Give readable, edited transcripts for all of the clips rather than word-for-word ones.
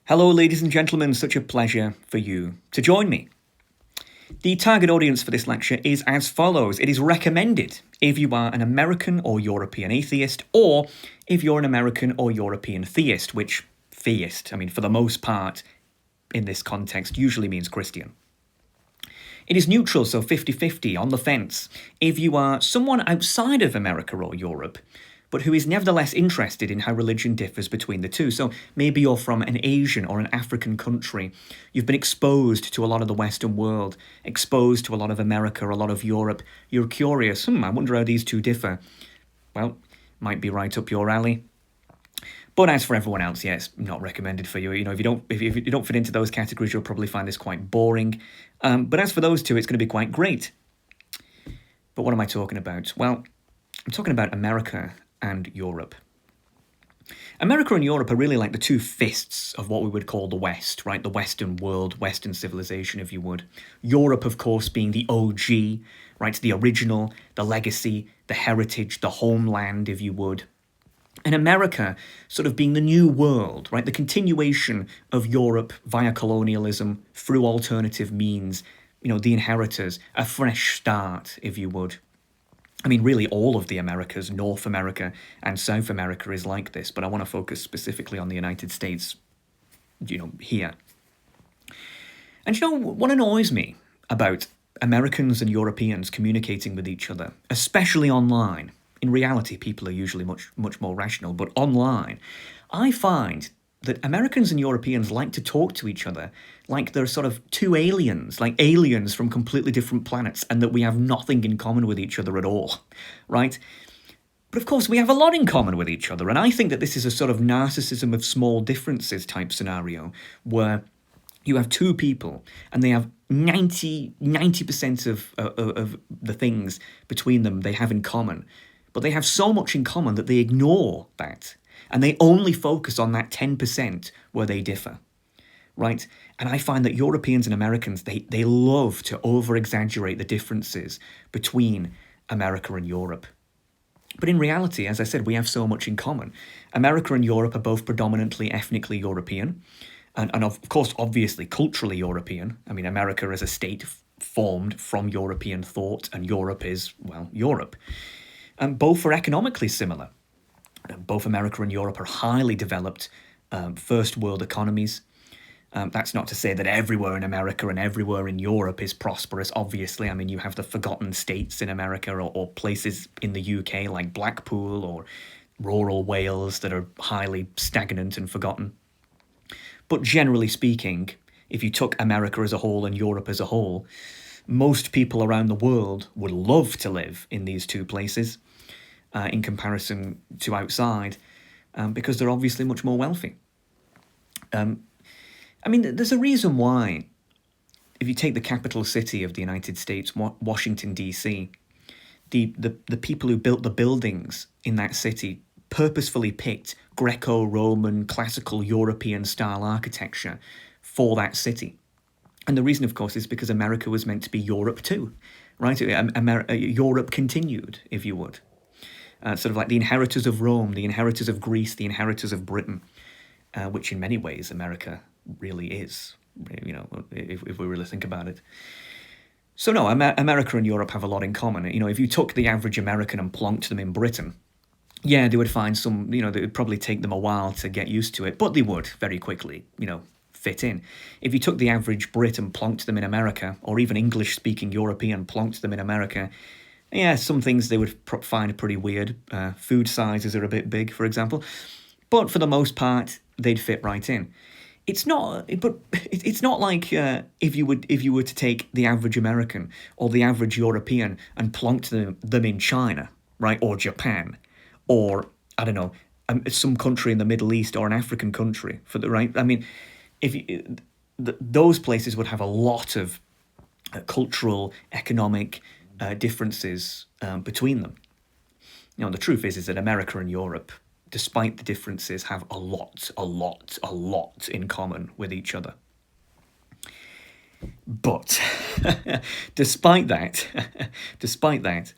Hello, ladies and gentlemen, such a pleasure for you to join me. The target audience for this lecture is as follows. It is recommended if you are an American or European atheist, or if you're an American or European theist, which theist, for the most part, in this context, usually means Christian. It is neutral, so 50-50, on the fence, if you are someone outside of America or Europe, but who is nevertheless interested in how religion differs between the two. So maybe you're from an Asian or an African country. You've been exposed to a lot of the Western world, exposed to a lot of America, a lot of Europe. You're curious, I wonder how these two differ. Well, might be right up your alley. But as for everyone else, yeah, it's not recommended for you. If you don't fit into those categories, you'll probably find this quite boring. But as for those two, it's going to be quite great. But what am I talking about? Well, I'm talking about America and Europe. America and Europe are really like the two fists of what we would call the West, right? The Western world, Western civilization, if you would. Europe, of course, being the OG, right? The original, the legacy, the heritage, the homeland, if you would. And America sort of being the new world, right? The continuation of Europe via colonialism through alternative means, the inheritors, a fresh start, if you would. Really, all of the Americas, North America and South America is like this, but I want to focus specifically on the United States, here. And what annoys me about Americans and Europeans communicating with each other, especially online? In reality, people are usually much more rational, but online, I find that Americans and Europeans like to talk to each other like they're sort of two aliens, like aliens from completely different planets, and that we have nothing in common with each other at all, right? But of course, we have a lot in common with each other, and I think that this is a sort of narcissism of small differences type scenario, where you have two people, and they have 90% of the things between them they have in common, but they have so much in common that they ignore that. And they only focus on that 10% where they differ, right? And I find that Europeans and Americans, they love to over-exaggerate the differences between America and Europe. But in reality, as I said, we have so much in common. America and Europe are both predominantly ethnically European, and of course, obviously, culturally European. America as a state formed from European thought, and Europe is, well, Europe. And both are economically similar. Both America and Europe are highly developed first world economies. That's not to say that everywhere in America and everywhere in Europe is prosperous, obviously. You have the forgotten states in America or places in the UK like Blackpool or rural Wales that are highly stagnant and forgotten. But generally speaking, if you took America as a whole and Europe as a whole, most people around the world would love to live in these two places. In comparison to outside, because they're obviously much more wealthy. There's a reason why, if you take the capital city of the United States, Washington, D.C., the people who built the buildings in that city purposefully picked Greco-Roman, classical European-style architecture for that city. And the reason, of course, is because America was meant to be Europe too, right? Europe continued, if you would. Sort of like the inheritors of Rome, the inheritors of Greece, the inheritors of Britain, which in many ways America really is, if we really think about it. So no, America and Europe have a lot in common. If you took the average American and plonked them in Britain, yeah, they would find some, it would probably take them a while to get used to it, but they would very quickly, fit in. If you took the average Brit and plonked them in America, or even English-speaking European plonked them in America, yeah, some things they would find pretty weird. Food sizes are a bit big, for example. But for the most part, they'd fit right in. It's not like if you were to take the average American or the average European and plonked them in China, right, or Japan, or I don't know, some country in the Middle East or an African country right. Those places would have a lot of cultural, economic differences between them. The truth is that America and Europe, despite the differences, have a lot in common with each other. But despite that,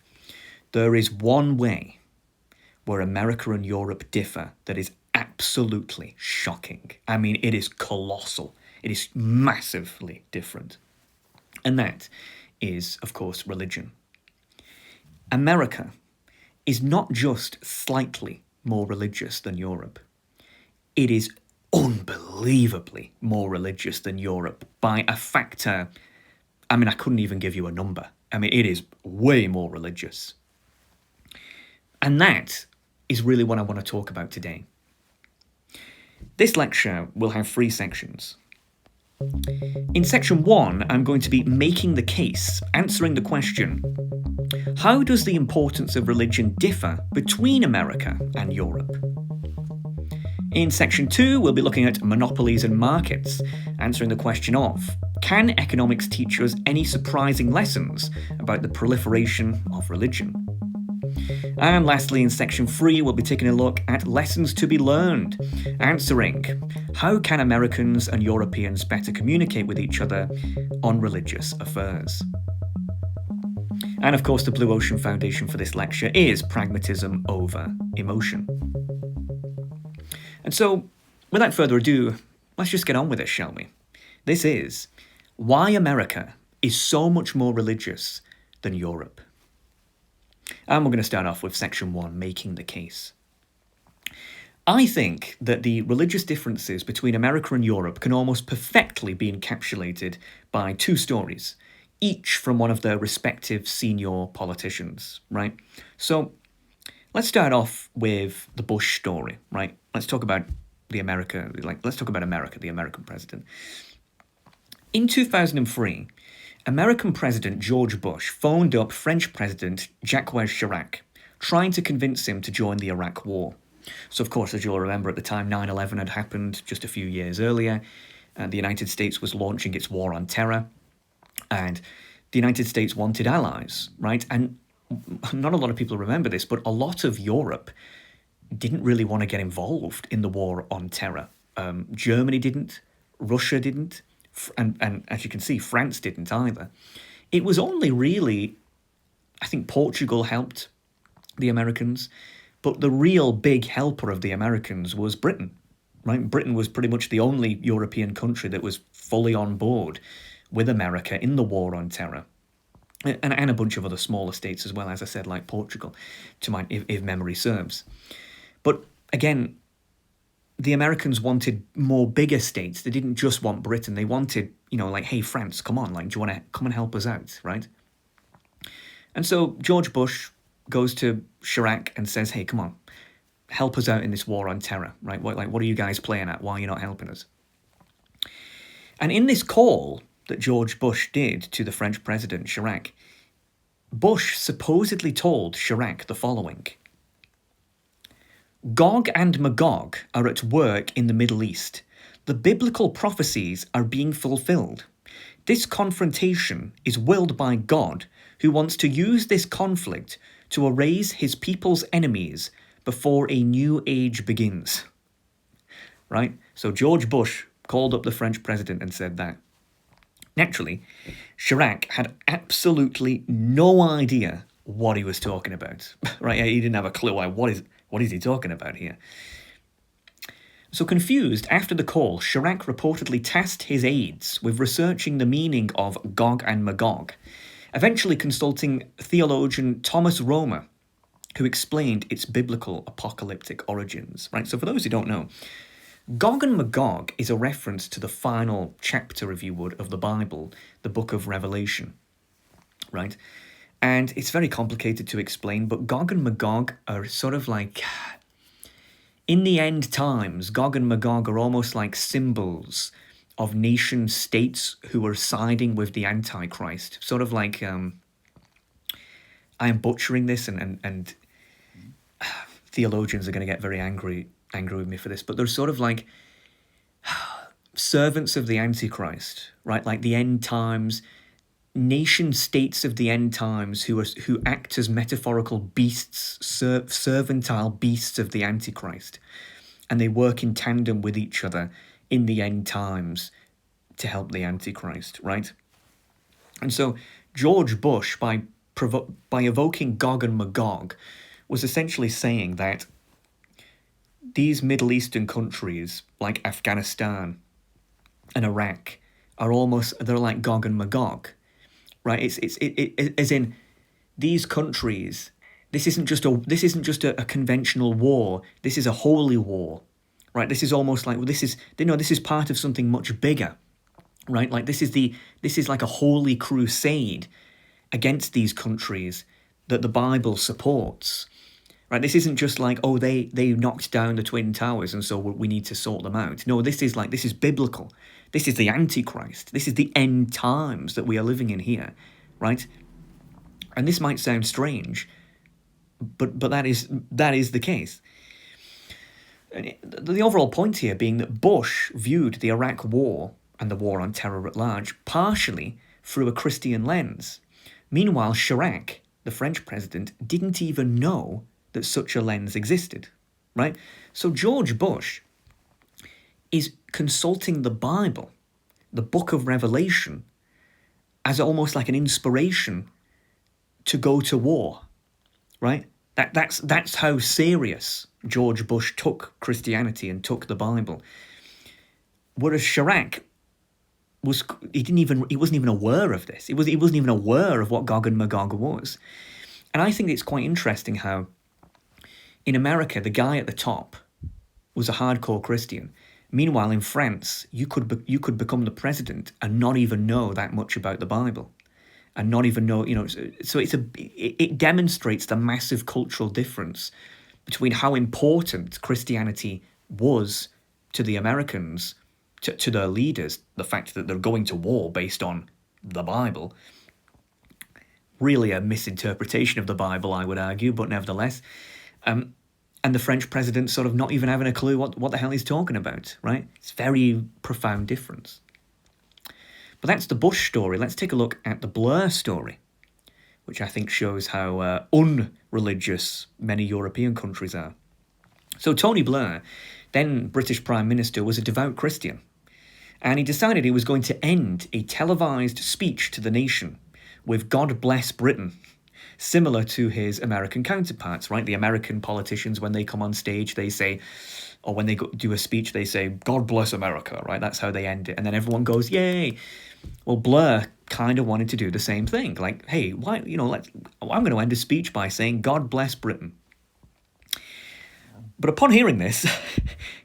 there is one way where America and Europe differ that is absolutely shocking. I mean, it is colossal. It is massively different. And that is, of course, religion. America is not just slightly more religious than Europe. It is unbelievably more religious than Europe by a factor. I mean, I couldn't even give you a number. I mean, it is way more religious. And that is really what I want to talk about today. This lecture will have 3 sections. In section 1, I'm going to be making the case, answering the question, how does the importance of religion differ between America and Europe? In section 2, we'll be looking at monopolies and markets, answering the question of, can economics teach us any surprising lessons about the proliferation of religion? And lastly, in section 3, we'll be taking a look at lessons to be learned, answering how can Americans and Europeans better communicate with each other on religious affairs. And of course, the Blue Ocean Foundation for this lecture is pragmatism over emotion. And so, without further ado, let's just get on with it, shall we? This is why America is so much more religious than Europe. And we're going to start off with section 1, making the case. I think that the religious differences between America and Europe can almost perfectly be encapsulated by 2 stories, each from one of their respective senior politicians, right? So let's start off with the Bush story, right? Let's talk about America, the American president. In 2003, American President George Bush phoned up French President Jacques Chirac, trying to convince him to join the Iraq War. So, of course, as you'll remember, at the time 9/11 had happened just a few years earlier, and the United States was launching its war on terror, and the United States wanted allies, right? And not a lot of people remember this, but a lot of Europe didn't really want to get involved in the war on terror. Germany didn't, Russia didn't, and as you can see, France didn't either. It was only really, I think Portugal helped the Americans, but the real big helper of the Americans was Britain, right? Britain was pretty much the only European country that was fully on board with America in the war on terror. And a bunch of other smaller states as well, as I said, like Portugal, if memory serves. But again, the Americans wanted more bigger states. They didn't just want Britain. They wanted, like, hey, France, come on, like, do you want to come and help us out, right? And so George Bush goes to Chirac and says, hey, come on, help us out in this war on terror, right? What are you guys playing at? Why are you not helping us? And in this call that George Bush did to the French president, Chirac, Bush supposedly told Chirac the following: Gog and Magog are at work in the Middle East. The biblical prophecies are being fulfilled. This confrontation is willed by God, who wants to use this conflict to erase his people's enemies before a new age begins. Right? So George Bush called up the French president and said that. Naturally, Chirac had absolutely no idea what he was talking about. Right? He didn't have a clue. What is he talking about here? So confused, after the call, Chirac reportedly tasked his aides with researching the meaning of Gog and Magog, eventually consulting theologian Thomas Romer, who explained its biblical apocalyptic origins. Right? So for those who don't know, Gog and Magog is a reference to the final chapter, if you would, of the Bible, the book of Revelation. Right? And it's very complicated to explain, but Gog and Magog are sort of like, in the end times, Gog and Magog are almost like symbols of nation states who are siding with the Antichrist. Sort of like, I am butchering this, and theologians are going to get very angry with me for this, but they're sort of like servants of the Antichrist, right? Like the end times, nation states of the end times who act as metaphorical beasts, servile beasts of the Antichrist, and they work in tandem with each other in the end times to help the Antichrist, right? And so George Bush, by evoking Gog and Magog, was essentially saying that these Middle Eastern countries like Afghanistan and Iraq they're like Gog and Magog, right? As in these countries. This isn't just a conventional war. This is a holy war, right? This is almost like this is part of something much bigger, right? Like this is like a holy crusade against these countries that the Bible supports. Right, this isn't just like, oh, they knocked down the Twin Towers and so we need to sort them out. No, this is biblical. This is the Antichrist. This is the end times that we are living in here, right? And this might sound strange, but that is the case. And the overall point here being that Bush viewed the Iraq War and the war on terror at large partially through a Christian lens. Meanwhile, Chirac, the French president, didn't even know that such a lens existed, right? So George Bush is consulting the Bible, the book of Revelation, as almost like an inspiration to go to war, right? That's how serious George Bush took Christianity and took the Bible. Whereas Chirac he wasn't even aware of this. He wasn't even aware of what Gog and Magog was. And I think it's quite interesting how in America, the guy at the top was a hardcore Christian. Meanwhile, in France, you could become the president and not even know that much about the Bible, and not even know, So it demonstrates the massive cultural difference between how important Christianity was to the Americans, to their leaders, the fact that they're going to war based on the Bible. Really a misinterpretation of the Bible, I would argue, but nevertheless. And the French president sort of not even having a clue what the hell he's talking about, right? It's a very profound difference. But that's the Bush story. Let's take a look at the Blair story, which I think shows how unreligious many European countries are. So Tony Blair, then British Prime Minister, was a devout Christian. And he decided he was going to end a televised speech to the nation with "God bless Britain," similar to his American counterparts, right? The American politicians, when they come on stage, they say, or when they do a speech, they say, "God bless America," right? That's how they end it. And then everyone goes, yay. Well, Blair kind of wanted to do the same thing. Like, hey, why, I'm going to end a speech by saying, "God bless Britain." But upon hearing this,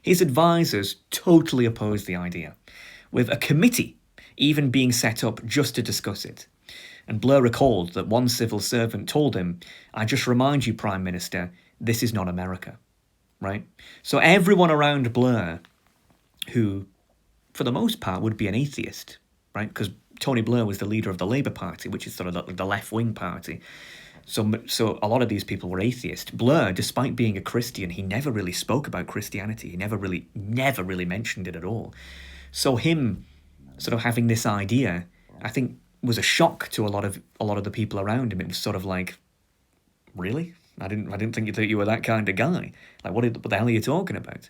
his advisors totally opposed the idea, with a committee even being set up just to discuss it. And Blair recalled that one civil servant told him, "I just remind you, Prime Minister, this is not America," right? So everyone around Blair, who for the most part would be an atheist, right? Because Tony Blair was the leader of the Labour Party, which is sort of the left-wing party. So a lot of these people were atheist. Blair, despite being a Christian, he never really spoke about Christianity. He never really mentioned it at all. So him sort of having this idea, I think, was a shock to a lot of the people around him. It was sort of like, really? I didn't think you were that kind of guy. Like, what the hell are you talking about?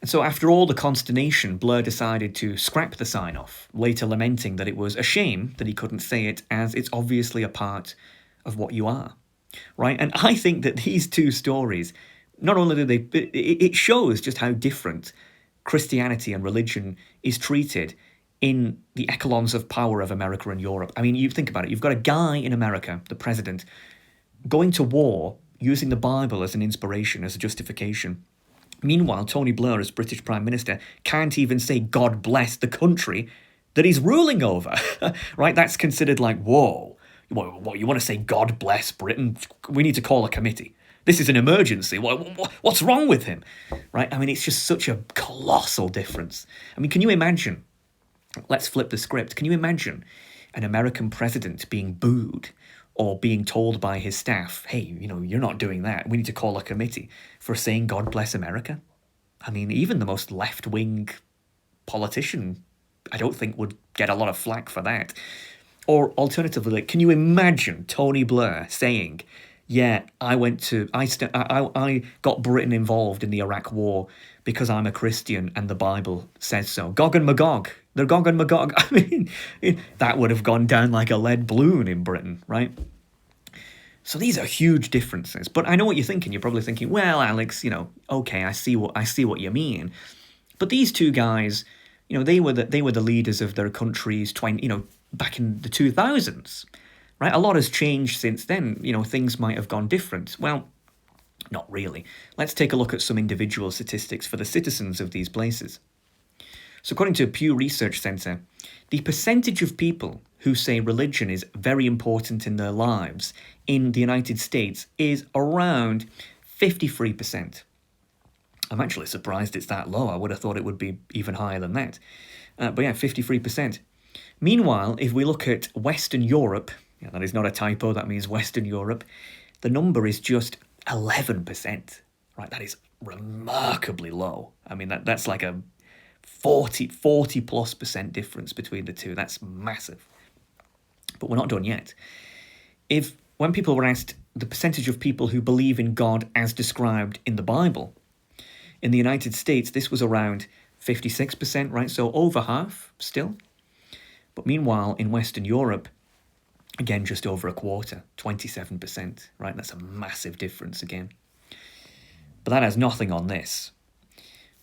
And so after all the consternation, Blair decided to scrap the sign-off, later lamenting that it was a shame that he couldn't say it, as it's obviously a part of what you are, right? And I think that these two stories, not only do it shows just how different Christianity and religion is treated in the echelons of power of America and Europe. I mean, you think about it. You've got a guy in America, the president, going to war using the Bible as an inspiration, as a justification. Meanwhile, Tony Blair, as British Prime Minister, can't even say "God bless" the country that he's ruling over, right? That's considered like, whoa, what, you want to say "God bless Britain"? We need to call a committee. This is an emergency. What's wrong with him, right? I mean, it's just such a colossal difference. I mean, can you imagine? Let's flip the script. Can you imagine an American president being booed or being told by his staff, "Hey, you're not doing that. We need to call a committee," for saying "God bless America"? I mean, even the most left-wing politician, I don't think, would get a lot of flack for that. Or alternatively, can you imagine Tony Blair saying, "Yeah, I got Britain involved in the Iraq War because I'm a Christian and the Bible says so." Gog and Magog. They're Gog and Magog. I mean, that would have gone down like a lead balloon in Britain, right? So these are huge differences. But I know what you're thinking. You're probably thinking, well, Alex, okay, I see what you mean. But these two guys, they were the leaders of their countries back in the 2000s. Right? A lot has changed since then. Things might have gone different. Well, not really. Let's take a look at some individual statistics for the citizens of these places. So according to Pew Research Center, the percentage of people who say religion is very important in their lives in the United States is around 53%. I'm actually surprised it's that low. I would have thought it would be even higher than that. But yeah, 53%. Meanwhile, if we look at Western Europe, that is not a typo, that means Western Europe, the number is just 11%. Right, that is remarkably low. I mean, that's like a 40 plus percent difference between the two. That's massive. But we're not done yet. When people were asked the percentage of people who believe in God as described in the Bible, in the United States, this was around 56%, right? So over half still. But meanwhile, in Western Europe, again, just over a quarter, 27%, right? That's a massive difference again. But that has nothing on this.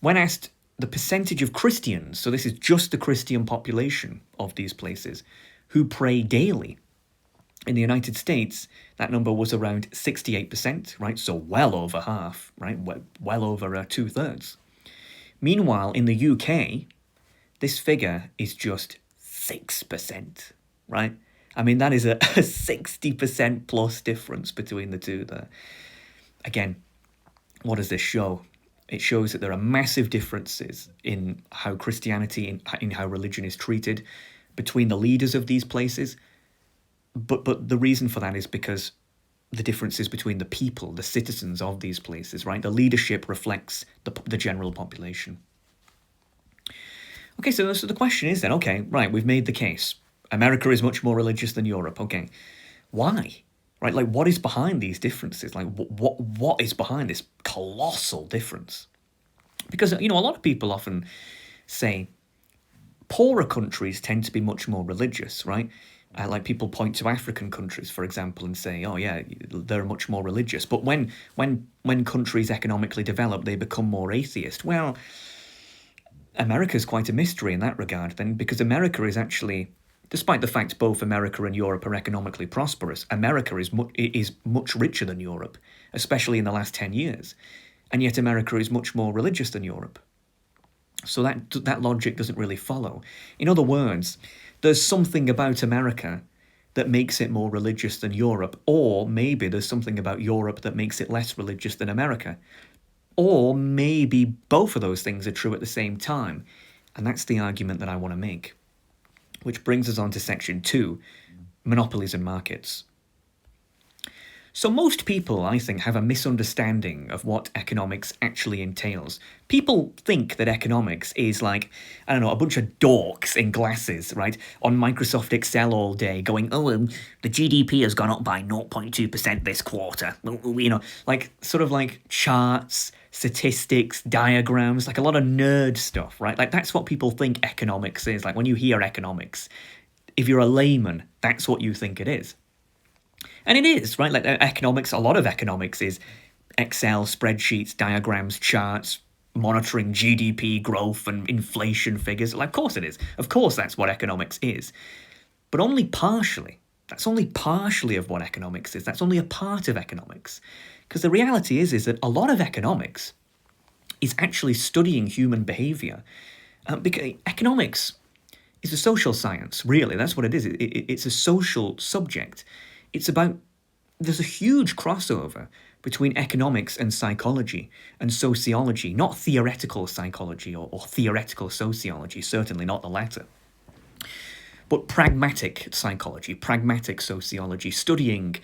When asked the percentage of Christians, so this is just the Christian population of these places, who pray daily, in the United States, that number was around 68%, right? So well over half, right? Well over 2/3. Meanwhile, in the UK, this figure is just 6%, right? I mean, that is a 60% plus difference between the two there. Again, what does this show? It shows that there are massive differences in how Christianity, in how religion is treated between the leaders of these places. But the reason for that is because the differences between the people, the citizens of these places, right? The leadership reflects the general population. Okay, so the question is then, okay, right, we've made the case. America is much more religious than Europe. Okay, why? Right, like what is behind these differences? Like what is behind this colossal difference? Because, a lot of people often say poorer countries tend to be much more religious, right? Like people point to African countries, for example, and say, oh yeah, they're much more religious. But when countries economically develop, they become more atheist. Well, America's quite a mystery in that regard then, because America is actually, despite the fact both America and Europe are economically prosperous, America is much richer than Europe, especially in the last 10 years. And yet America is much more religious than Europe. So that logic doesn't really follow. In other words, there's something about America that makes it more religious than Europe, or maybe there's something about Europe that makes it less religious than America. Or maybe both of those things are true at the same time. And that's the argument that I want to make. Which brings us on to section 2, monopolies and markets. So most people, I think, have a misunderstanding of what economics actually entails. People think that economics is like, I don't know, a bunch of dorks in glasses, right, on Microsoft Excel all day going, the GDP has gone up by 0.2% this quarter. Like sort of like charts, statistics, diagrams, like a lot of nerd stuff, right? Like that's what people think economics is. Like when you hear economics, if you're a layman, that's what you think it is. And it is, right? Like economics, a lot of economics is Excel, spreadsheets, diagrams, charts, monitoring GDP growth and inflation figures. Like, of course it is. Of course that's what economics is. But only partially. That's only partially of what economics is. That's only a part of economics. Because the reality is that a lot of economics is actually studying human behavior. Because economics is a social science, really. That's what it is. It's a social subject. It's about, there's a huge crossover between economics and psychology and sociology, not theoretical psychology or theoretical sociology, certainly not the latter, but pragmatic psychology, pragmatic sociology, studying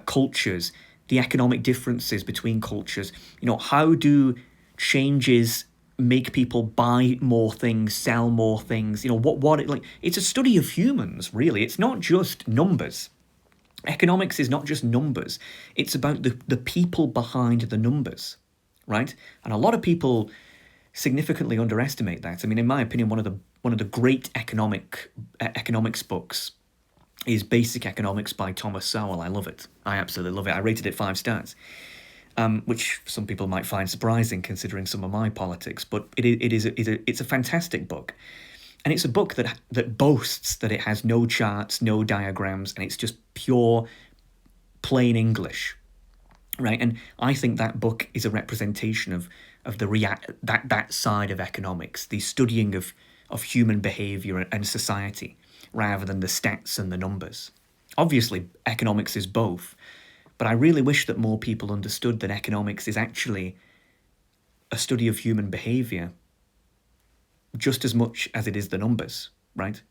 cultures, the economic differences between cultures. How do changes make people buy more things, sell more things? It's a study of humans, really. It's not just numbers. Economics is not just numbers. It's about the people behind the numbers, right? And a lot of people significantly underestimate that. I mean, in my opinion, one of the great economics books is Basic Economics by Thomas Sowell. I love it. I absolutely love it. I rated it 5 stars, which some people might find surprising considering some of my politics. But it's a fantastic book. And it's a book that boasts that it has no charts, no diagrams, and it's just pure, plain English, right? And I think that book is a representation of that side of economics, the studying of human behaviour and society, rather than the stats and the numbers. Obviously, economics is both, but I really wish that more people understood that economics is actually a study of human behaviour just as much as it is the numbers, right?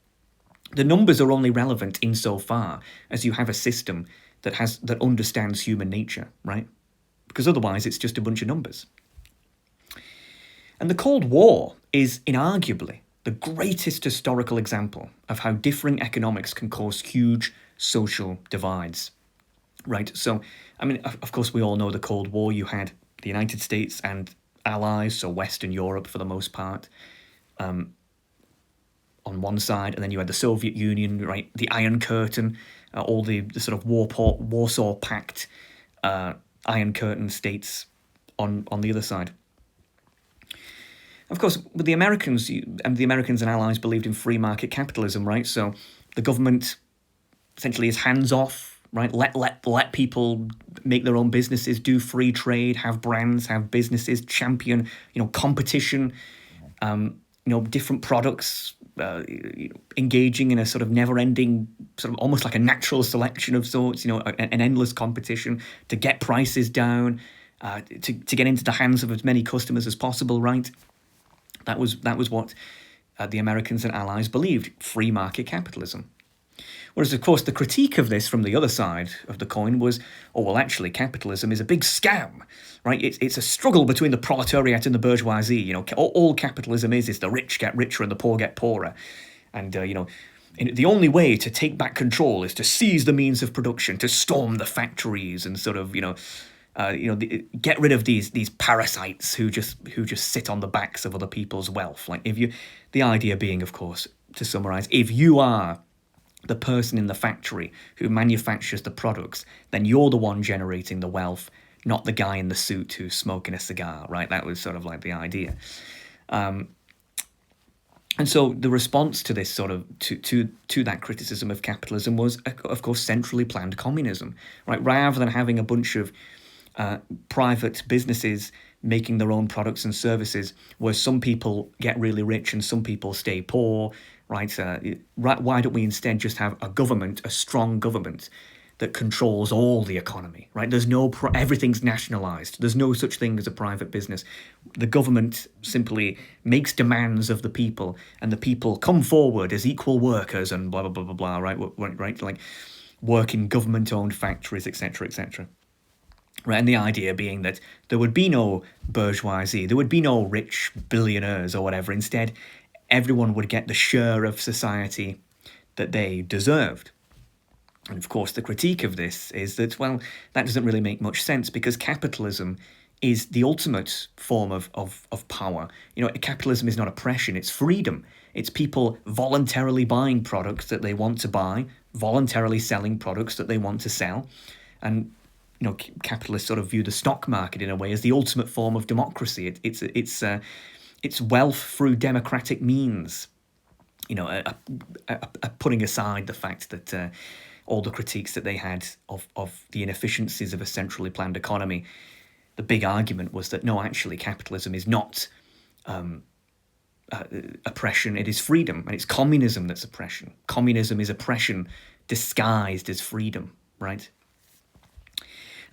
The numbers are only relevant insofar as you have a system that understands human nature, right? Because otherwise it's just a bunch of numbers. And the Cold War is inarguably the greatest historical example of how differing economics can cause huge social divides, right? So, I mean, of course, we all know the Cold War. You had the United States and allies, so Western Europe for the most part, on one side, and then you had the Soviet Union, right? The Iron Curtain, all the sort of Warsaw Pact, Iron Curtain states on the other side. Of course, with the Americans, the Americans and allies believed in free market capitalism, right? So the government essentially is hands off, right? Let people make their own businesses, do free trade, have brands, have businesses, champion, competition, different products, engaging in a sort of never-ending, sort of almost like a natural selection of sorts, an endless competition to get prices down, to get into the hands of as many customers as possible, right? That was what the Americans and allies believed, free market capitalism. Whereas, of course, the critique of this from the other side of the coin was, actually, capitalism is a big scam, right? It's a struggle between the proletariat and the bourgeoisie. All capitalism is the rich get richer and the poor get poorer. And, the only way to take back control is to seize the means of production, to storm the factories and sort of, get rid of these parasites who just sit on the backs of other people's wealth. Like the idea being, of course, to summarize, if you are the person in the factory who manufactures the products, then you're the one generating the wealth, not the guy in the suit who's smoking a cigar, right? That was sort of like the idea. And so the response to this sort of, to that criticism of capitalism was, of course, centrally planned communism, right? Rather than having a bunch of private businesses making their own products and services, where some people get really rich and some people stay poor, right? Why don't we instead just have a strong government that controls all the economy, right? There's everything's nationalized. There's no such thing as a private business. The government simply makes demands of the people, and the people come forward as equal workers and blah, blah, blah, blah, blah, right? Right? Like work in government-owned factories, etc., etc. Right, and the idea being that there would be no bourgeoisie, there would be no rich billionaires or whatever. Instead, everyone would get the share of society that they deserved. And of course, the critique of this is that, well, that doesn't really make much sense because capitalism is the ultimate form of power. Capitalism is not oppression, it's freedom. It's people voluntarily buying products that they want to buy, voluntarily selling products that they want to sell. And capitalists sort of view the stock market in a way as the ultimate form of democracy. It's wealth through democratic means. Putting aside the fact that all the critiques that they had of the inefficiencies of a centrally planned economy, the big argument was that no, actually, capitalism is not oppression; it is freedom, and it's communism that's oppression. Communism is oppression disguised as freedom, right?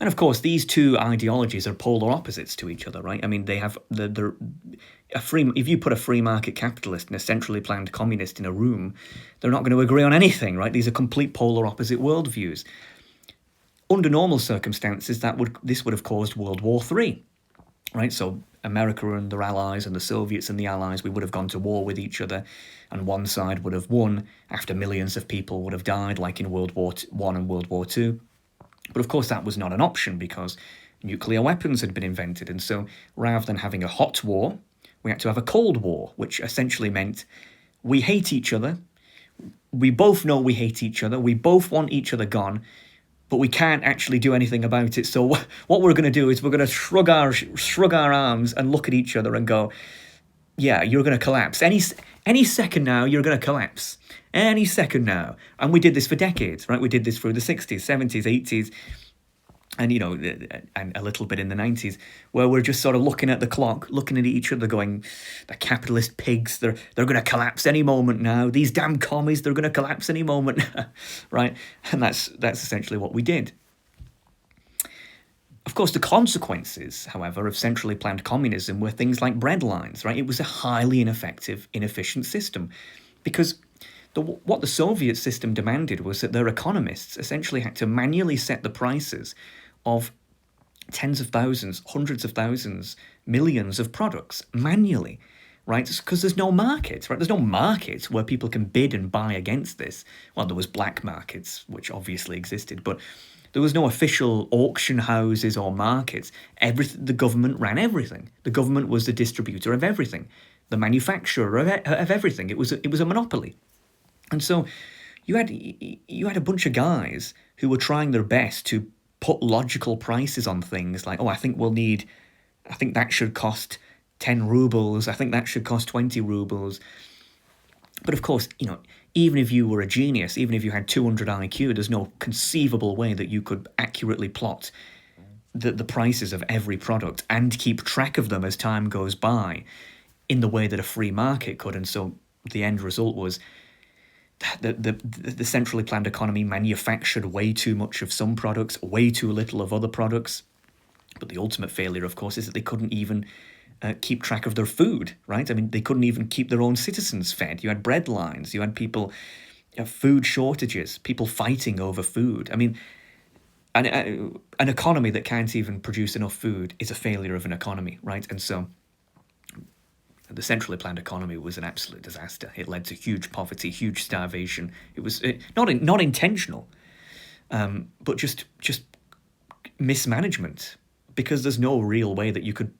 And of course, these two ideologies are polar opposites to each other, right? I mean, they have if you put a free market capitalist and a centrally planned communist in a room, they're not going to agree on anything, right? These are complete polar opposite worldviews. Under normal circumstances, this would have caused World War III, right? So America and their allies and the Soviets and the allies, we would have gone to war with each other, and one side would have won after millions of people would have died, like in World War I and World War II. But of course that was not an option because nuclear weapons had been invented. And so rather than having a hot war, we had to have a cold war, which essentially meant we hate each other, we both know we hate each other, we both want each other gone, but we can't actually do anything about it. So what we're going to do is we're going to shrug our arms and look at each other and go, yeah, you're going to collapse. Any second now, you're going to collapse. Any second now. And we did this for decades, right? We did this through the 60s, 70s, 80s, and, and a little bit in the 90s, where we're just sort of looking at the clock, looking at each other going, the capitalist pigs, they're going to collapse any moment now. These damn commies, they're going to collapse any moment, right? And that's essentially what we did. Of course, the consequences, however, of centrally planned communism were things like breadlines, right? It was a highly ineffective, inefficient system, because what the Soviet system demanded was that their economists essentially had to manually set the prices of tens of thousands, hundreds of thousands, millions of products manually, right? Because there's no market, right? There's no market where people can bid and buy against this. Well, there was black markets, which obviously existed, but there was no official auction houses or markets. The government ran everything. The government was the distributor of everything, the manufacturer of everything. It was a monopoly. And so you had a bunch of guys who were trying their best to put logical prices on things like, I think that should cost 10 rubles, I think that should cost 20 rubles. But of course, even if you were a genius, even if you had 200 IQ, there's no conceivable way that you could accurately plot the prices of every product and keep track of them as time goes by in the way that a free market could. And so the end result was the centrally planned economy manufactured way too much of some products, way too little of other products. But the ultimate failure, of course, is that they couldn't even keep track of their food, right? I mean, they couldn't even keep their own citizens fed. You had bread lines, you had people, food shortages, people fighting over food. I mean, an economy that can't even produce enough food is a failure of an economy, right? And so the centrally planned economy was an absolute disaster. It led to huge poverty, huge starvation. It was not intentional, but just mismanagement, because there's no real way that you could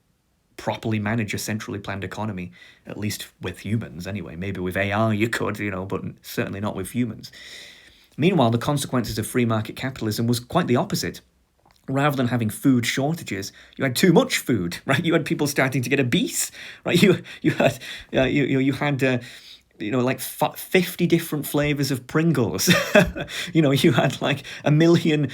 properly manage a centrally planned economy, at least with humans anyway. Maybe with AI you could, but certainly not with humans. Meanwhile, the consequences of free market capitalism was quite the opposite. Rather than having food shortages, you had too much food, right? You had people starting to get obese, right? You had like 50 different flavors of Pringles. You had like a million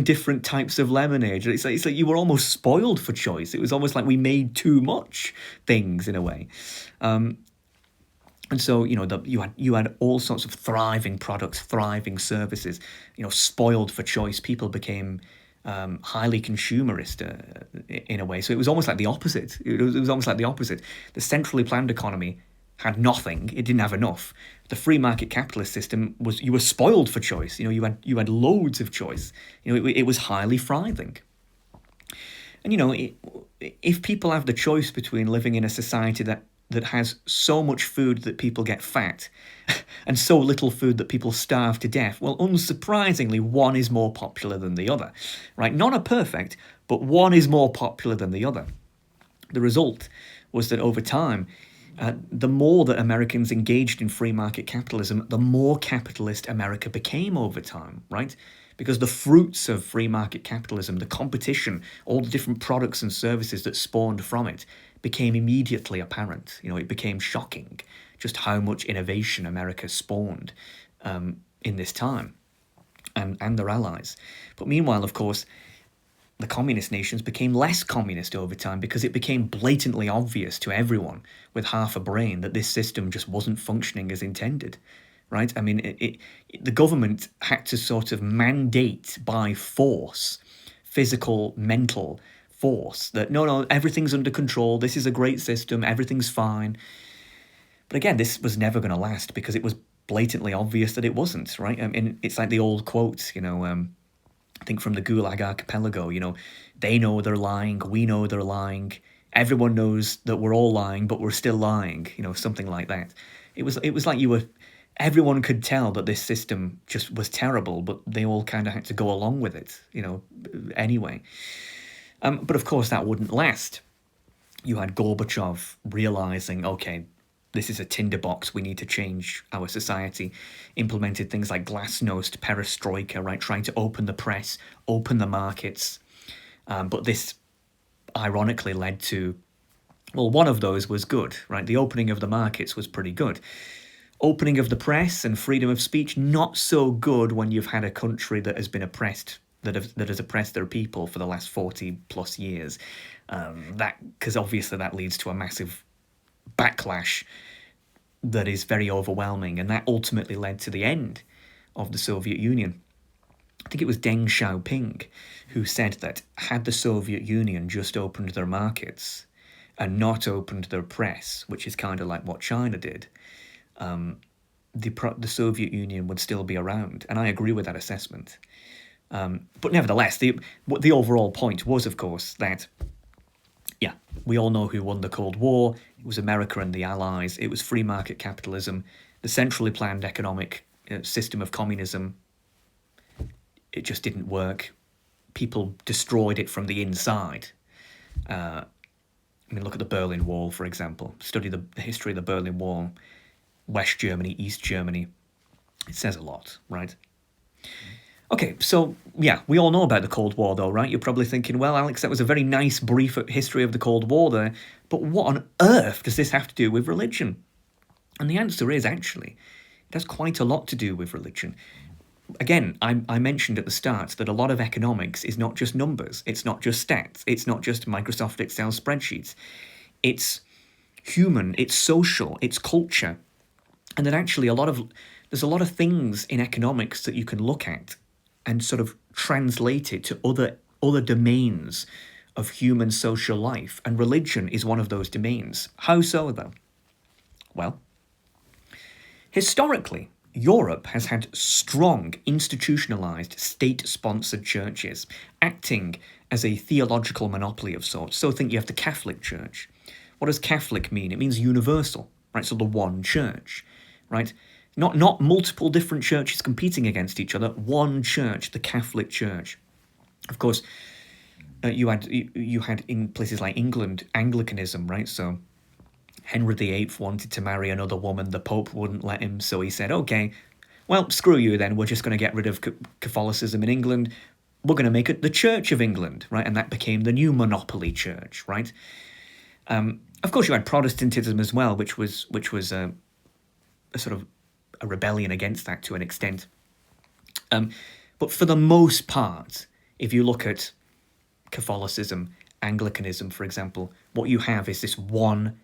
different types of lemonade. It's like you were almost spoiled for choice. It was almost like we made too much things in a way. And so, you had all sorts of thriving products, thriving services, spoiled for choice. People became highly consumerist in a way. So it was almost like the opposite. It was almost like the opposite. The centrally planned economy had nothing. It didn't have enough. The free market capitalist system you were spoiled for choice. You had loads of choice. It was highly thriving. And if people have the choice between living in a society that has so much food that people get fat and so little food that people starve to death, well, unsurprisingly, one is more popular than the other, right? None are perfect, but one is more popular than the other. The result was that over time, the more that Americans engaged in free market capitalism, the more capitalist America became over time, right? Because the fruits of free market capitalism, the competition, all the different products and services that spawned from it, became immediately apparent. It became shocking just how much innovation America spawned in this time, and their allies. But meanwhile, of course, the communist nations became less communist over time because it became blatantly obvious to everyone with half a brain that this system just wasn't functioning as intended, right? I mean, the government had to sort of mandate by force, physical, mental force, that no, everything's under control, this is a great system, everything's fine. But again, this was never going to last because it was blatantly obvious that it wasn't, right? I mean, it's like the old quote, I think from the Gulag Archipelago, they know they're lying, we know they're lying, everyone knows that we're all lying, but we're still lying, something like that. It was like everyone could tell that this system just was terrible, but they all kind of had to go along with it, anyway. But of course that wouldn't last. You had Gorbachev realizing, okay, this is a tinderbox, we need to change our society, implemented things like glasnost, perestroika, right, trying to open the press, open the markets. But this ironically led to, well, one of those was good, right? The opening of the markets was pretty good. Opening of the press and freedom of speech, not so good when you've had a country that has been oppressed, that has oppressed their people for the last 40 plus years. Because obviously that leads to a massive backlash that is very overwhelming, and that ultimately led to the end of the Soviet Union. I think it was Deng Xiaoping who said that had the Soviet Union just opened their markets and not opened their press, which is kind of like what China did, the Soviet Union would still be around. And I agree with that assessment. But nevertheless, the overall point was, of course, that, yeah, we all know who won the Cold War. It was America and the Allies. It was free market capitalism, the centrally planned economic system of communism. It just didn't work. People destroyed it from the inside. I mean, look at the Berlin Wall, for example. Study the history of the Berlin Wall. West Germany, East Germany. It says a lot, right? Okay, so, yeah, we all know about the Cold War, though, right? You're probably thinking, well, Alex, that was a very nice, brief history of the Cold War there, but what on earth does this have to do with religion? And the answer is, actually, it has quite a lot to do with religion. Again, I mentioned at the start that a lot of economics is not just numbers, it's not just stats, it's not just Microsoft Excel spreadsheets. It's human, it's social, it's culture. And that actually there's a lot of things in economics that you can look at and sort of translate it to other domains of human social life. And religion is one of those domains. How so, though? Well, historically, Europe has had strong, institutionalized, state-sponsored churches, acting as a theological monopoly of sorts. So think you have the Catholic Church. What does Catholic mean? It means universal, right? So the one church, right? Not multiple different churches competing against each other. One church, the Catholic Church. Of course, you had in places like England Anglicanism, right? So Henry VIII wanted to marry another woman. The Pope wouldn't let him, so he said, okay, well, screw you then. We're just going to get rid of Catholicism in England. We're going to make it the Church of England, right? And that became the new monopoly church, right? Of course, you had Protestantism as well, which was a sort of a rebellion against that to an extent. But for the most part, if you look at Catholicism, Anglicanism, for example, what you have is this one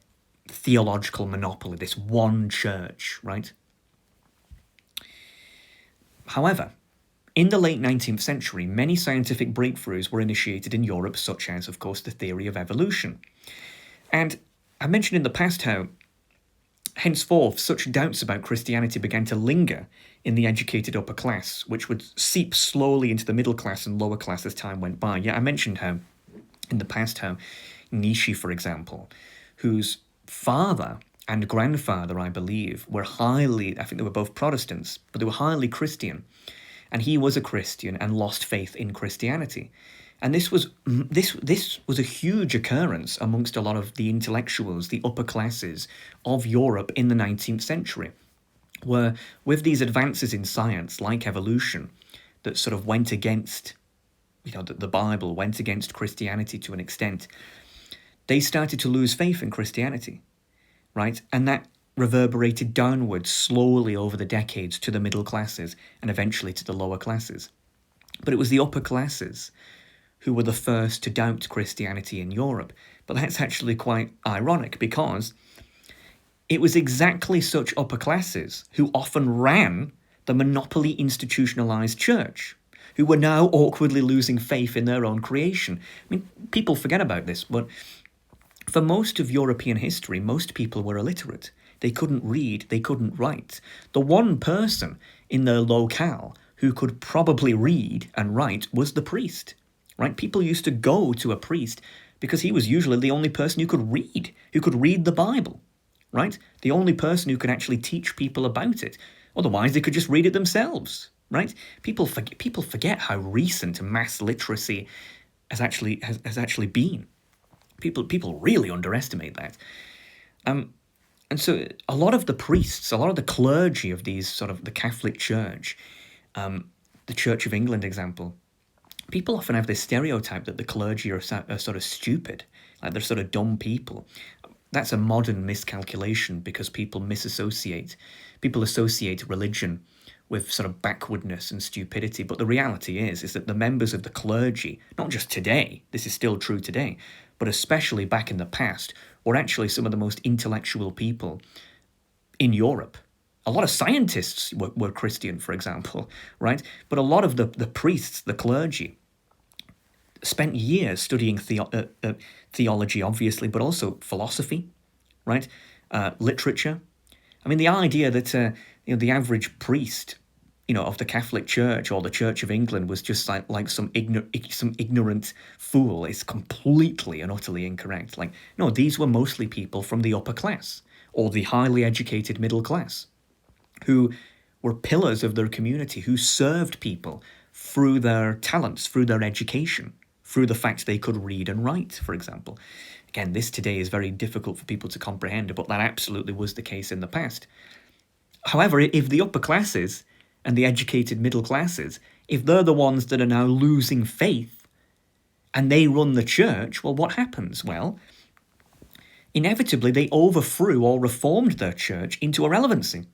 theological monopoly, this one church, right? However, in the late 19th century, many scientific breakthroughs were initiated in Europe, such as, of course, the theory of evolution. And I mentioned in the past how, henceforth, such doubts about Christianity began to linger in the educated upper class, which would seep slowly into the middle class and lower class as time went by. Yeah, I mentioned how, in the past, how Nietzsche, for example, whose father and grandfather, I believe, were highly, I think they were both Protestants, but they were highly Christian. And he was a Christian and lost faith in Christianity. And this was a huge occurrence amongst a lot of the intellectuals, the upper classes of Europe in the 19th century, where with these advances in science, like evolution, that sort of went against, the Bible, went against Christianity to an extent, they started to lose faith in Christianity, right? And that reverberated downwards slowly over the decades to the middle classes and eventually to the lower classes. But it was the upper classes who were the first to doubt Christianity in Europe. But that's actually quite ironic, because it was exactly such upper classes who often ran the monopoly institutionalized church, who were now awkwardly losing faith in their own creation. I mean, people forget about this, but for most of European history, most people were illiterate. They couldn't read, they couldn't write. The one person in their locale who could probably read and write was the priest, right? People used to go to a priest because he was usually the only person who could read the Bible, right? The only person who could actually teach people about it. Otherwise, they could just read it themselves, right? People forget how recent mass literacy has actually been. People really underestimate that. And so a lot of the priests, a lot of the clergy of these sort of the Catholic Church, the Church of England example, people often have this stereotype that the clergy are sort of stupid, like they're sort of dumb people. That's a modern miscalculation because people associate religion with sort of backwardness and stupidity. But the reality is that the members of the clergy, not just today, this is still true today, but especially back in the past, were actually some of the most intellectual people in Europe. A lot of scientists were Christian, for example, right? But a lot of the priests, the clergy, spent years studying theology, obviously, but also philosophy, right? Literature. I mean, the idea that the average priest, of the Catholic Church or the Church of England was just like some ignorant fool is completely and utterly incorrect. Like, no, these were mostly people from the upper class or the highly educated middle class who were pillars of their community, who served people through their talents, through their education, through the fact they could read and write, for example. Again, this today is very difficult for people to comprehend, but that absolutely was the case in the past. However, if the upper classes and the educated middle classes, if they're the ones that are now losing faith and they run the church, well, what happens? Well, inevitably they overthrew or reformed their church into irrelevancy,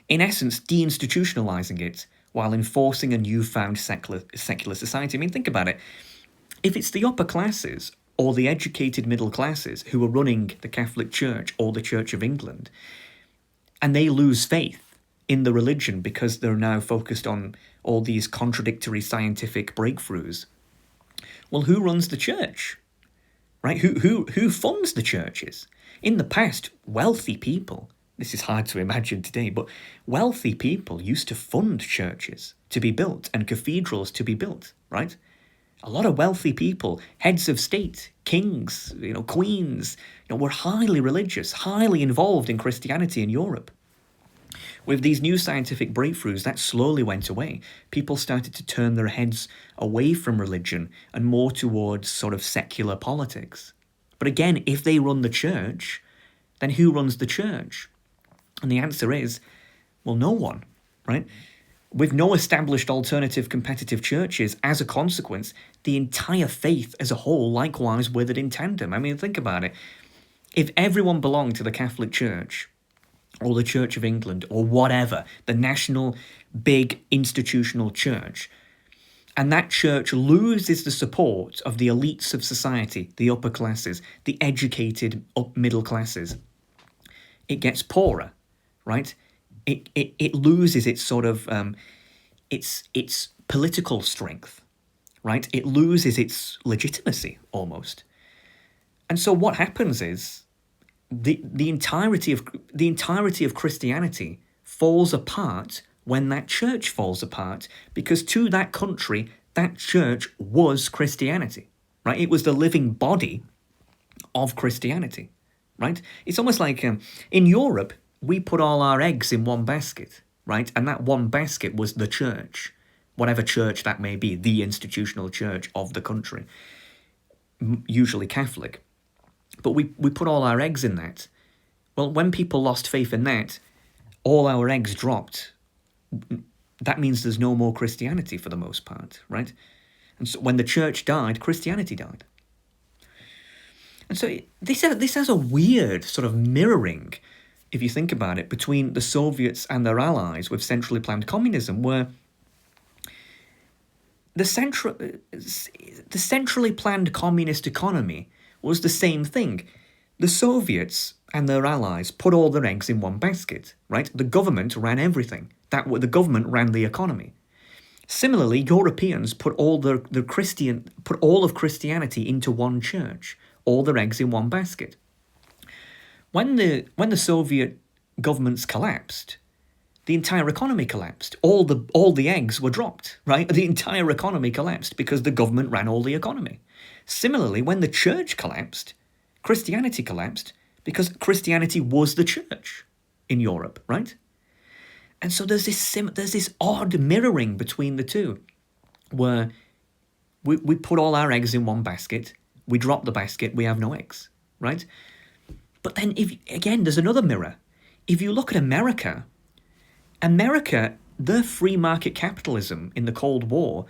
in essence deinstitutionalizing it while enforcing a newfound secular society. I mean, think about it. If it's the upper classes or the educated middle classes who are running the Catholic Church or the Church of England, and they lose faith in the religion because they're now focused on all these contradictory scientific breakthroughs, well, who runs the church? Right? Who funds the churches? In the past, wealthy people, this is hard to imagine today, but wealthy people used to fund churches to be built and cathedrals to be built, right? A lot of wealthy people, heads of state, kings, queens, were highly religious, highly involved in Christianity in Europe. With these new scientific breakthroughs, that slowly went away. People started to turn their heads away from religion and more towards sort of secular politics. But again, if they run the church, then who runs the church? And the answer is, well, no one, right? With no established alternative competitive churches, as a consequence, the entire faith as a whole likewise withered in tandem. I mean, think about it. If everyone belonged to the Catholic Church, or the Church of England, or whatever, the national big institutional church, and that church loses the support of the elites of society, the upper classes, the educated middle classes, it gets poorer, right? It loses its sort of its political strength, right? It loses its legitimacy almost. And so what happens is the entirety of Christianity falls apart when that church falls apart, because to that country, that church was Christianity, right? It was the living body of Christianity, right? It's almost like in Europe, we put all our eggs in one basket, right? And that one basket was the church, whatever church that may be, the institutional church of the country, usually Catholic. But we put all our eggs in that. Well, when people lost faith in that, all our eggs dropped. That means there's no more Christianity for the most part, right? And so when the church died, Christianity died. And so this has a weird sort of mirroring, if you think about it, between the Soviets and their allies with centrally planned communism, where the centrally planned communist economy was the same thing. The Soviets and their allies put all their eggs in one basket, right? The government ran everything. The government ran the economy. Similarly, Europeans put all of Christianity into one church, all their eggs in one basket. When the Soviet governments collapsed, the entire economy collapsed. All the eggs were dropped, right? The entire economy collapsed because the government ran all the economy. Similarly, when the church collapsed, Christianity collapsed because Christianity was the church in Europe, right? And so there's this odd mirroring between the two, where we put all our eggs in one basket, we drop the basket, we have no eggs, right? But then, there's another mirror. If you look at America, their free market capitalism in the Cold War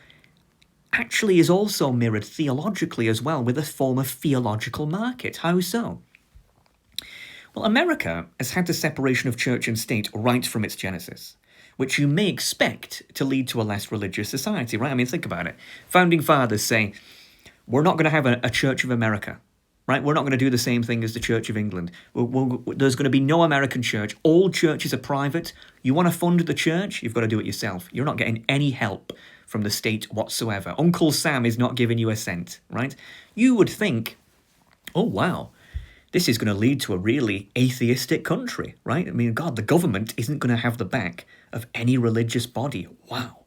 actually is also mirrored theologically as well with a form of theological market. How so? Well, America has had the separation of church and state right from its genesis, which you may expect to lead to a less religious society, right? I mean, think about it. Founding fathers say, we're not going to have a Church of America, right? We're not going to do the same thing as the Church of England. There's going to be no American church. All churches are private. You want to fund the church? You've got to do it yourself. You're not getting any help from the state whatsoever. Uncle Sam is not giving you a cent, right? You would think, oh, wow, this is going to lead to a really atheistic country, right? I mean, God, the government isn't going to have the back of any religious body. Wow.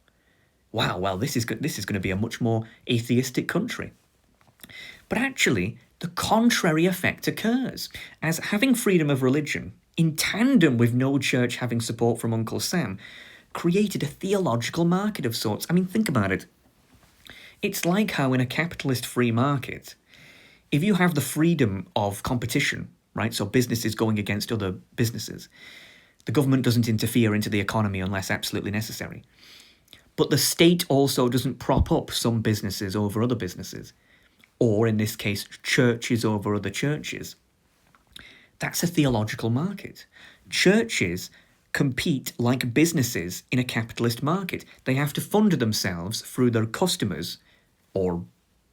Well, this is going to be a much more atheistic country. But actually, the contrary effect occurs, as having freedom of religion, in tandem with no church having support from Uncle Sam, created a theological market of sorts. I mean, think about it. It's like how in a capitalist free market, if you have the freedom of competition, right, so businesses going against other businesses, the government doesn't interfere into the economy unless absolutely necessary. But the state also doesn't prop up some businesses over other businesses, or in this case, churches over other churches. That's a theological market. Churches compete like businesses in a capitalist market. They have to fund themselves through their customers or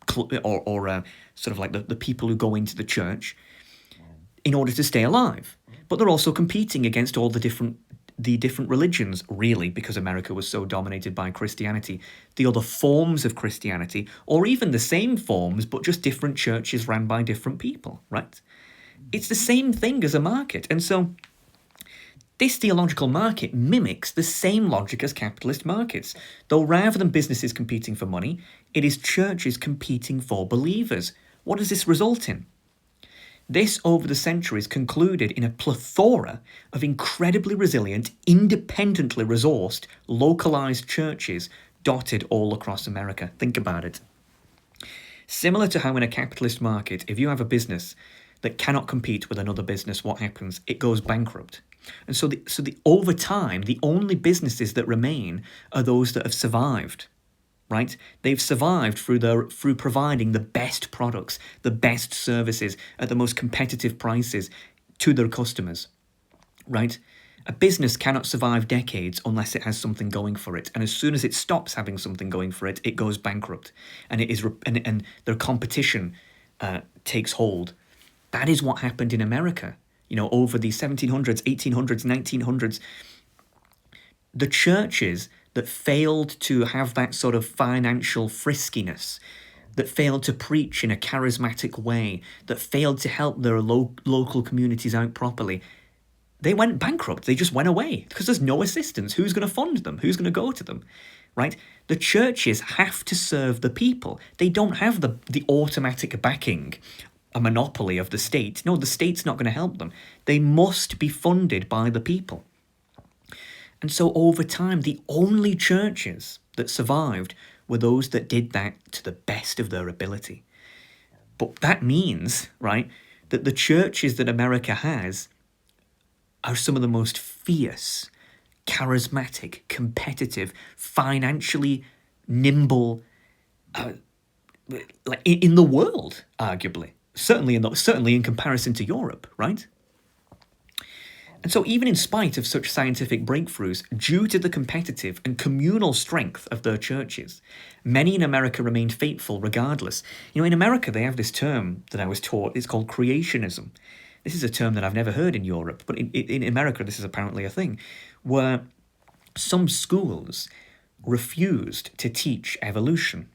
sort of like the people who go into the church in order to stay alive. But they're also competing against all the different religions, really, because America was so dominated by Christianity, the other forms of Christianity, or even the same forms, but just different churches ran by different people, right? It's the same thing as a market. And so this theological market mimics the same logic as capitalist markets, though rather than businesses competing for money, it is churches competing for believers. What does this result in? This, over the centuries, concluded in a plethora of incredibly resilient, independently resourced, localized churches dotted all across America. Think about it. Similar to how in a capitalist market, if you have a business that cannot compete with another business, what happens? It goes bankrupt. And so over time, the only businesses that remain are those that have survived. Right? They've survived through providing the best products, the best services at the most competitive prices to their customers. Right? A business cannot survive decades unless it has something going for it, and as soon as it stops having something going for it, it goes bankrupt, and and their competition takes hold. That is what happened in America. You know, over the 1700s, 1800s, 1900s, the churches that failed to have that sort of financial friskiness, that failed to preach in a charismatic way, that failed to help their local communities out properly, they went bankrupt. They just went away because there's no assistance. Who's going to fund them? Who's going to go to them? Right? The churches have to serve the people. They don't have the automatic backing, a monopoly of the state. No, the state's not going to help them. They must be funded by the people. And so over time, the only churches that survived were those that did that to the best of their ability. But that means, right, that the churches that America has are some of the most fierce, charismatic, competitive, financially nimble, like in the world, arguably. Certainly in comparison to Europe, right? And so even in spite of such scientific breakthroughs, due to the competitive and communal strength of their churches, many in America remained faithful regardless. You know, in America, they have this term that I was taught. It's called creationism. This is a term that I've never heard in Europe, but in America, this is apparently a thing, where some schools refused to teach evolution.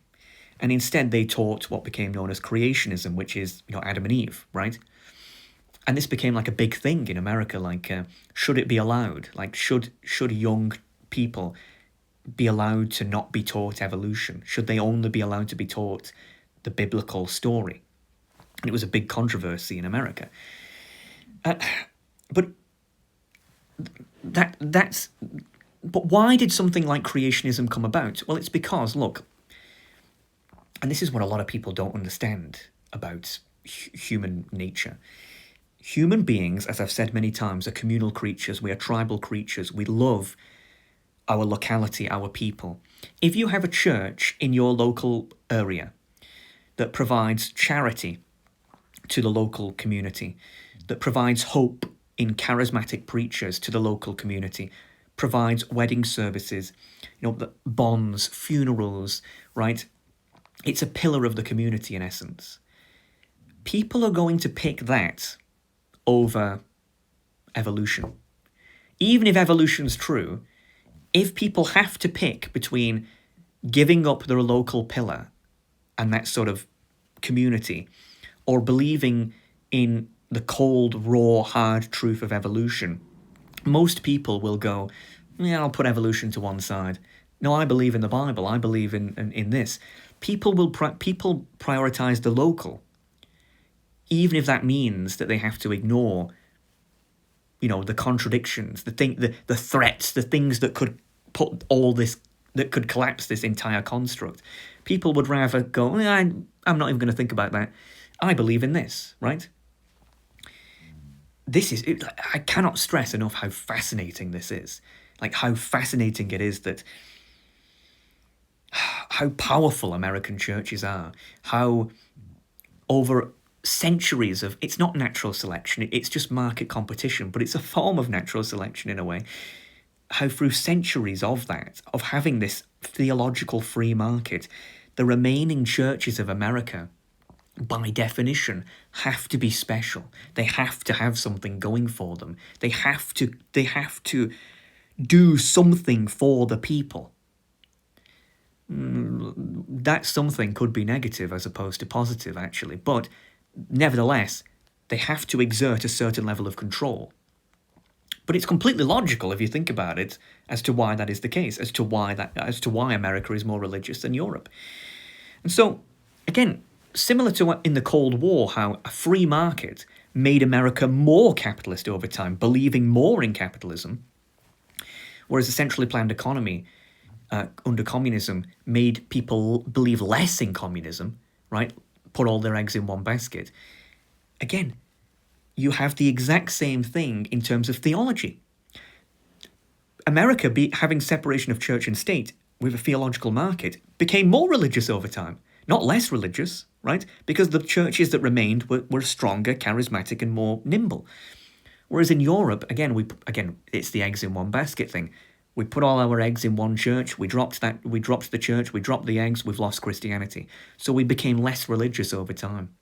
And instead, they taught what became known as creationism, which is, you know, Adam and Eve, right? And this became like a big thing in America, like, should it be allowed? Like, should young people be allowed to not be taught evolution? Should they only be allowed to be taught the biblical story? And it was a big controversy in America. But why did something like creationism come about? Well, it's because, look, and this is what a lot of people don't understand about human nature. human beings, as I've said many times, are communal creatures. We are tribal creatures. We love our locality, our people. If you have a church in your local area that provides charity to the local community, that provides hope in charismatic preachers to the local community, provides wedding services, bonds, funerals, right? It's a pillar of the community in essence. People are going to pick that over evolution. Even if evolution's true, if people have to pick between giving up their local pillar and that sort of community, or believing in the cold, raw, hard truth of evolution, most people will go, yeah, I'll put evolution to one side. No, I believe in the Bible. I believe in this. People prioritize the local, even if that means that they have to ignore, the contradictions, the threats, the things that could put all this, that could collapse this entire construct. People would rather go, I'm not even going to think about that. I believe in this, right? I cannot stress enough how fascinating this is. Like how fascinating it is that how powerful American churches are, how over centuries of, it's not natural selection, it's just market competition, but it's a form of natural selection in a way, how through centuries of that, of having this theological free market, the remaining churches of America, by definition, have to be special. They have to have something going for them. They have to do something for the people. That something could be negative as opposed to positive, actually, but nevertheless, they have to exert a certain level of control. But it's completely logical if you think about it as to why that is the case, as to why America is more religious than Europe. And so, again, similar to in the Cold War, how a free market made America more capitalist over time, believing more in capitalism, whereas a centrally planned economy under communism made people believe less in communism, right? Put all their eggs in one basket. Again, you have the exact same thing in terms of theology. America, having separation of church and state with a theological market, became more religious over time, not less religious, right? Because the churches that remained were stronger, charismatic, and more nimble. Whereas in Europe, again, it's the eggs in one basket thing. We put all our eggs in one church, we dropped the church, we dropped the eggs, we've lost Christianity. So we became less religious over time.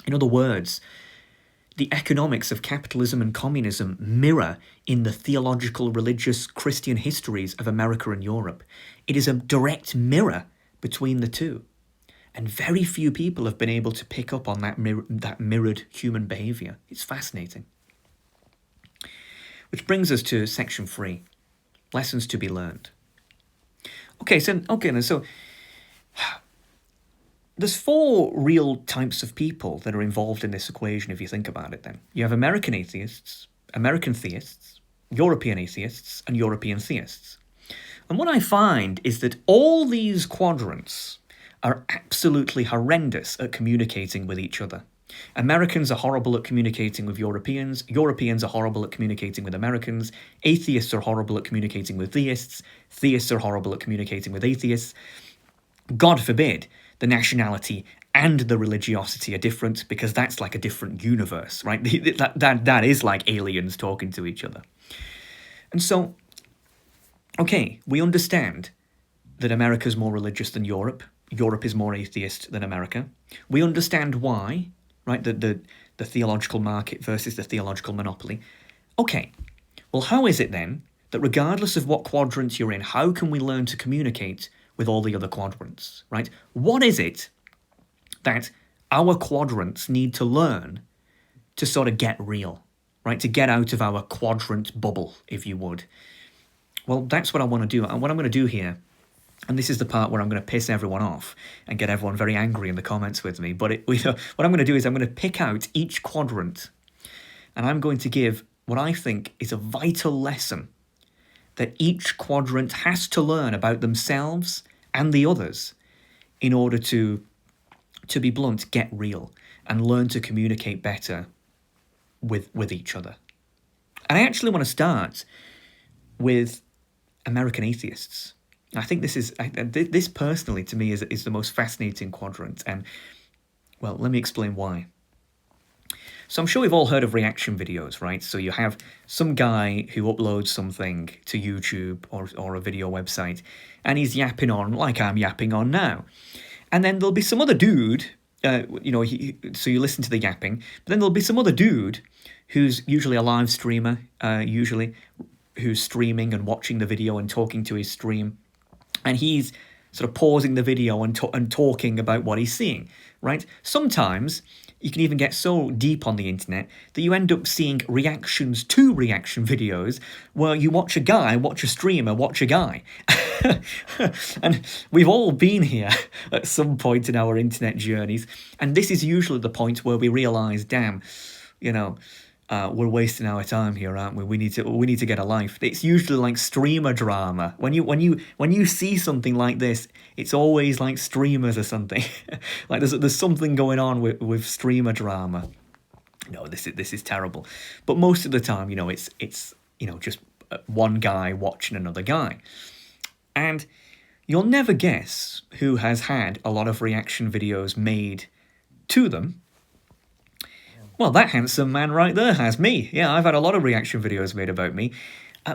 In other words, the economics of capitalism and communism mirror in the theological, religious, Christian histories of America and Europe. It is a direct mirror between the two. And very few people have been able to pick up on that mirrored human behaviour. It's fascinating. Which brings us to section 3. Lessons to be learned. So there's 4 real types of people that are involved in this equation, if you think about it then. You have American atheists, American theists, European atheists, and European theists. And what I find is that all these quadrants are absolutely horrendous at communicating with each other. Americans are horrible at communicating with Europeans. Europeans are horrible at communicating with Americans. Atheists are horrible at communicating with theists. Theists are horrible at communicating with atheists. God forbid the nationality and the religiosity are different, because that's like a different universe, right? That is like aliens talking to each other. And so, we understand that America's more religious than Europe. Europe is more atheist than America. We understand why, right? The theological market versus the theological monopoly. Well, how is it then that regardless of what quadrant you're in, how can we learn to communicate with all the other quadrants, right? What is it that our quadrants need to learn to sort of get real, right? To get out of our quadrant bubble, if you would. Well, that's what I want to do. And what I'm going to do here, and this is the part where I'm going to piss everyone off and get everyone very angry in the comments with me. But what I'm going to do is I'm going to pick out each quadrant, and I'm going to give what I think is a vital lesson that each quadrant has to learn about themselves and the others in order to be blunt, get real, and learn to communicate better with each other. And I actually want to start with American atheists. I think this personally to me is the most fascinating quadrant, and well, let me explain why. So I'm sure we've all heard of reaction videos, right? So you have some guy who uploads something to YouTube or a video website, and he's yapping on like I'm yapping on now. And then there'll be some other dude, so you listen to the yapping, but then there'll be some other dude who's usually a live streamer, who's streaming and watching the video and talking to his stream. And he's sort of pausing the video and talking about what he's seeing, right? Sometimes you can even get so deep on the internet that you end up seeing reactions to reaction videos where you watch a streamer watch a guy. And we've all been here at some point in our internet journeys, and this is usually the point where we realise, damn, we're wasting our time here, aren't we? We need to get a life. It's usually like streamer drama. When you see something like this, it's always like streamers or something. Like there's something going on with streamer drama. No, this is terrible. But most of the time, it's just one guy watching another guy. And you'll never guess who has had a lot of reaction videos made to them. Well, that handsome man right there has me. Yeah, I've had a lot of reaction videos made about me.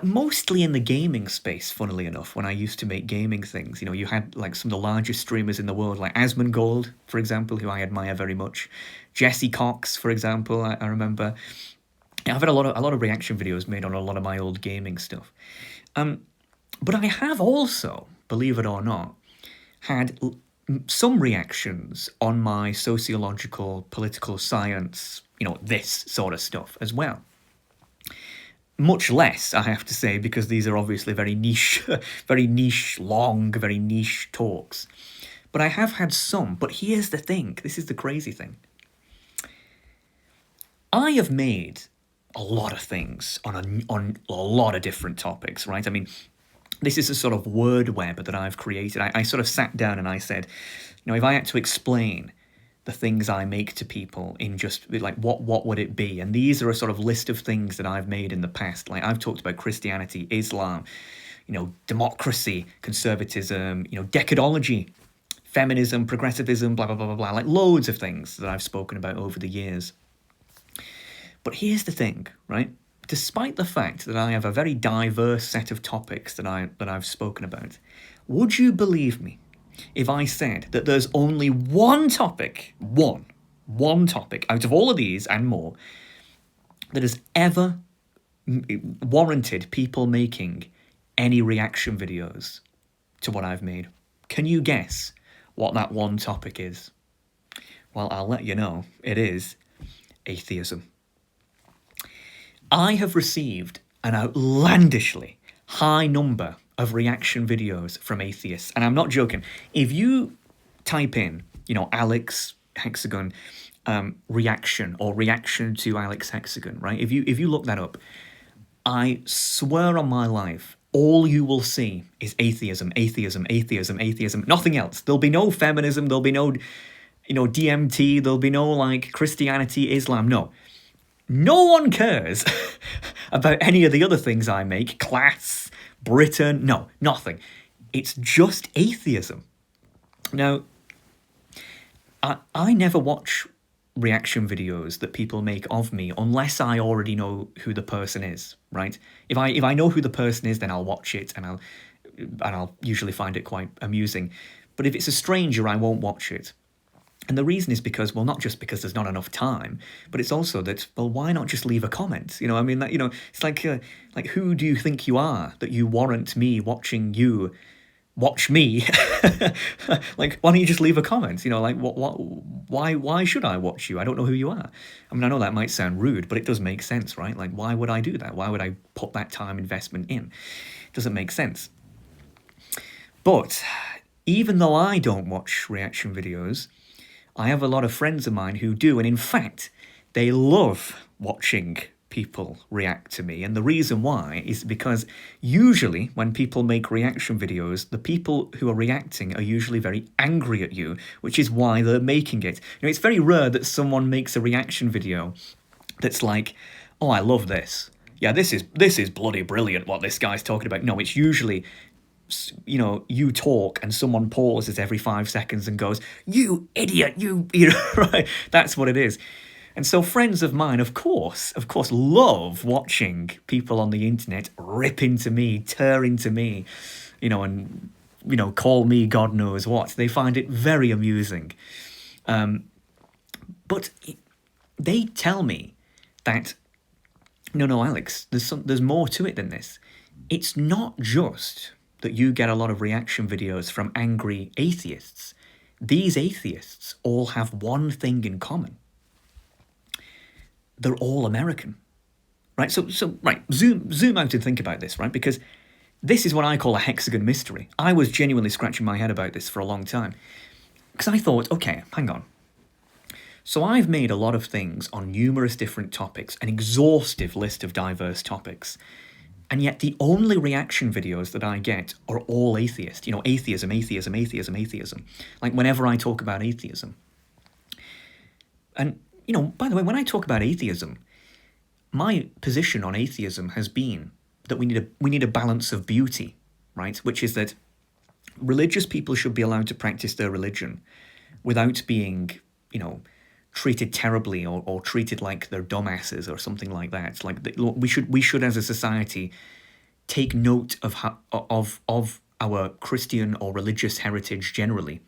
Mostly in the gaming space, funnily enough, when I used to make gaming things. You had like some of the largest streamers in the world, like Asmongold, for example, who I admire very much. Jesse Cox, for example, I remember. Yeah, I've had a lot of reaction videos made on a lot of my old gaming stuff. But I have also, believe it or not, had some reactions on my sociological, political science, this sort of stuff as well. Much less, I have to say, because these are obviously very niche, long, very niche talks. But I have had some. But here's the thing. This is the crazy thing. I have made a lot of things on a lot of different topics, right? I mean, this is a sort of word web that I've created. I sort of sat down and I said, if I had to explain the things I make to people in just like what would it be? And these are a sort of list of things that I've made in the past. Like I've talked about Christianity, Islam, democracy, conservatism, decadology, feminism, progressivism, blah, blah, blah, blah, blah, like loads of things that I've spoken about over the years. But here's the thing, right? Despite the fact that I have a very diverse set of topics that I've spoken about, would you believe me if I said that there's only one topic, one topic out of all of these and more, that has ever warranted people making any reaction videos to what I've made? Can you guess what that one topic is? Well, I'll let you know. It is atheism. I have received an outlandishly high number of reaction videos from atheists, and I'm not joking. If you type in, Alex Hexagon reaction or reaction to Alex Hexagon, right? If you look that up, I swear on my life, all you will see is atheism, atheism, atheism, atheism, nothing else. There'll be no feminism, there'll be no, DMT, there'll be no like Christianity, Islam, no. No one cares about any of the other things I make, class, Britain, no, nothing. It's just atheism. Now, I never watch reaction videos that people make of me unless I already know who the person is, right? If I know who the person is, then I'll watch it and I'll usually find it quite amusing. But if it's a stranger, I won't watch it. And the reason is because, well, not just because there's not enough time, but it's also that, well, why not just leave a comment? It's like who do you think you are that you warrant me watching you watch me? Like, why don't you just leave a comment? Why should I watch you? I don't know who you are. I mean, I know that might sound rude, but it does make sense, right? Like, why would I do that? Why would I put that time investment in? It doesn't make sense. But even though I don't watch reaction videos, I have a lot of friends of mine who do, and in fact, they love watching people react to me. And the reason why is because usually when people make reaction videos, the people who are reacting are usually very angry at you, which is why they're making it. It's very rare that someone makes a reaction video that's like, oh, I love this. Yeah, this is bloody brilliant what this guy's talking about. No, it's usually, you talk and someone pauses every 5 seconds and goes, you idiot, you know, right? That's what it is. And so friends of mine, of course, love watching people on the internet rip into me, tear into me, and, call me God knows what. They find it very amusing. But they tell me that, no, Alex, there's more to it than this. It's not just that you get a lot of reaction videos from angry atheists. These atheists all have one thing in common. They're all American, right? So right, zoom out and think about this, right? Because this is what I call a hexagon mystery. I was genuinely scratching my head about this for a long time. Because I thought, okay, hang on. So I've made a lot of things on numerous different topics, an exhaustive list of diverse topics. And yet the only reaction videos that I get are all atheist. Atheism. Like whenever I talk about atheism. And, by the way, when I talk about atheism, my position on atheism has been that we need a balance of beauty, right? Which is that religious people should be allowed to practice their religion without being, treated terribly or treated like they're dumbasses or something like that. Like we should as a society take note of our Christian or religious heritage generally,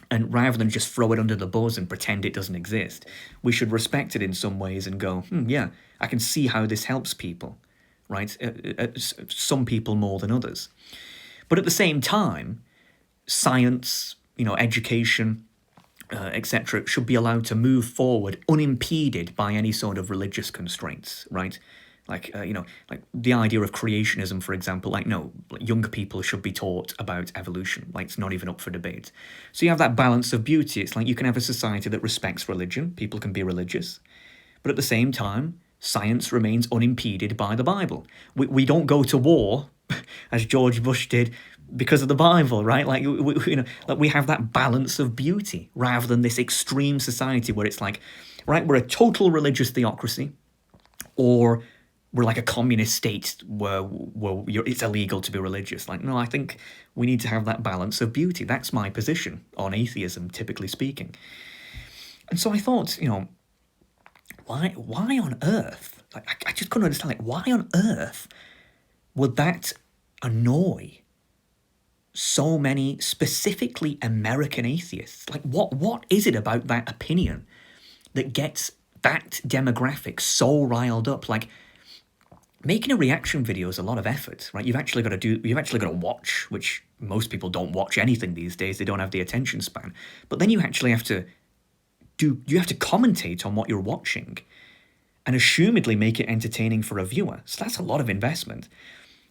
and rather than just throw it under the bus and pretend it doesn't exist, we should respect it in some ways and go, yeah, I can see how this helps people, right? Some people more than others. But at the same time, science, education, etc., should be allowed to move forward unimpeded by any sort of religious constraints, right? Like, like the idea of creationism, for example, like, no, younger people should be taught about evolution. Like, it's not even up for debate. So you have that balance of beauty. It's like you can have a society that respects religion. People can be religious. But at the same time, science remains unimpeded by the Bible. We don't go to war, as George Bush did, because of the Bible, right? Like, we have that balance of beauty rather than this extreme society where it's like, right, we're a total religious theocracy, or we're like a communist state where it's illegal to be religious. Like, no, I think we need to have that balance of beauty. That's my position on atheism, typically speaking. And so I thought, why on earth? Like, I just couldn't understand, like, why on earth would that annoy so many specifically American atheists? Like, what is it about that opinion that gets that demographic so riled up? Like, making a reaction video is a lot of effort, right? You've actually got to watch, which most people don't watch anything these days. They don't have the attention span. But then you actually have to commentate on what you're watching and assumedly make it entertaining for a viewer. So that's a lot of investment.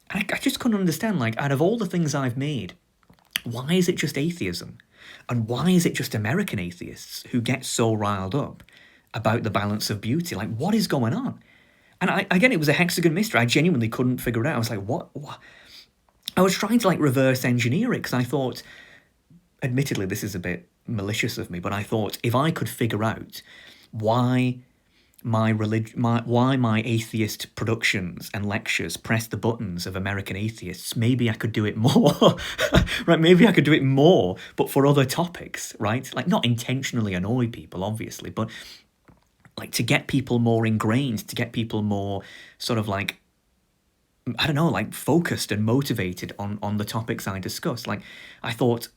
And I just couldn't understand, like, out of all the things I've made, why is it just atheism? And why is it just American atheists who get so riled up about the balance of beauty? Like, what is going on? And again, it was a hexagon mystery. I genuinely couldn't figure it out. I was like, what? I was trying to, like, reverse engineer it because I thought, admittedly, this is a bit malicious of me, but I thought if I could figure out why my atheist productions and lectures press the buttons of American atheists, maybe I could do it more, right? Maybe I could do it more, but for other topics, right? Like, not intentionally annoy people, obviously, but like to get people more ingrained, to get people more sort of like, I don't know, like focused and motivated on the topics I discuss. Like, I thought,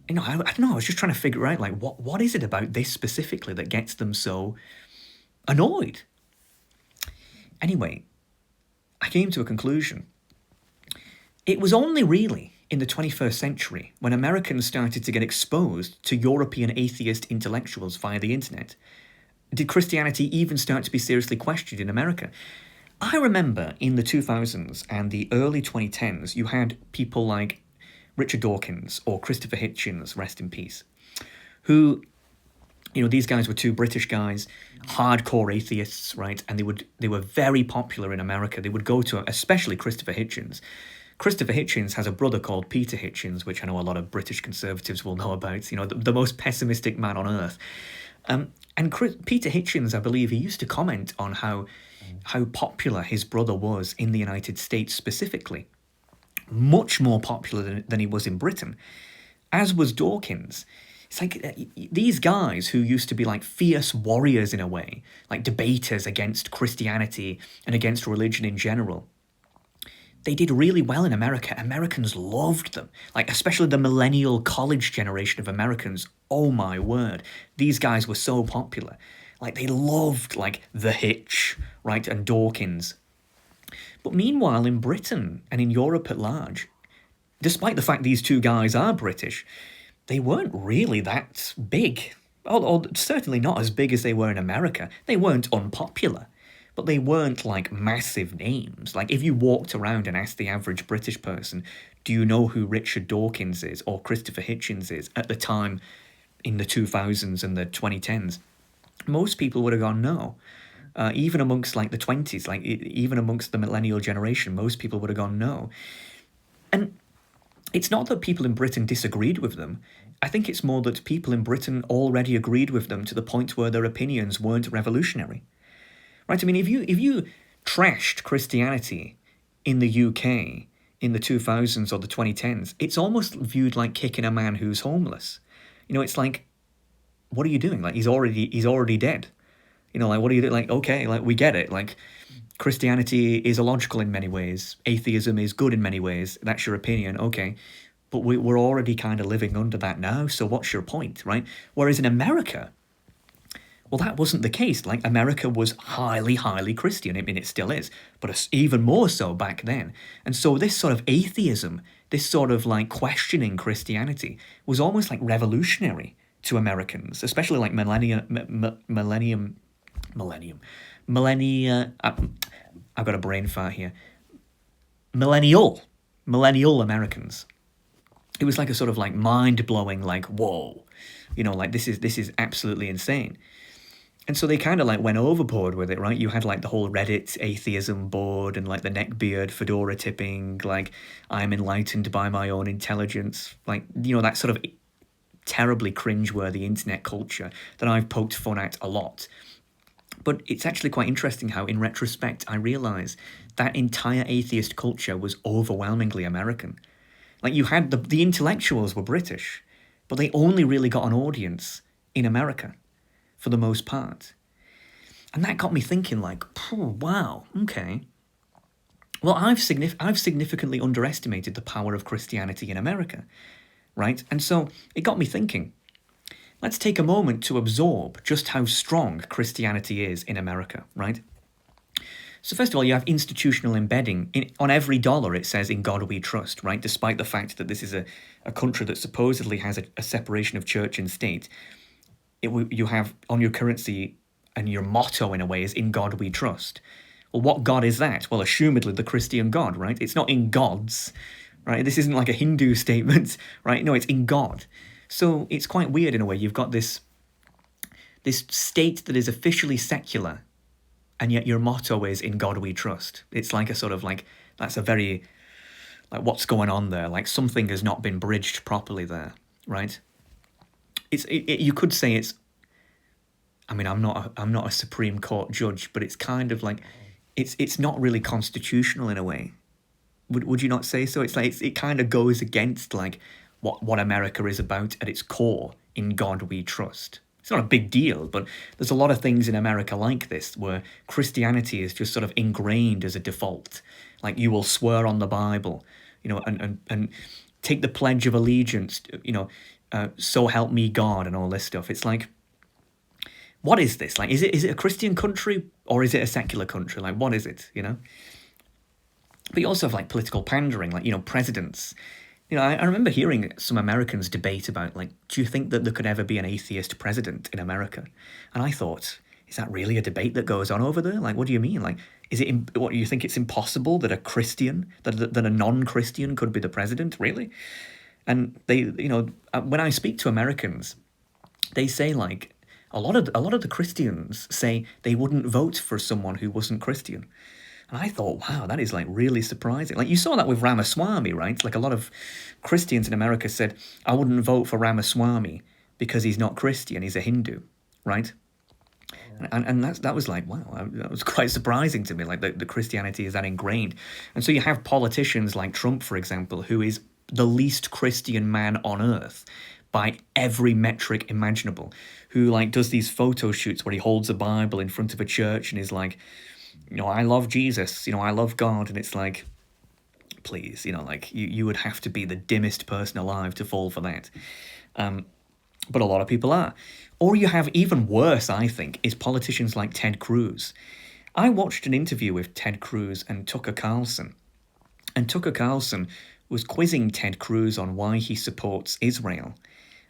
I don't know, I was just trying to figure out, like, what is it about this specifically that gets them so annoyed? Anyway, I came to a conclusion. It was only really in the 21st century when Americans started to get exposed to European atheist intellectuals via the internet did Christianity even start to be seriously questioned in America. I remember in the 2000s and the early 2010s, you had people like Richard Dawkins or Christopher Hitchens, rest in peace, who, these guys were two British guys, hardcore atheists, right? And they were very popular in America. They would go to, especially Christopher Hitchens. Christopher Hitchens has a brother called Peter Hitchens, which I know a lot of British Conservatives will know about, the most pessimistic man on earth. And Peter Hitchens, I believe, he used to comment on how popular his brother was in the United States specifically. Much more popular than he was in Britain, as was Dawkins. It's like these guys who used to be like fierce warriors in a way, like debaters against Christianity and against religion in general. They did really well in America. Americans loved them, like especially the millennial college generation of Americans. Oh my word, these guys were so popular. Like they loved like The Hitch, right, and Dawkins. But meanwhile, in Britain and in Europe at large, despite the fact these two guys are British, they weren't really that big. Or certainly not as big as they were in America. They weren't unpopular. But they weren't like massive names. Like if you walked around and asked the average British person, do you know who Richard Dawkins is or Christopher Hitchens is at the time in the 2000s and the 2010s? Most people would have gone no. Even amongst like the 20s, like even amongst the millennial generation, most people would have gone no. And it's not that people in Britain disagreed with them. I think it's more that people in Britain already agreed with them to the point where their opinions weren't revolutionary. Right, I mean, if you trashed Christianity in the UK in the 2000s or the 2010s, it's almost viewed like kicking a man who's homeless. It's like, what are you doing? Like, he's already dead. Like, what are you doing? Like, okay, like, we get it. Like, Christianity is illogical in many ways. Atheism is good in many ways. That's your opinion, okay. But we're already kind of living under that now, so what's your point, right? Whereas in America, well, that wasn't the case. Like, America was highly, highly Christian. I mean, it still is, but even more so back then. And so this sort of atheism, this sort of like questioning Christianity was almost like revolutionary to Americans, especially like I've got a brain fart here. Millennial Americans. It was like a sort of like mind-blowing, like, whoa, like this is absolutely insane. And so they kind of like went overboard with it, right? You had like the whole Reddit atheism board and like the neckbeard fedora tipping, like I'm enlightened by my own intelligence, like, that sort of terribly cringeworthy internet culture that I've poked fun at a lot. But it's actually quite interesting how, in retrospect, I realise that entire atheist culture was overwhelmingly American. Like, you had the intellectuals were British, but they only really got an audience in America, for the most part. And that got me thinking, like, wow, okay. Well, I've significantly underestimated the power of Christianity in America, right? And so it got me thinking, let's take a moment to absorb just how strong Christianity is in America, right? So first of all, you have institutional embedding. On every dollar it says, "In God we trust," right? Despite the fact that this is a country that supposedly has a separation of church and state, you have on your currency and your motto in a way is, "In God we trust." Well, what God is that? Well, assumedly the Christian God, right? It's not in gods, right? This isn't like a Hindu statement, right? No, it's in God. So it's quite weird in a way. You've got this state that is officially secular, and yet your motto is, "In God we trust." It's like a sort of like, that's a very, like, what's going on there? Like something has not been bridged properly there, right? You could say it's, I mean, I'm not a Supreme Court judge, but it's kind of like, it's not really constitutional in a way. Would you not say so? It's like, it kind of goes against like what America is about at its core. In God we trust. It's not a big deal, but there's a lot of things in America like this where Christianity is just sort of ingrained as a default. Like, you will swear on the Bible, and take the Pledge of Allegiance, so help me God, and all this stuff. It's like, what is this? Like, is it a Christian country or is it a secular country? Like, what is it, But you also have like political pandering, like, presidents. I remember hearing some Americans debate about, like, do you think that there could ever be an atheist president in America? And I thought, is that really a debate that goes on over there? Like, what do you mean? Like, what do you think it's impossible that a Christian, that a non-Christian could be the president? Really? And they, when I speak to Americans, they say like, a lot of the Christians say they wouldn't vote for someone who wasn't Christian. And I thought, wow, that is like really surprising. Like you saw that with Ramaswamy, right? Like a lot of Christians in America said, I wouldn't vote for Ramaswamy because he's not Christian, he's a Hindu, right? And that was like, wow, that was quite surprising to me, like the Christianity is that ingrained. And so you have politicians like Trump, for example, who is the least Christian man on earth by every metric imaginable, who like does these photo shoots where he holds a Bible in front of a church and is like, I love Jesus, I love God. And it's like, please, like you would have to be the dimmest person alive to fall for that. But a lot of people are. Or you have even worse, I think, is politicians like Ted Cruz. I watched an interview with Ted Cruz and Tucker Carlson. And Tucker Carlson was quizzing Ted Cruz on why he supports Israel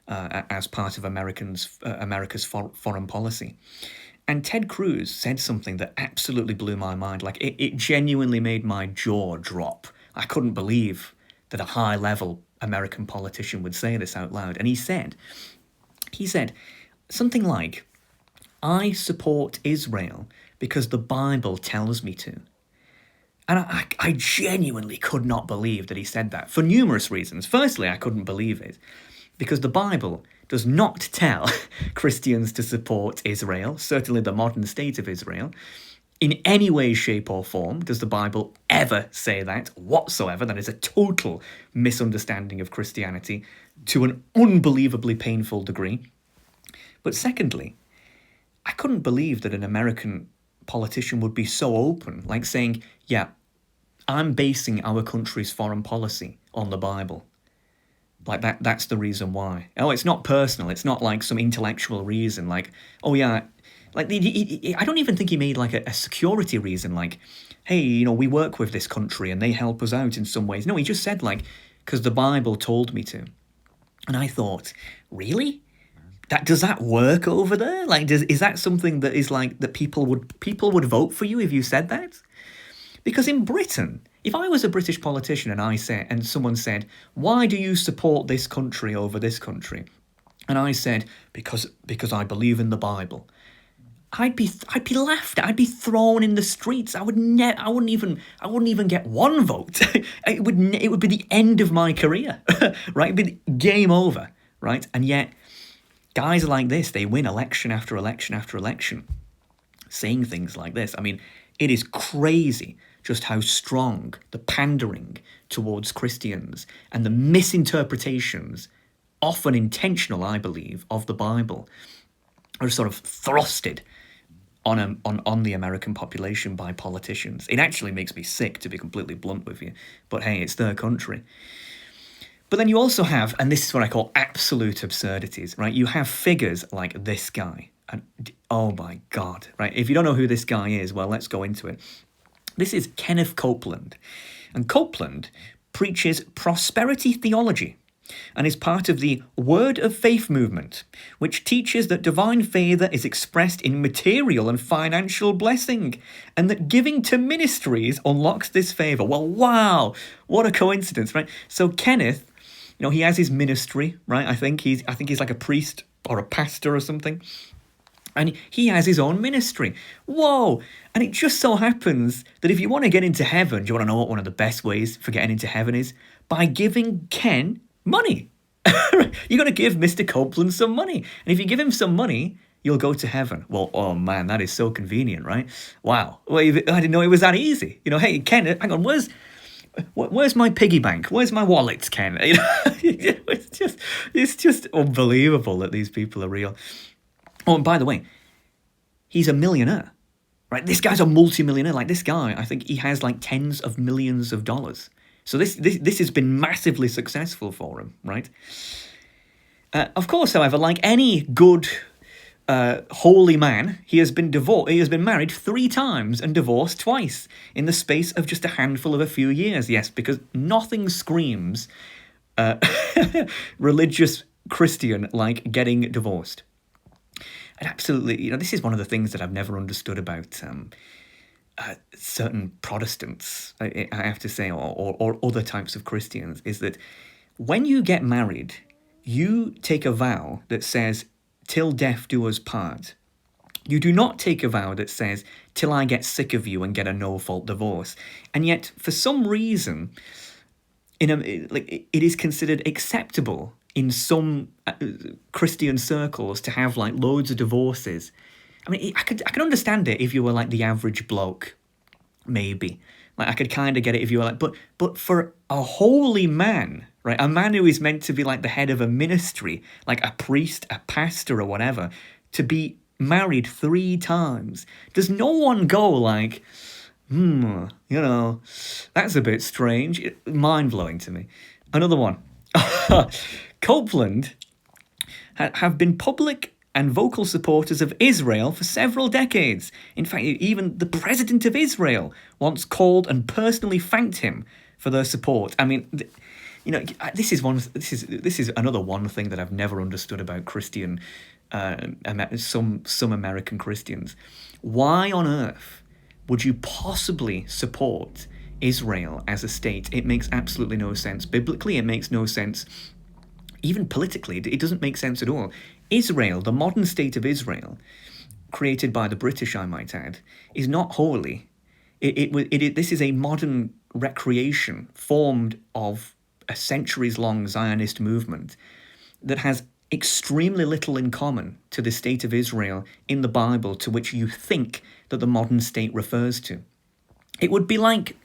as part of America's foreign policy. And Ted Cruz said something that absolutely blew my mind. Like, it genuinely made my jaw drop. I couldn't believe that a high-level American politician would say this out loud. And he said something like, I support Israel because the Bible tells me to. And I genuinely could not believe that he said that for numerous reasons. Firstly, I couldn't believe it because the Bible does not tell Christians to support Israel, certainly the modern state of Israel. In any way, shape or form does the Bible ever say that whatsoever. That is a total misunderstanding of Christianity to an unbelievably painful degree. But secondly, I couldn't believe that an American politician would be so open, like saying, yeah, I'm basing our country's foreign policy on the Bible. Like that's the reason why. Oh, it's not personal. It's not like some intellectual reason. Like, oh yeah, like I don't even think he made like a security reason. Like, hey, we work with this country and they help us out in some ways. No, he just said like, because the Bible told me to. And I thought, really? Does that work over there? Like, is that something that is like that people would vote for you if you said that? Because in Britain, if I was a British politician and someone said, why do you support this country over this country? And I said, because I believe in the Bible. I'd be laughed at. I'd be thrown in the streets. I wouldn't even get one vote. It would be the end of my career, right? It'd be game over, right? And yet, guys like this, they win election after election after election, saying things like this. I mean, it is crazy just how strong the pandering towards Christians and the misinterpretations, often intentional, I believe, of the Bible, are sort of thrusted on the American population by politicians. It actually makes me sick, to be completely blunt with you. But hey, it's their country. But then you also have, and this is what I call absolute absurdities, right? You have figures like this guy. And oh my God, right? If you don't know who this guy is, well, let's go into it. This is Kenneth Copeland. And Copeland preaches prosperity theology and is part of the Word of Faith movement, which teaches that divine favour is expressed in material and financial blessing, and that giving to ministries unlocks this favour. Well, wow, what a coincidence, right? So Kenneth, he has his ministry, right? I think he's like a priest or a pastor or something. And he has his own ministry. Whoa! And it just so happens that if you want to get into heaven, do you want to know what one of the best ways for getting into heaven is? By giving Ken money. You've got to give Mr. Copeland some money. And if you give him some money, you'll go to heaven. Well, oh man, that is so convenient, right? Wow. Well, I didn't know it was that easy. Hey, Ken, hang on, where's my piggy bank? Where's my wallet, Ken? It's just unbelievable that these people are real. Oh, and by the way, he's a millionaire, right? This guy's a multi-millionaire. Like this guy, I think he has like tens of millions of dollars. So this has been massively successful for him, right? Of course, however, like any good holy man, he has been married 3 times and divorced twice in the space of just a few years. Yes, because nothing screams religious Christian like getting divorced. And absolutely, this is one of the things that I've never understood about certain Protestants, I have to say, or other types of Christians, is that when you get married, you take a vow that says, till death do us part. You do not take a vow that says, till I get sick of you and get a no-fault divorce. And yet, for some reason, it is considered acceptable in some Christian circles to have like loads of divorces. I mean, I could understand it if you were like the average bloke, maybe. Like I could kind of get it if you were like, but for a holy man, right, a man who is meant to be like the head of a ministry, like a priest, a pastor, or whatever, to be married 3 times, does no one go like, that's a bit strange, mind-blowing to me. Another one. Copeland have been public and vocal supporters of Israel for several decades. In fact, even the president of Israel once called and personally thanked him for their support. I mean, this is another one thing that I've never understood about Christian, some American Christians. Why on earth would you possibly support Israel as a state? It makes absolutely no sense. Biblically, it makes no sense. Even politically, it doesn't make sense at all. Israel, the modern state of Israel, created by the British, I might add, is not holy. This is a modern recreation formed of a centuries-long Zionist movement that has extremely little in common to the state of Israel in the Bible to which you think that the modern state refers to. It would be like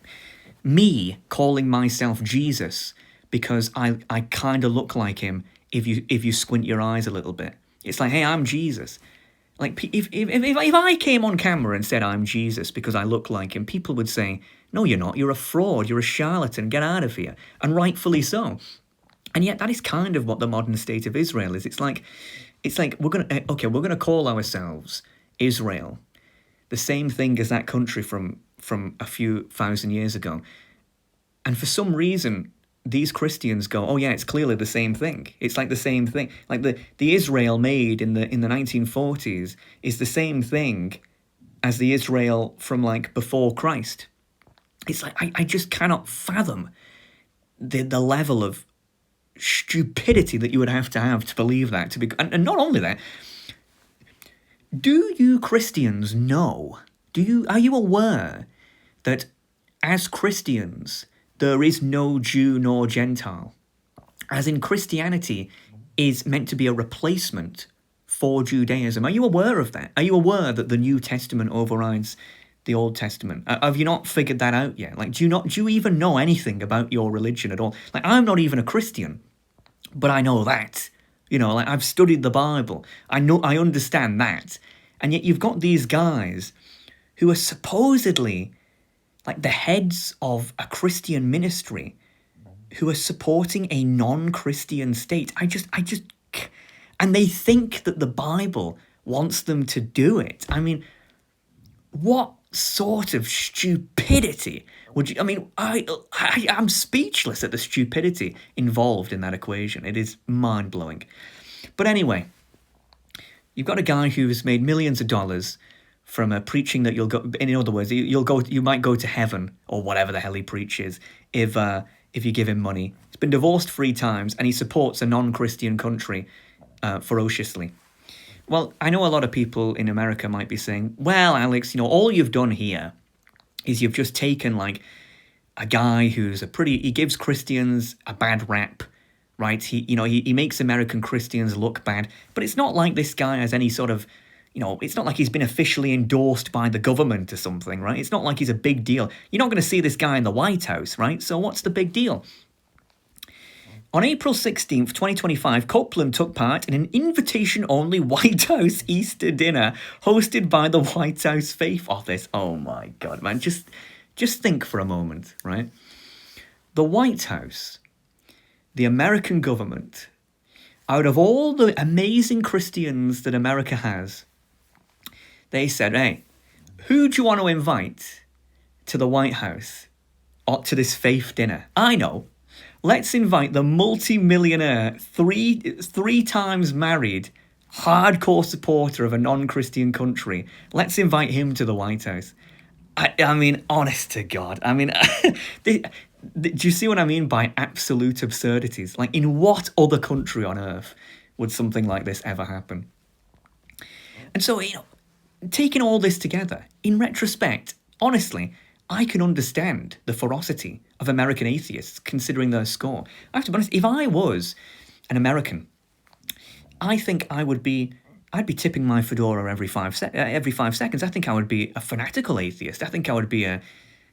me calling myself Jesus because I kind of look like him if you squint your eyes a little bit. It's like, hey, I'm Jesus. Like, if I came on camera and said I'm Jesus because I look like him, people would say, no, you're not. You're a fraud. You're a charlatan. Get out of here. And rightfully so. And yet that is kind of what the modern state of Israel is. It's like we're gonna call ourselves Israel, the same thing as that country from a few thousand years ago. And for some reason, these Christians go, oh yeah, it's clearly the same thing. It's like the same thing. Like the Israel made in the 1940s is the same thing as the Israel from like before Christ. It's like I just cannot fathom the level of stupidity that you would have to believe that. And not only that, do you Christians know? Are you aware that as Christians there is no Jew nor Gentile? As in, Christianity is meant to be a replacement for Judaism. Are you aware of that? Are you aware that the New Testament overrides the Old Testament? Have you not figured that out yet? Like, do you even know anything about your religion at all? Like, I'm not even a Christian, but I know that. Like, I've studied the Bible. I understand that. And yet you've got these guys who are supposedly like the heads of a Christian ministry who are supporting a non-Christian state. And they think that the Bible wants them to do it. I mean, what sort of stupidity would you... I mean, I'm speechless at the stupidity involved in that equation. It is mind-blowing. But anyway, you've got a guy who's made millions of dollars from preaching that you'll go... In other words, you might go to heaven, or whatever the hell he preaches, if you give him money. He's been divorced 3 times, and he supports a non-Christian country ferociously. Well, I know a lot of people in America might be saying, well, Alex, all you've done here is you've just taken, like, a guy who's he gives Christians a bad rap, right? He makes American Christians look bad, but it's not like this guy has any sort of... it's not like he's been officially endorsed by the government or something, right? It's not like he's a big deal. You're not going to see this guy in the White House, right? So what's the big deal? On April 16th, 2025, Copeland took part in an invitation-only White House Easter dinner hosted by the White House Faith Office. Oh my God, man. Just think for a moment, right? The White House, the American government, out of all the amazing Christians that America has, they said, hey, who do you want to invite to the White House or to this faith dinner? I know. Let's invite the multi-millionaire, three times married, hardcore supporter of a non-Christian country. Let's invite him to the White House. I mean, honest to God. I mean, do you see what I mean by absolute absurdities? Like, in what other country on earth would something like this ever happen? And so, taking all this together, in retrospect, honestly, I can understand the ferocity of American atheists considering their score. I have to be honest, if I was an American, I think I'd be tipping my fedora every 5 seconds. I think I would be a fanatical atheist. I think I would be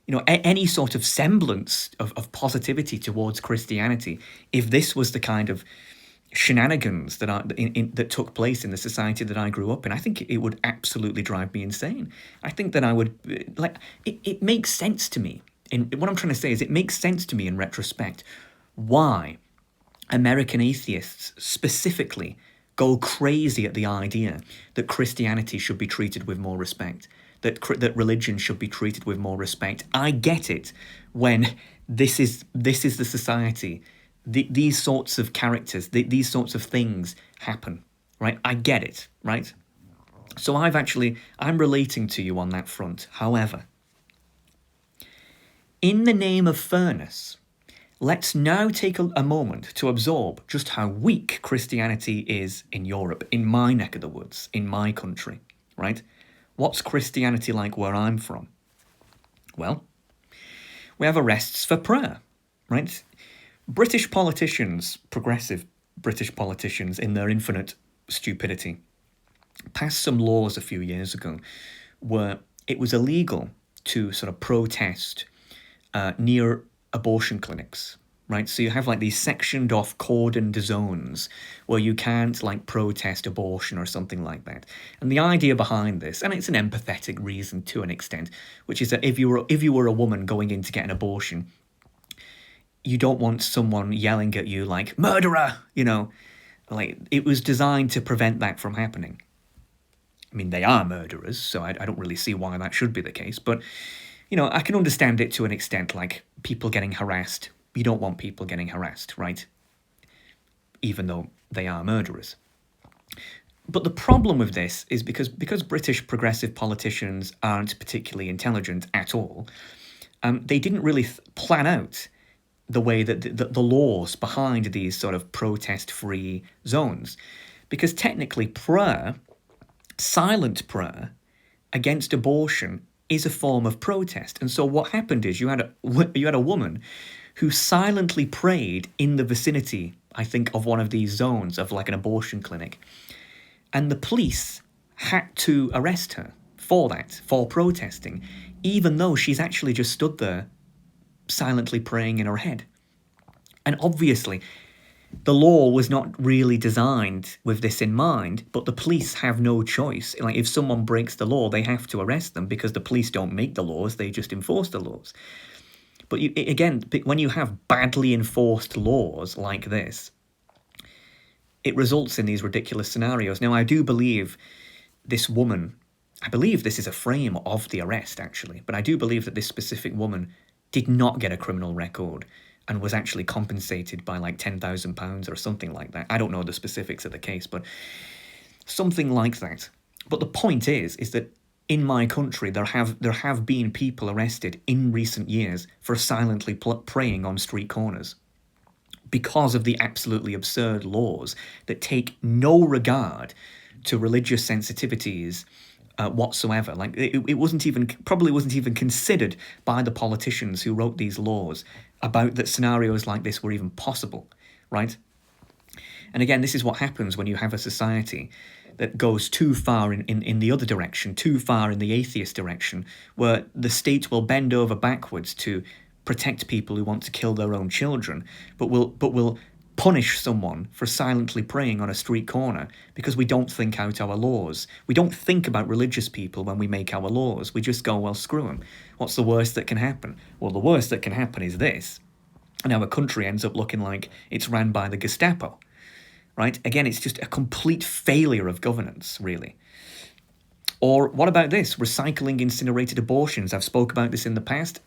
any sort of semblance of positivity towards Christianity if this was the kind of shenanigans that took place in the society that I grew up in. I think it would absolutely drive me insane. I think that I would, it makes sense to me. What I'm trying to say is it makes sense to me in retrospect why American atheists specifically go crazy at the idea that Christianity should be treated with more respect, that religion should be treated with more respect. I get it when this is the society. These sorts of characters, these sorts of things happen, right? I get it, right? So I'm relating to you on that front. However, in the name of fairness, let's now take a moment to absorb just how weak Christianity is in Europe, in my neck of the woods, in my country, right? What's Christianity like where I'm from? Well, we have arrests for prayer, right? British politicians, progressive British politicians, in their infinite stupidity, passed some laws a few years ago where it was illegal to sort of protest near abortion clinics, right? So you have like these sectioned off cordoned zones where you can't like protest abortion or something like that. And the idea behind this, and it's an empathetic reason to an extent, which is that if you were a woman going in to get an abortion, you don't want someone yelling at you like, murderer, like it was designed to prevent that from happening. I mean, they are murderers, so I don't really see why that should be the case. But, I can understand it to an extent, like people getting harassed. You don't want people getting harassed, right? Even though they are murderers. But the problem with this is because British progressive politicians aren't particularly intelligent at all, they didn't really plan out the way that the laws behind these sort of protest-free zones. Because technically silent prayer against abortion is a form of protest. And so what happened is you had a woman who silently prayed in the vicinity, I think, of one of these zones of like an abortion clinic. And the police had to arrest her for that, for protesting, even though she's actually just stood there silently praying in her head. And obviously, the law was not really designed with this in mind, but the police have no choice. Like, if someone breaks the law, they have to arrest them because the police don't make the laws, they just enforce the laws. But when you have badly enforced laws like this, it results in these ridiculous scenarios. Now, I do believe this woman, I believe this is a frame of the arrest, actually, but I do believe that this specific woman did not get a criminal record and was actually compensated by like £10,000 or something like that. I don't know the specifics of the case, but something like that. But the point is that in my country, there have been people arrested in recent years for silently praying on street corners because of the absolutely absurd laws that take no regard to religious sensitivities whatsoever. Like it probably wasn't even considered by the politicians who wrote these laws about that scenarios like this were even possible, right? And again, this is what happens when you have a society that goes too far in the other direction, too far in the atheist direction, where the state will bend over backwards to protect people who want to kill their own children, but will punish someone for silently praying on a street corner because we don't think out our laws. We don't think about religious people when we make our laws. We just go, well, screw them. What's the worst that can happen? Well, the worst that can happen is this. And our country ends up looking like it's ran by the Gestapo, right? Again, it's just a complete failure of governance, really. Or what about this? Recycling incinerated abortions. I've spoke about this in the past.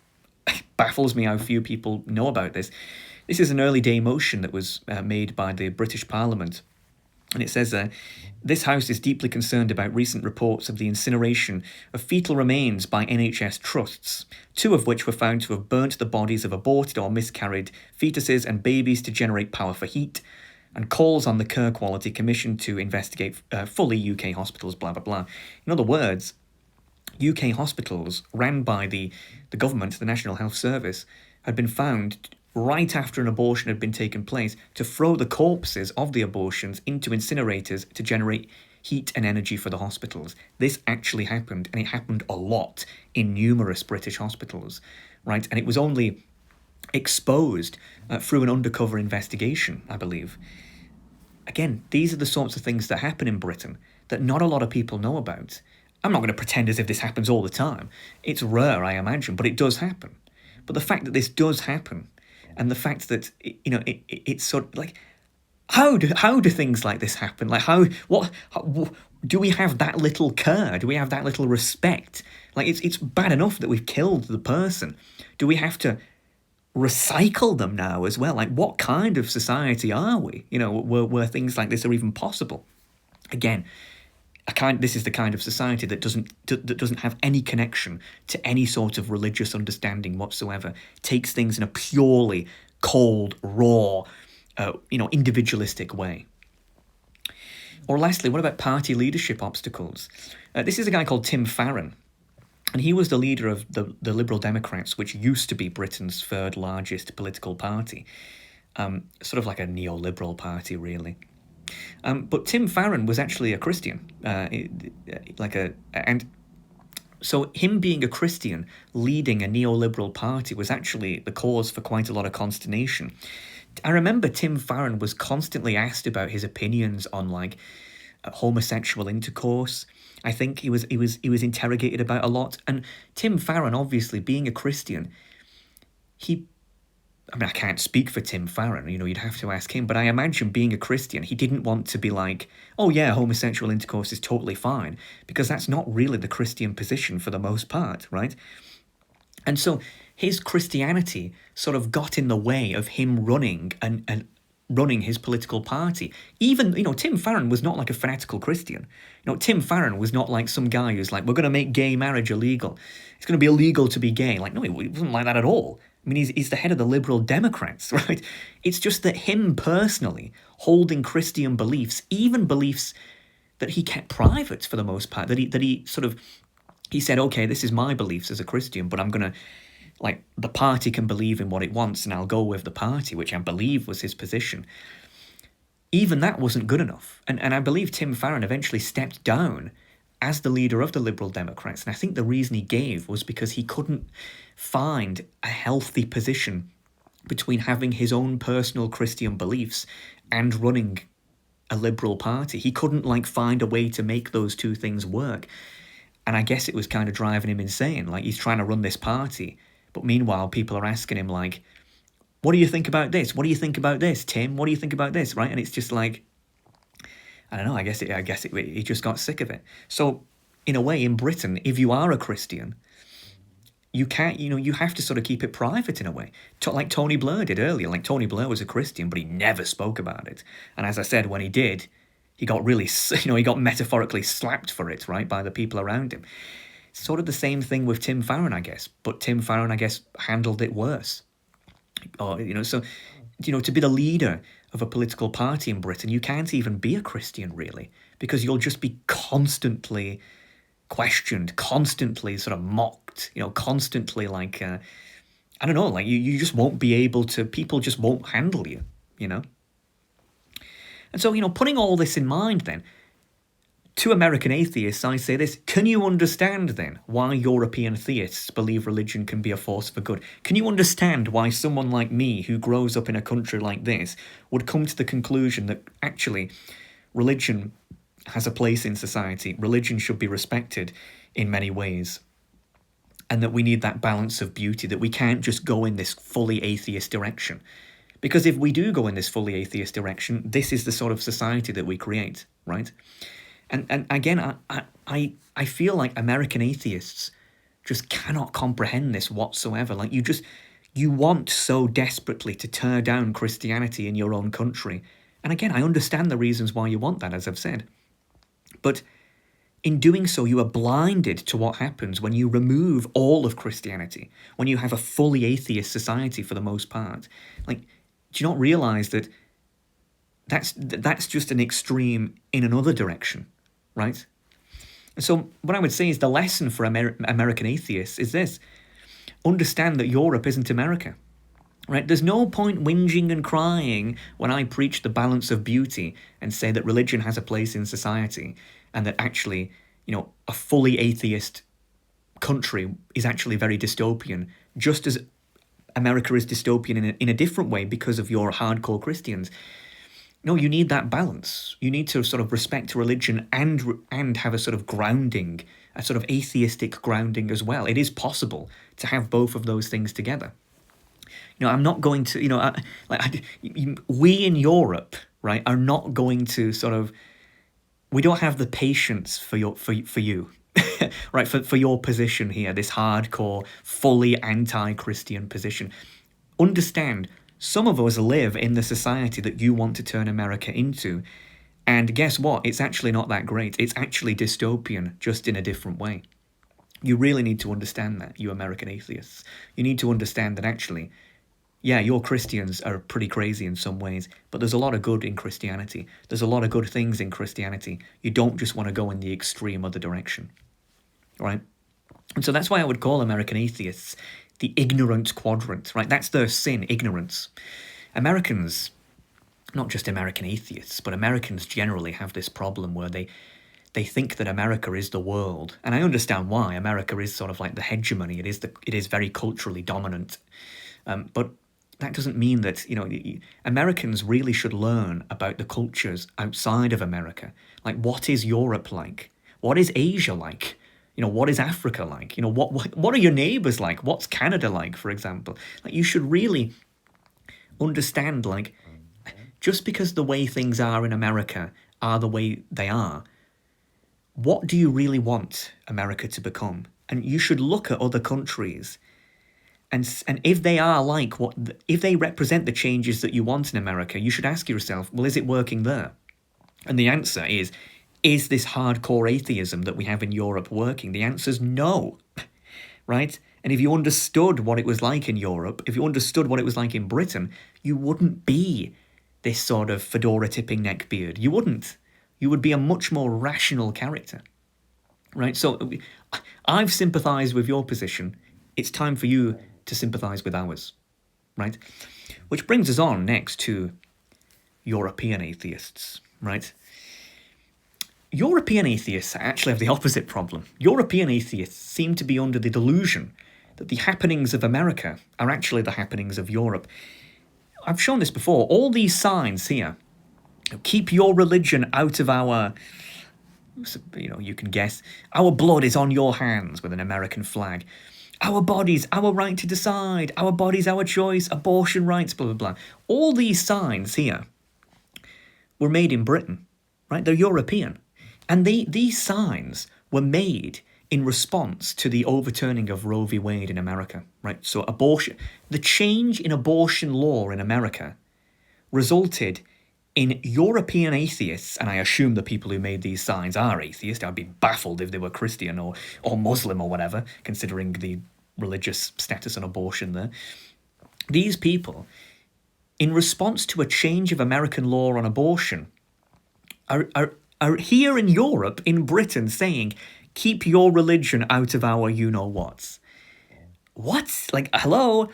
It baffles me how few people know about this. This is an early day motion that was made by the British Parliament. And it says, this House is deeply concerned about recent reports of the incineration of fetal remains by NHS trusts, 2 of which were found to have burnt the bodies of aborted or miscarried fetuses and babies to generate power for heat. and calls on the Kerr Quality Commission to investigate fully UK hospitals, blah, blah, blah. In other words, UK hospitals ran by the government, the National Health Service, had been found right after an abortion had been taken place to throw the corpses of the abortions into incinerators to generate heat and energy for the hospitals. This actually happened, and it happened a lot in numerous British hospitals, right? And it was only exposed through an undercover investigation, I believe. Again, these are the sorts of things that happen in Britain that not a lot of people know about. I'm not going to pretend as if this happens all the time. It's rare, I imagine, but it does happen. But the fact that this does happen, and the fact that it's sort of like, how do things like this happen? Like how do we have that little care? Do we have that little respect? Like it's bad enough that we've killed the person. Do we have to recycle them now as well? Like what kind of society are we? Where things like this are even possible? Again, this is the kind of society that doesn't have any connection to any sort of religious understanding whatsoever. Takes things in a purely cold, raw, individualistic way. Or lastly, what about party leadership obstacles? This is a guy called Tim Farron, and he was the leader of the Liberal Democrats, which used to be Britain's third largest political party, sort of like a neoliberal party, really. But Tim Farron was actually a Christian, and so him being a Christian leading a neoliberal party was actually the cause for quite a lot of consternation. I remember Tim Farron was constantly asked about his opinions on homosexual intercourse. I think he was interrogated about a lot, and Tim Farron, obviously being a Christian, I can't speak for Tim Farron, you'd have to ask him, but I imagine being a Christian, he didn't want to be like, oh yeah, homosexual intercourse is totally fine, because that's not really the Christian position for the most part, right? And so his Christianity sort of got in the way of him running and running his political party. Even, Tim Farron was not like a fanatical Christian. Tim Farron was not like some guy who's like, we're going to make gay marriage illegal. It's going to be illegal to be gay. Like, no, he wasn't like that at all. I mean, he's the head of the Liberal Democrats, right? It's just that him personally holding Christian beliefs, even beliefs that he kept private for the most part, that he said, okay, this is my beliefs as a Christian, but I'm going to, the party can believe in what it wants and I'll go with the party, which I believe was his position. Even that wasn't good enough. And I believe Tim Farron eventually stepped down as the leader of the Liberal Democrats. And I think the reason he gave was because he couldn't find a healthy position between having his own personal Christian beliefs and running a Liberal Party. He couldn't find a way to make those two things work. And I guess it was kind of driving him insane. He's trying to run this party, but meanwhile people are asking him what do you think about this? What do you think about this, Tim? What do you think about this? Right? And it's just I don't know, I guess he just got sick of it. So in a way, in Britain, if you are a Christian, you can't, you have to sort of keep it private in a way. Like Tony Blair did earlier. Tony Blair was a Christian, but he never spoke about it. And as I said, when he did, he got really, he got metaphorically slapped for it, right, by the people around him. It's sort of the same thing with Tim Farron, I guess. But Tim Farron, I guess, handled it worse. So, to be the leader of a political party in Britain, you can't even be a Christian, really, because you'll just be constantly questioned, constantly sort of mocked, constantly I don't know, you just won't be able to, people just won't handle you, And so, putting all this in mind then, to American atheists, I say this: can you understand then why European theists believe religion can be a force for good? Can you understand why someone like me, who grows up in a country like this, would come to the conclusion that actually religion has a place in society, religion should be respected in many ways, and that we need that balance of beauty, that we can't just go in this fully atheist direction? Because if we do go in this fully atheist direction, this is the sort of society that we create, right? And again, I feel like American atheists just cannot comprehend this whatsoever. You want so desperately to tear down Christianity in your own country. And again, I understand the reasons why you want that, as I've said. But in doing so, you are blinded to what happens when you remove all of Christianity, when you have a fully atheist society for the most part. Do you not realise that that's just an extreme in another direction, right? And so what I would say is the lesson for American atheists is this: understand that Europe isn't America. Right? There's no point whinging and crying when I preach the balance of beauty and say that religion has a place in society, and that actually, a fully atheist country is actually very dystopian, just as America is dystopian in a different way because of your hardcore Christians. No, you need that balance. You need to sort of respect religion and have a sort of grounding, a sort of atheistic grounding as well. It is possible to have both of those things together. I'm not going to, we in Europe, right, are not going to we don't have the patience for you, right, for your position here, this hardcore, fully anti-Christian position. Understand, some of us live in the society that you want to turn America into, and guess what? It's actually not that great. It's actually dystopian, just in a different way. You really need to understand that, you American atheists. You need to understand that actually, yeah, your Christians are pretty crazy in some ways, but there's a lot of good in Christianity. There's a lot of good things in Christianity. You don't just want to go in the extreme other direction, right? And so that's why I would call American atheists the ignorant quadrant, right? That's their sin, ignorance. Americans, not just American atheists, but Americans generally have this problem where they think that America is the world. And I understand why. America is sort of like the hegemony. It is very culturally dominant. But that doesn't mean that, Americans really should learn about the cultures outside of America. Like, what is Europe like? What is Asia like? What is Africa like? What are your neighbors like? What's Canada like, for example? Like, you should really understand, like, just because the way things are in America are the way they are, what do you really want America to become? And you should look at other countries, and if they are like if they represent the changes that you want in America, you should ask yourself, well, is it working there? And the answer is this hardcore atheism that we have in Europe working? The answer is no, right? And if you understood what it was like in Europe, if you understood what it was like in Britain, you wouldn't be this sort of fedora-tipping neckbeard. You wouldn't. You would be a much more rational character, right? So I've sympathised with your position. It's time for you to sympathise with ours, right? Which brings us on next to European atheists, right? European atheists actually have the opposite problem. European atheists seem to be under the delusion that the happenings of America are actually the happenings of Europe. I've shown this before. All these signs here, keep your religion out of our, you can guess, our blood is on your hands with an American flag. Our bodies, our right to decide, our bodies, our choice, abortion rights, blah, blah, blah. All these signs here were made in Britain, right? They're European. And these signs were made in response to the overturning of Roe v. Wade in America, right? So the change in abortion law in America resulted in European atheists, and I assume the people who made these signs are atheists. I'd be baffled if they were Christian or Muslim or whatever, considering the religious status on abortion there. These people, in response to a change of American law on abortion, are here in Europe, in Britain, saying, keep your religion out of our you-know-whats. What? Like, hello?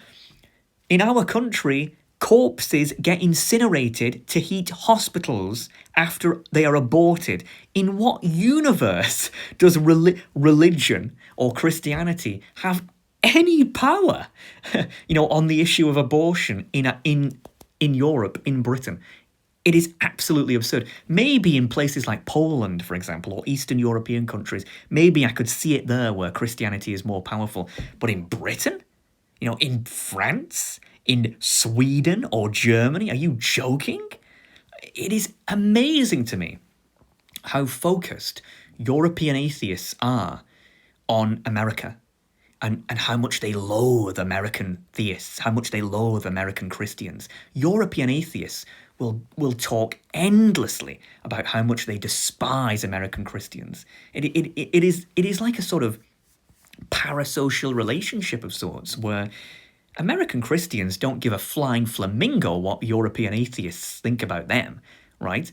In our country, corpses get incinerated to heat hospitals after they are aborted. In what universe does religion or Christianity have any power, on the issue of abortion in Europe, in Britain? It is absolutely absurd. Maybe in places like Poland, for example, or Eastern European countries, maybe I could see it there where Christianity is more powerful. But in Britain? In France? In Sweden or Germany? Are you joking? It is amazing to me how focused European atheists are on America and how much they loathe American theists, how much they loathe American Christians. European atheists will talk endlessly about how much they despise American Christians. It is like a sort of parasocial relationship of sorts where American Christians don't give a flying flamingo what European atheists think about them. right?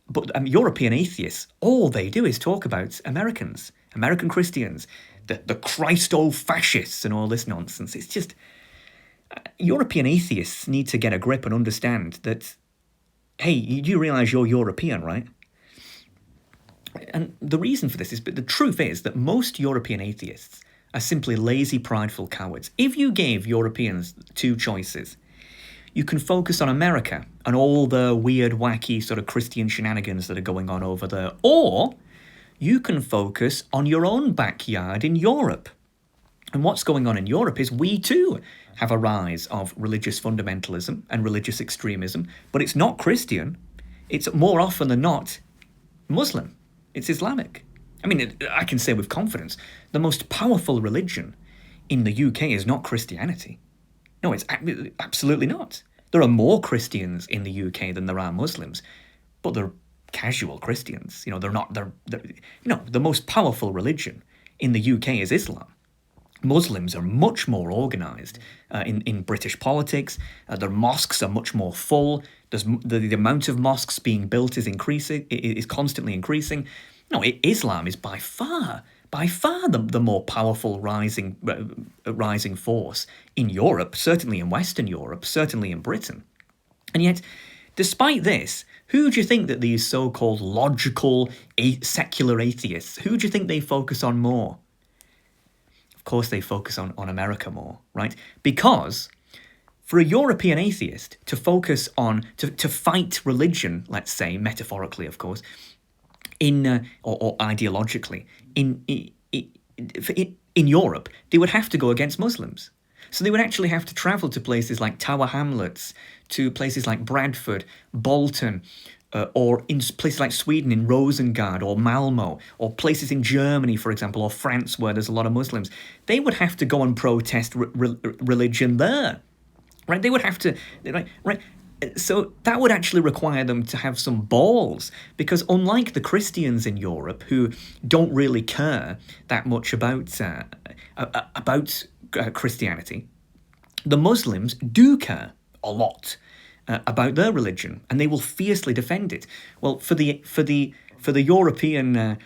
But European atheists, all they do is talk about Americans, American Christians, the Christo-fascists and all this nonsense. It's just, European atheists need to get a grip and understand that, hey, you do realise you're European, right? And the reason for this is, but the truth is that most European atheists are simply lazy, prideful cowards. If you gave Europeans two choices, you can focus on America and all the weird, wacky sort of Christian shenanigans that are going on over there, or you can focus on your own backyard in Europe. And what's going on in Europe is we too have a rise of religious fundamentalism and religious extremism, but it's not Christian. It's more often than not Muslim. It's Islamic. I mean, I can say with confidence, the most powerful religion in the UK is not Christianity. No, it's absolutely not. There are more Christians in the UK than there are Muslims, but they're casual Christians. The most powerful religion in the UK is Islam. Muslims are much more organised in British politics. Their mosques are much more full. The amount of mosques being built is constantly increasing. No, Islam is by far the more powerful rising force in Europe, certainly in Western Europe, certainly in Britain. And yet, despite this, who do you think that these so-called logical, secular atheists, who do you think they focus on more? Of course they focus on America more, right? Because for a European atheist to focus on, to fight religion, let's say, metaphorically, of course, or ideologically, in Europe, they would have to go against Muslims. So they would actually have to travel to places like Tower Hamlets, to places like Bradford, Bolton, or in places like Sweden in Rosengard or Malmo, or places in Germany, for example, or France where there's a lot of Muslims. They would have to go and protest religion there, right? They would have to, right? So that would actually require them to have some balls, because unlike the Christians in Europe, who don't really care that much about Christianity, the Muslims do care a lot about their religion, and they will fiercely defend it. Well, for the European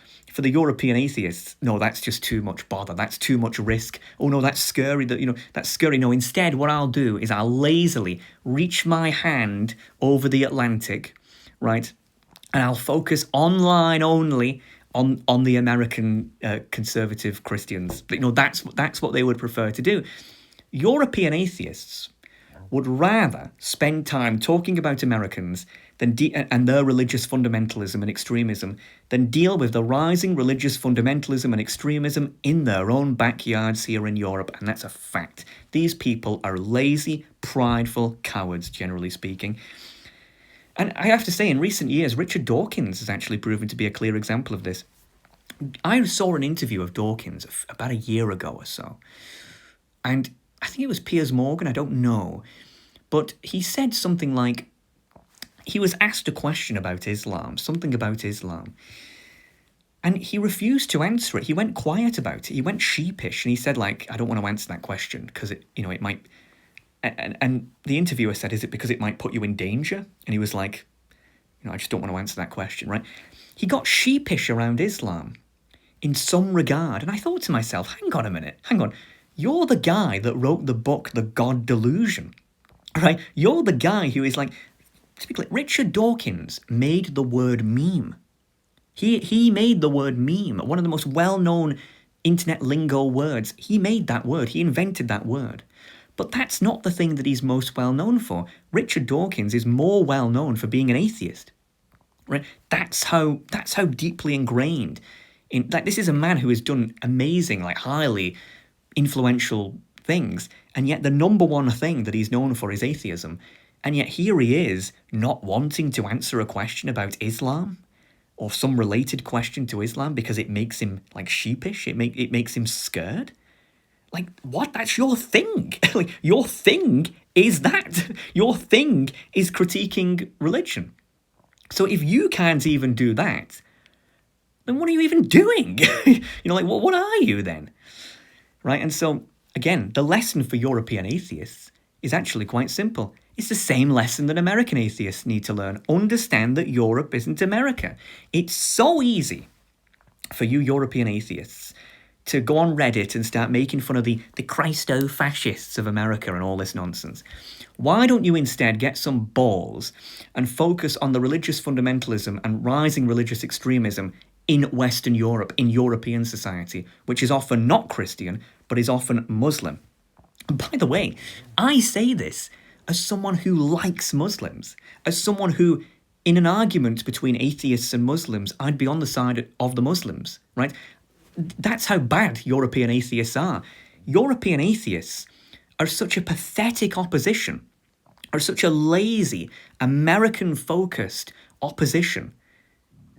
atheists, no, that's just too much bother. That's too much risk. Oh no, that's scary. That's scary. No, instead, what I'll do is I'll lazily reach my hand over the Atlantic, right, and I'll focus online only on the American conservative Christians. That's what they would prefer to do. European atheists would rather spend time talking about Americans and their religious fundamentalism and extremism than deal with the rising religious fundamentalism and extremism in their own backyards here in Europe, and that's a fact. These people are lazy, prideful cowards, generally speaking. And I have to say, in recent years, Richard Dawkins has actually proven to be a clear example of this. I saw an interview of Dawkins about a year ago or so, and I think it was Piers Morgan, I don't know, but he said something like, he was asked a question about Islam, something about Islam, and he refused to answer it. He went quiet about it. He went sheepish, and he said, I don't want to answer that question because it might. And the interviewer said, is it because it might put you in danger? And he was like, I just don't want to answer that question, right? He got sheepish around Islam in some regard, and I thought to myself, hang on. You're the guy that wrote the book, The God Delusion, right? You're the guy who is typically, Richard Dawkins made the word meme. He made the word meme, one of the most well-known internet lingo words. He made that word. He invented that word. But that's not the thing that he's most well-known for. Richard Dawkins is more well-known for being an atheist, right? That's how deeply ingrained in. This is a man who has done amazing, highly influential things, and yet the number one thing that he's known for is atheism, and yet here he is not wanting to answer a question about Islam or some related question to Islam because it makes him sheepish. It makes him scared. What? That's your thing. Your thing is that. Your thing is critiquing religion. So if you can't even do that, then what are you even doing? What are you then? Right, and so, again, the lesson for European atheists is actually quite simple. It's the same lesson that American atheists need to learn. Understand that Europe isn't America. It's so easy for you European atheists to go on Reddit and start making fun of the Christo-fascists of America and all this nonsense. Why don't you instead get some balls and focus on the religious fundamentalism and rising religious extremism in Western Europe, in European society, which is often not Christian, but is often Muslim. And by the way, I say this as someone who likes Muslims, as someone who, in an argument between atheists and Muslims, I'd be on the side of the Muslims, right? That's how bad European atheists are. European atheists are such a pathetic opposition, are such a lazy, American-focused opposition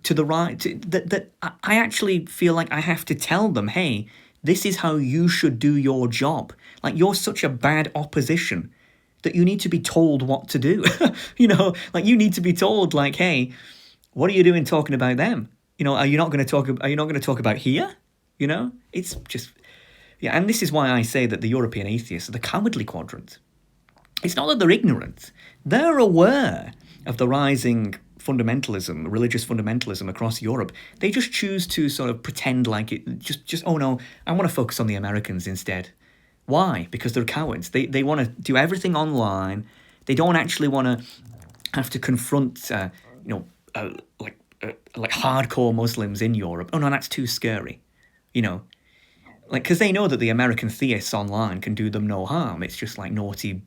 to the right, that I actually feel like I have to tell them, hey, this is how you should do your job. Like, you're such a bad opposition that you need to be told what to do. Like, you need to be told, like, hey, what are you doing talking about them? Are you not going to talk about here? It's just, yeah. And this is why I say that the European atheists are the cowardly quadrant. It's not that they're ignorant. They're aware of the rising fundamentalism, religious fundamentalism across Europe. They just choose to sort of pretend like it, oh no, I want to focus on the Americans instead. Why? Because they're cowards. They want to do everything online. They don't actually want to have to confront, like hardcore Muslims in Europe. Oh no, that's too scary. Because they know that the American theists online can do them no harm. It's just like naughty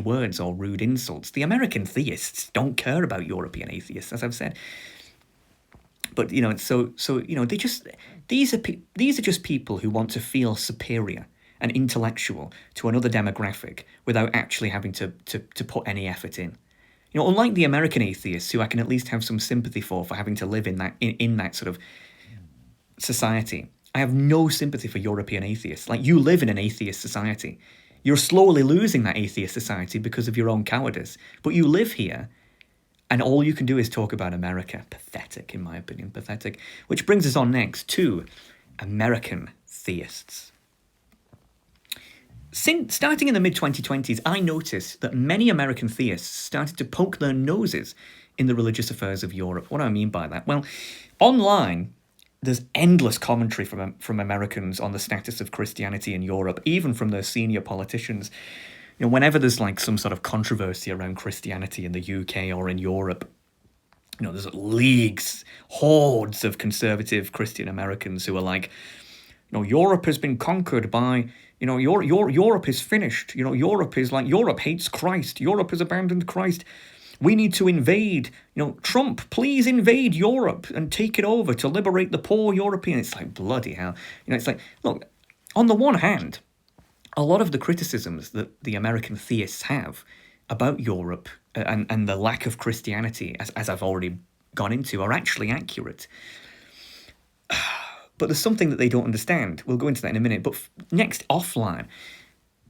words or rude insults. The American theists don't care about European atheists, as I've said. But these are just people who want to feel superior and intellectual to another demographic without actually having to put any effort in. Unlike the American atheists, who I can at least have some sympathy for having to live in that sort of society, I have no sympathy for European atheists. Like, you live in an atheist society. You're slowly losing that atheist society because of your own cowardice. But you live here, and all you can do is talk about America. Pathetic, in my opinion, pathetic. Which brings us on next to American theists. Starting in the mid-2020s, I noticed that many American theists started to poke their noses in the religious affairs of Europe. What do I mean by that? Well, online, there's endless commentary from Americans on the status of Christianity in Europe, even from their senior politicians. Whenever there's like some sort of controversy around Christianity in the UK or in Europe, there's leagues, hordes of conservative Christian Americans who are like, Europe has been conquered by, Europe is finished. Europe hates Christ. Europe has abandoned Christ. We need to invade, Trump, please invade Europe and take it over to liberate the poor European. It's like, bloody hell. It's like, look, on the one hand, a lot of the criticisms that the American theists have about Europe and the lack of Christianity, as I've already gone into, are actually accurate. But there's something that they don't understand. We'll go into that in a minute. But next, offline.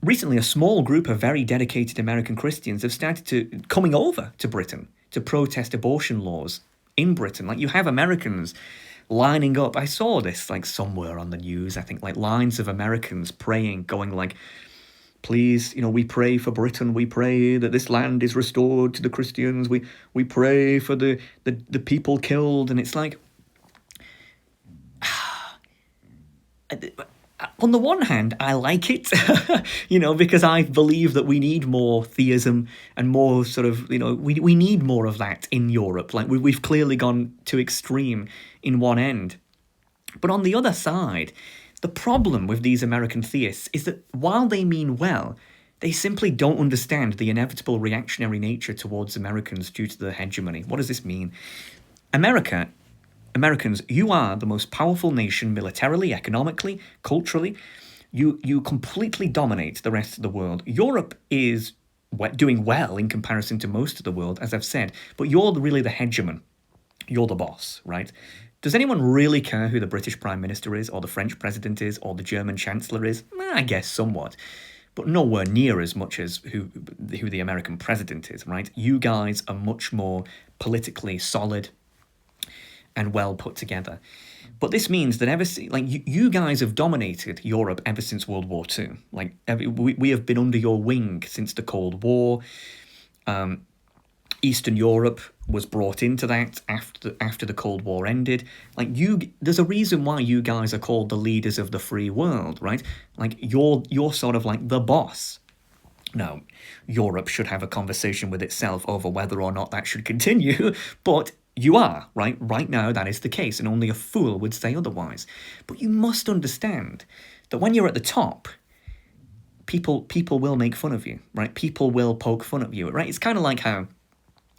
Recently, a small group of very dedicated American Christians have started coming over to Britain to protest abortion laws in Britain. Like, you have Americans lining up. I saw this like somewhere on the news, I think, like lines of Americans praying, going like, please, we pray for Britain. We pray that this land is restored to the Christians. We pray for the people killed. And it's like, on the one hand, I like it, because I believe that we need more theism and more sort of, we need more of that in Europe. Like, we've clearly gone too extreme in one end. But on the other side, the problem with these American theists is that while they mean well, they simply don't understand the inevitable reactionary nature towards Americans due to their hegemony. What does this mean? Americans, you are the most powerful nation militarily, economically, culturally. You completely dominate the rest of the world. Europe is doing well in comparison to most of the world, as I've said, but you're really the hegemon. You're the boss, right? Does anyone really care who the British Prime Minister is, or the French President is, or the German Chancellor is? I guess somewhat, but nowhere near as much as who the American President is, right? You guys are much more politically solid and well put together. But this means that you guys have dominated Europe ever since World War II. Like, we have been under your wing since the Cold War. Eastern Europe was brought into that after the Cold War ended. Like there's a reason why you guys are called the leaders of the free world, right? Like you're sort of like the boss. Now, Europe should have a conversation with itself over whether or not that should continue, but you are, right? Right now, that is the case, and only a fool would say otherwise. But you must understand that when you're at the top, people will make fun of you, right? People will poke fun at you, right? It's kind of like how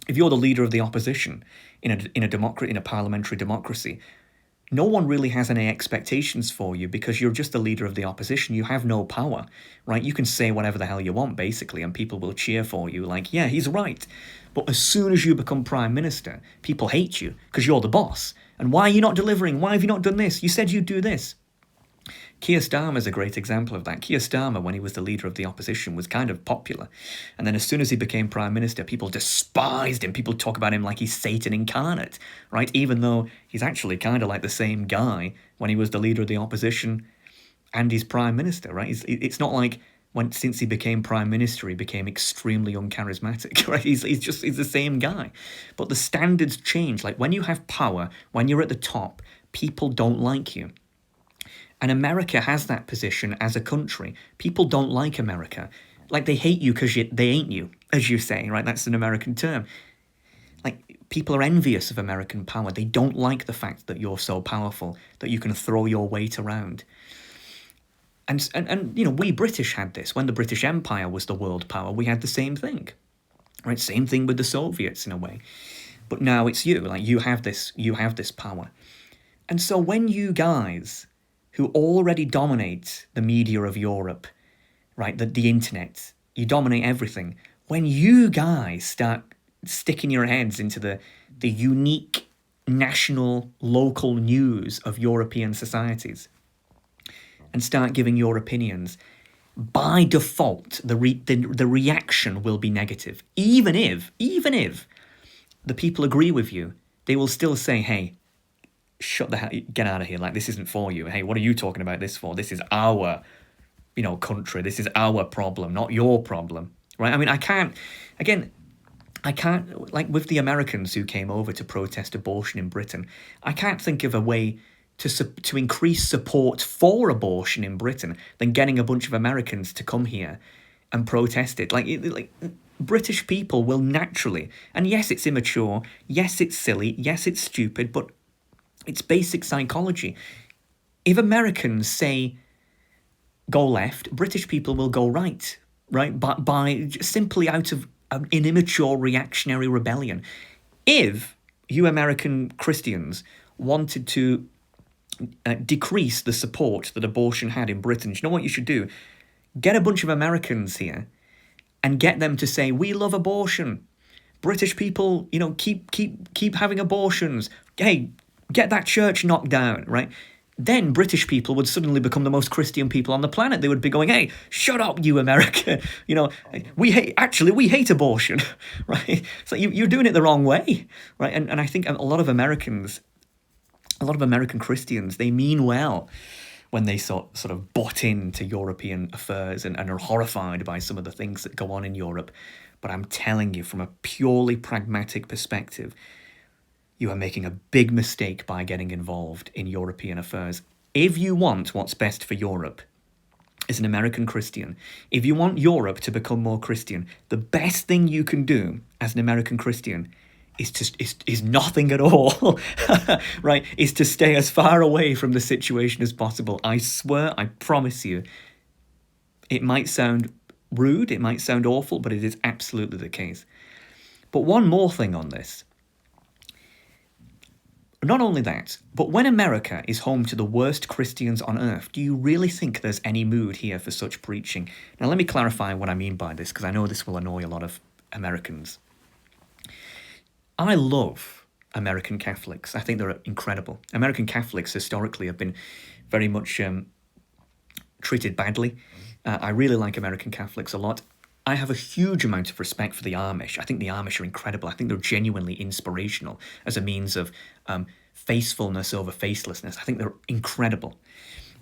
if you're the leader of the opposition in a parliamentary democracy, no one really has any expectations for you because you're just the leader of the opposition. You have no power, right? You can say whatever the hell you want, basically, and people will cheer for you like, yeah, he's right. But as soon as you become prime minister, people hate you because you're the boss. And why are you not delivering? Why have you not done this? You said you'd do this. Keir Starmer is a great example of that. Keir Starmer, when he was the leader of the opposition, was kind of popular. And then as soon as he became prime minister, people despised him. People talk about him like he's Satan incarnate, right? Even though he's actually kind of like the same guy when he was the leader of the opposition and he's prime minister, right? It's not like since he became prime minister, he became extremely uncharismatic, right? He's the same guy. But the standards change. Like when you have power, when you're at the top, people don't like you. And America has that position as a country. People don't like America. Like, they hate you because they ain't you, as you say, right? That's an American term. Like, people are envious of American power. They don't like the fact that you're so powerful, that you can throw your weight around. And you know, we British had this. When the British Empire was the world power, we had the same thing, right? Same thing with the Soviets in a way. But now it's you. Like, you have this power. And so when you guys who already dominate the media of Europe, right, the internet, you dominate everything. When you guys start sticking your heads into the unique national, local news of European societies and start giving your opinions, by default, the reaction will be negative. Even if the people agree with you, they will still say, hey, shut the hell, get out of here, like, this isn't for you. Hey, what are you talking about this for? This is our, country. This is our problem, not your problem, right? I mean, I can't, like with the Americans who came over to protest abortion in Britain, I can't think of a way to increase support for abortion in Britain than getting a bunch of Americans to come here and protest it. Like British people will naturally, and yes, it's immature, yes, it's silly, yes, it's stupid, but it's basic psychology. If Americans say go left, British people will go right, right? By simply out of an immature reactionary rebellion. If you American Christians wanted to decrease the support that abortion had in Britain, you know what you should do? Get a bunch of Americans here and get them to say, we love abortion. British people, keep having abortions. Hey, get that church knocked down, right? Then British people would suddenly become the most Christian people on the planet. They would be going, hey, shut up, you America. We hate abortion, right? So you're doing it the wrong way, right? And I think a lot of American Christians, they mean well when they sort of butt into European affairs and are horrified by some of the things that go on in Europe. But I'm telling you, from a purely pragmatic perspective, you are making a big mistake by getting involved in European affairs. If you want what's best for Europe, as an American Christian, if you want Europe to become more Christian, the best thing you can do as an American Christian is nothing at all, right? Is to stay as far away from the situation as possible. I swear, I promise you, it might sound rude, it might sound awful, but it is absolutely the case. But one more thing on this. Not only that, but when America is home to the worst Christians on earth, do you really think there's any mood here for such preaching? Now, let me clarify what I mean by this, because I know this will annoy a lot of Americans. I love American Catholics. I think they're incredible. American Catholics historically have been very much treated badly. I really like American Catholics a lot. I have a huge amount of respect for the Amish. I think the Amish are incredible. I think they're genuinely inspirational as a means of faithfulness over facelessness. I think they're incredible.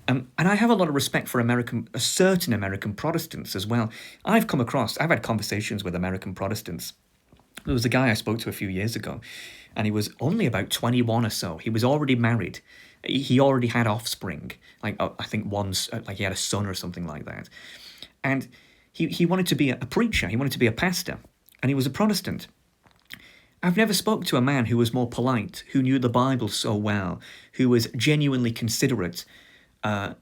And I have a lot of respect for certain American Protestants as well. I've had conversations with American Protestants. There was a guy I spoke to a few years ago, and he was only about 21 or so. He was already married. He already had offspring, like I think like he had a son or something like that. And he wanted to be a preacher. He wanted to be a pastor, and he was a Protestant. I've never spoke to a man who was more polite, who knew the Bible so well, who was genuinely considerate and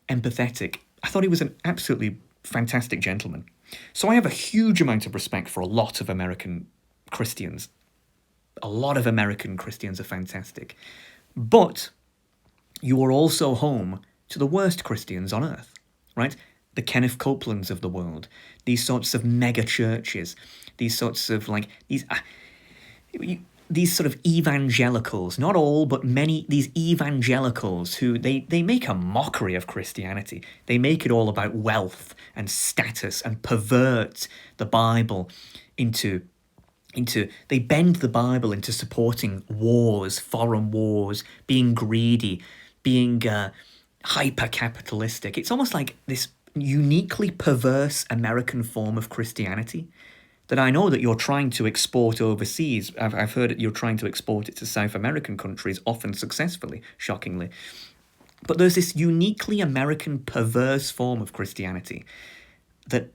empathetic. I thought he was an absolutely fantastic gentleman. So I have a huge amount of respect for a lot of American Christians. A lot of American Christians are fantastic. But you are also home to the worst Christians on earth, right? The Kenneth Copelands of the world, these sorts of mega churches, these sorts of these sort of evangelicals, not all, but many, these evangelicals who they make a mockery of Christianity. They make it all about wealth and status and pervert the Bible they bend the Bible into supporting wars, foreign wars, being greedy, being hyper-capitalistic. It's almost like this uniquely perverse American form of Christianity that I know that you're trying to export overseas. I've heard that you're trying to export it to South American countries, often successfully, shockingly. But there's this uniquely American perverse form of Christianity that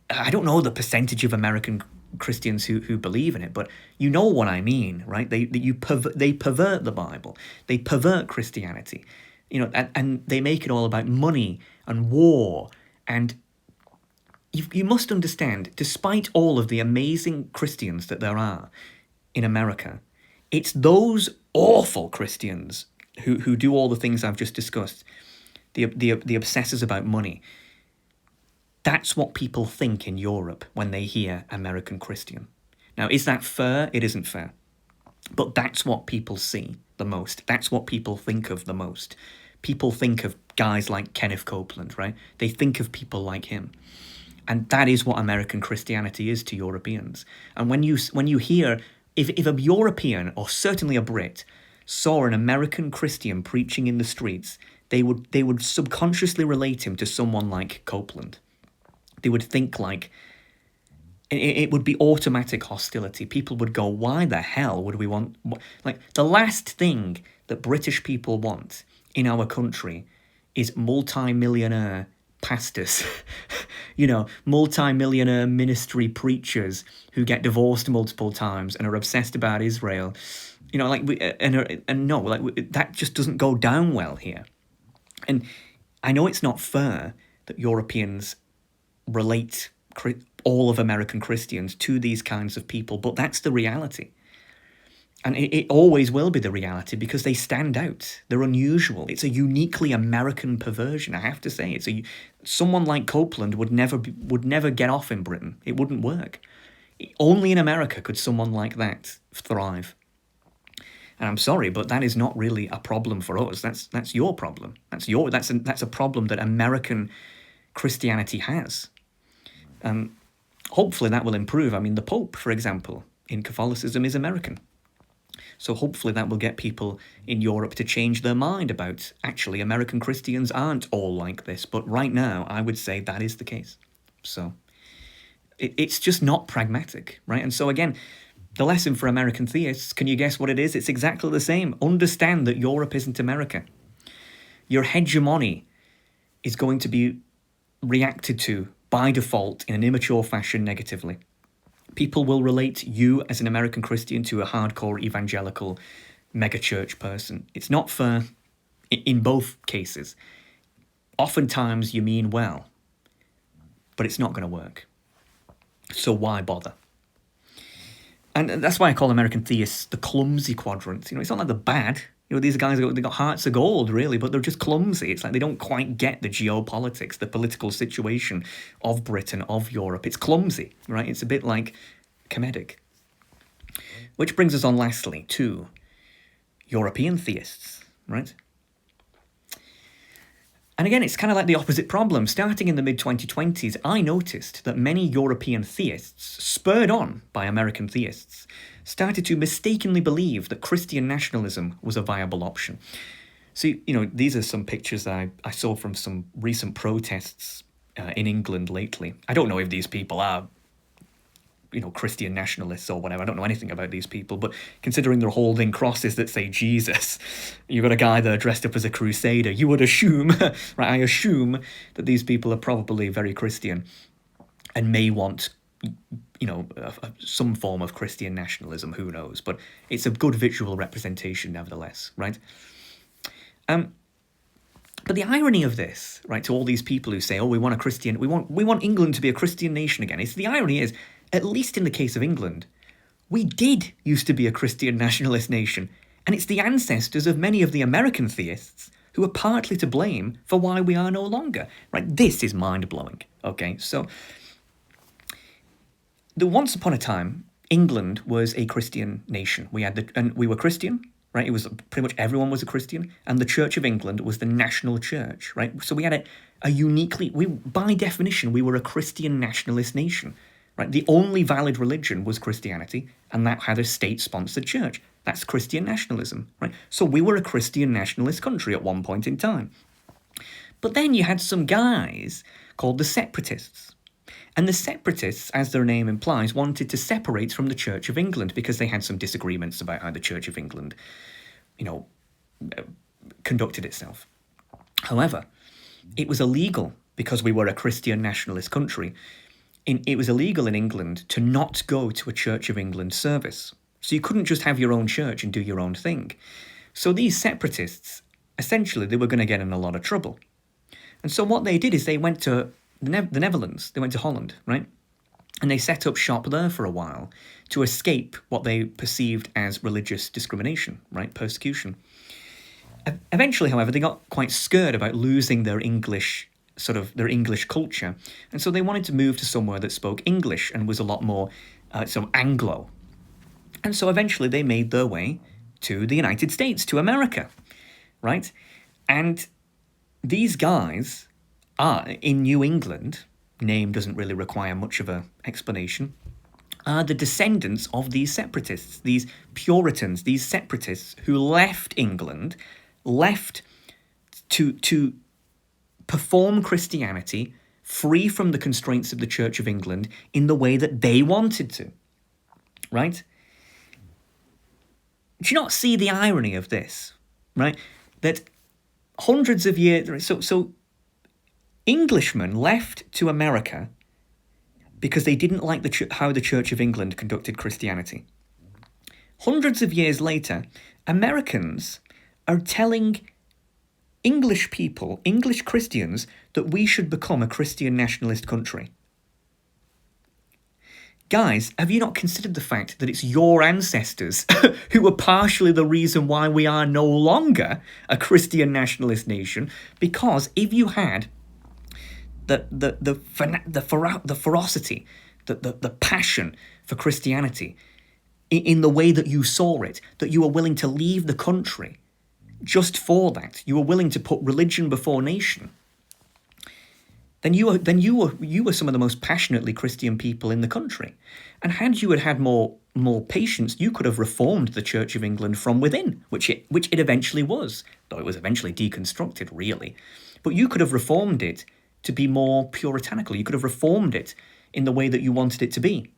I don't know the percentage of American Christians who believe in it, but you know what I mean, right? They pervert the Bible, they pervert Christianity, and they make it all about money and war. And you must understand, despite all of the amazing Christians that there are in America, it's those awful Christians who do all the things I've just discussed, the obsessors about money. That's what people think in Europe when they hear American Christian. Now, is that fair? It isn't fair. But that's what people see the most. That's what people think of the most. People think of guys like Kenneth Copeland, right? They think of people like him. And that is what American Christianity is to Europeans. And when you hear, if a European, or certainly a Brit, saw an American Christian preaching in the streets, they would subconsciously relate him to someone like Copeland. They would think like, it would be automatic hostility. People would go, why the hell would we want... Like, the last thing that British people want in our country is multi-millionaire pastors, multi-millionaire ministry preachers who get divorced multiple times and are obsessed about Israel. That just doesn't go down well here. And I know it's not fair that Europeans relate all of American Christians to these kinds of people, but that's the reality. And it always will be the reality because they stand out. They're unusual. It's a uniquely American perversion, I have to say. Someone like Copeland would never get off in Britain. It wouldn't work. Only in America could someone like that thrive. And I'm sorry, but that is not really a problem for us. That's your problem. That's a problem that American Christianity has. Hopefully that will improve. I mean, the Pope, for example, in Catholicism is American. So hopefully that will get people in Europe to change their mind about, actually, American Christians aren't all like this. But right now, I would say that is the case. So it's just not pragmatic, right? And so again, the lesson for American theists, can you guess what it is? It's exactly the same. Understand that Europe isn't America. Your hegemony is going to be reacted to by default in an immature fashion negatively. People will relate you as an American Christian to a hardcore evangelical megachurch person. It's not fair in both cases. Oftentimes you mean well, but it's not going to work. So why bother? And that's why I call American theists the clumsy quadrant. It's not like they're bad. These guys, they got hearts of gold, really, but they're just clumsy. It's like they don't quite get the geopolitics, the political situation of Britain, of Europe. It's clumsy, right? It's a bit like comedic. Which brings us on, lastly, to European theists, right? And again, it's kind of like the opposite problem. Starting in the mid-2020s, I noticed that many European theists, spurred on by American theists, started to mistakenly believe that Christian nationalism was a viable option. So, these are some pictures that I saw from some recent protests in England lately. I don't know if these people are, Christian nationalists or whatever. I don't know anything about these people, but considering they're holding crosses that say Jesus, you've got a guy there dressed up as a crusader, you would assume, right, I assume that these people are probably very Christian and may want, some form of Christian nationalism, who knows, but it's a good visual representation nevertheless, right? But the irony of this, right, to all these people who say, "Oh, we want England to be a Christian nation again," the irony is, at least in the case of England, we did used to be a Christian nationalist nation, and it's the ancestors of many of the American theists who are partly to blame for why we are no longer. Right? This is mind-blowing. Okay, so once upon a time, England was a Christian nation. We were Christian. Right, it was pretty much everyone was a Christian, and the Church of England was the national church. Right, so we had by definition, we were a Christian nationalist nation. Right, the only valid religion was Christianity, and that had a state-sponsored church. That's Christian nationalism. Right, so we were a Christian nationalist country at one point in time. But then you had some guys called the separatists. And the separatists, as their name implies, wanted to separate from the Church of England because they had some disagreements about how the Church of England, conducted itself. However, it was illegal because we were a Christian nationalist country. It was illegal in England to not go to a Church of England service. So you couldn't just have your own church and do your own thing. So these separatists, essentially, they were going to get in a lot of trouble. And so what they did is they went to the Netherlands, they went to Holland, right? And they set up shop there for a while to escape what they perceived as religious discrimination, right? Persecution. Eventually, however, they got quite scared about losing their English culture. And so they wanted to move to somewhere that spoke English and was a lot more Anglo. And so eventually they made their way to the United States, to America, right? And these guys are in New England, name doesn't really require much of an explanation, are the descendants of these separatists, these Puritans, these separatists who left England, left to perform Christianity free from the constraints of the Church of England in the way that they wanted to, right? Do you not see the irony of this, right? That hundreds of years, so Englishmen left to America because they didn't like how the Church of England conducted Christianity. Hundreds of years later, Americans are telling English people, English Christians, that we should become a Christian nationalist country. Guys, have you not considered the fact that it's your ancestors who were partially the reason why we are no longer a Christian nationalist nation? Because if you had the ferocity, the passion for Christianity in the way that you saw it, that you were willing to leave the country just for that, you were willing to put religion before nation, then you were some of the most passionately Christian people in the country. And had you had more patience, you could have reformed the Church of England from within, which it eventually was, though it was eventually deconstructed, really. But you could have reformed it to be more puritanical. You could have reformed it in the way that you wanted it to be.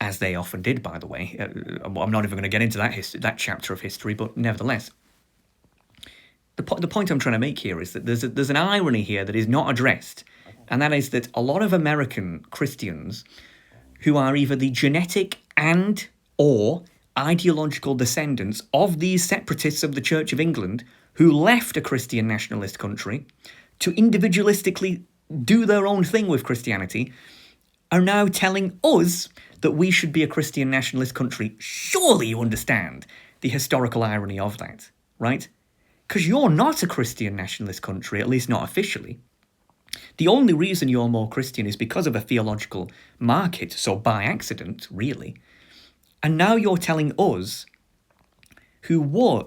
As they often did, by the way. I'm not even going to get into that chapter of history, but nevertheless. The point I'm trying to make here is that there's an irony here that is not addressed, and that is that a lot of American Christians who are either the genetic and or ideological descendants of these separatists of the Church of England who left a Christian nationalist country to individualistically do their own thing with Christianity, are now telling us that we should be a Christian nationalist country. Surely you understand the historical irony of that, right? Because you're not a Christian nationalist country, at least not officially. The only reason you're more Christian is because of a theological market, so by accident, really. And now you're telling us who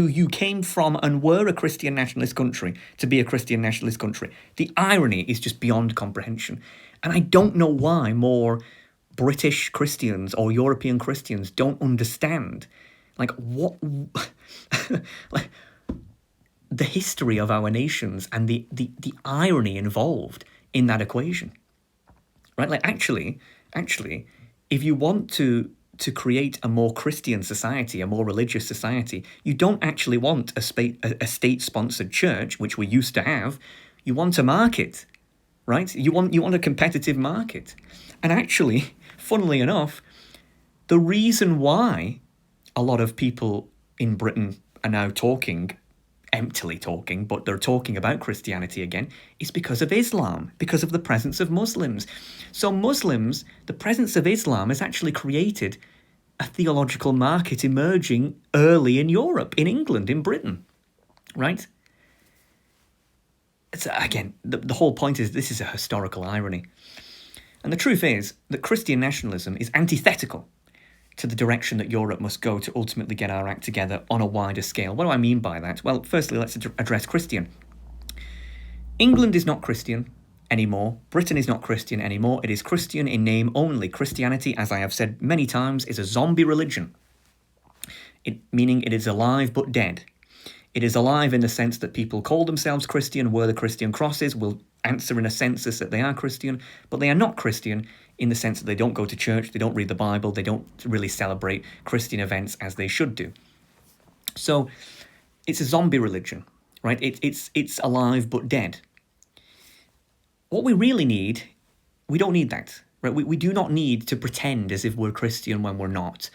you came from and were a Christian nationalist country to be a Christian nationalist country. The irony is just beyond comprehension. And I don't know why more British Christians or European Christians don't understand Like, what? Like, the history of our nations and the irony involved in that equation, right? Like, actually, if you want to create a more Christian society, a more religious society, you don't actually want a state-sponsored church, which we used to have. You want a market, right? You want a competitive market. And actually, funnily enough, the reason why a lot of people in Britain are now emptily talking, but they're talking about Christianity again, is because of Islam, because of the presence of Muslims. So Muslims, the presence of Islam has actually created a theological market emerging early in Europe, in England, in Britain, right? So again, the whole point is this is a historical irony. And the truth is that Christian nationalism is antithetical to the direction that Europe must go to ultimately get our act together on a wider scale. What do I mean by that? Well, firstly, let's address Christian. England is not Christian anymore. Britain is not Christian anymore. It is Christian in name only. Christianity, as I have said many times, is a zombie religion, meaning it is alive but dead. It is alive in the sense that people call themselves Christian, wear the Christian crosses, will answer in a census that they are Christian, but they are not Christian in the sense that they don't go to church, they don't read the Bible, they don't really celebrate Christian events as they should do. So it's a zombie religion, right? It's alive but dead. What we really need, we don't need that, right? We do not need to pretend as if we're Christian when we're not,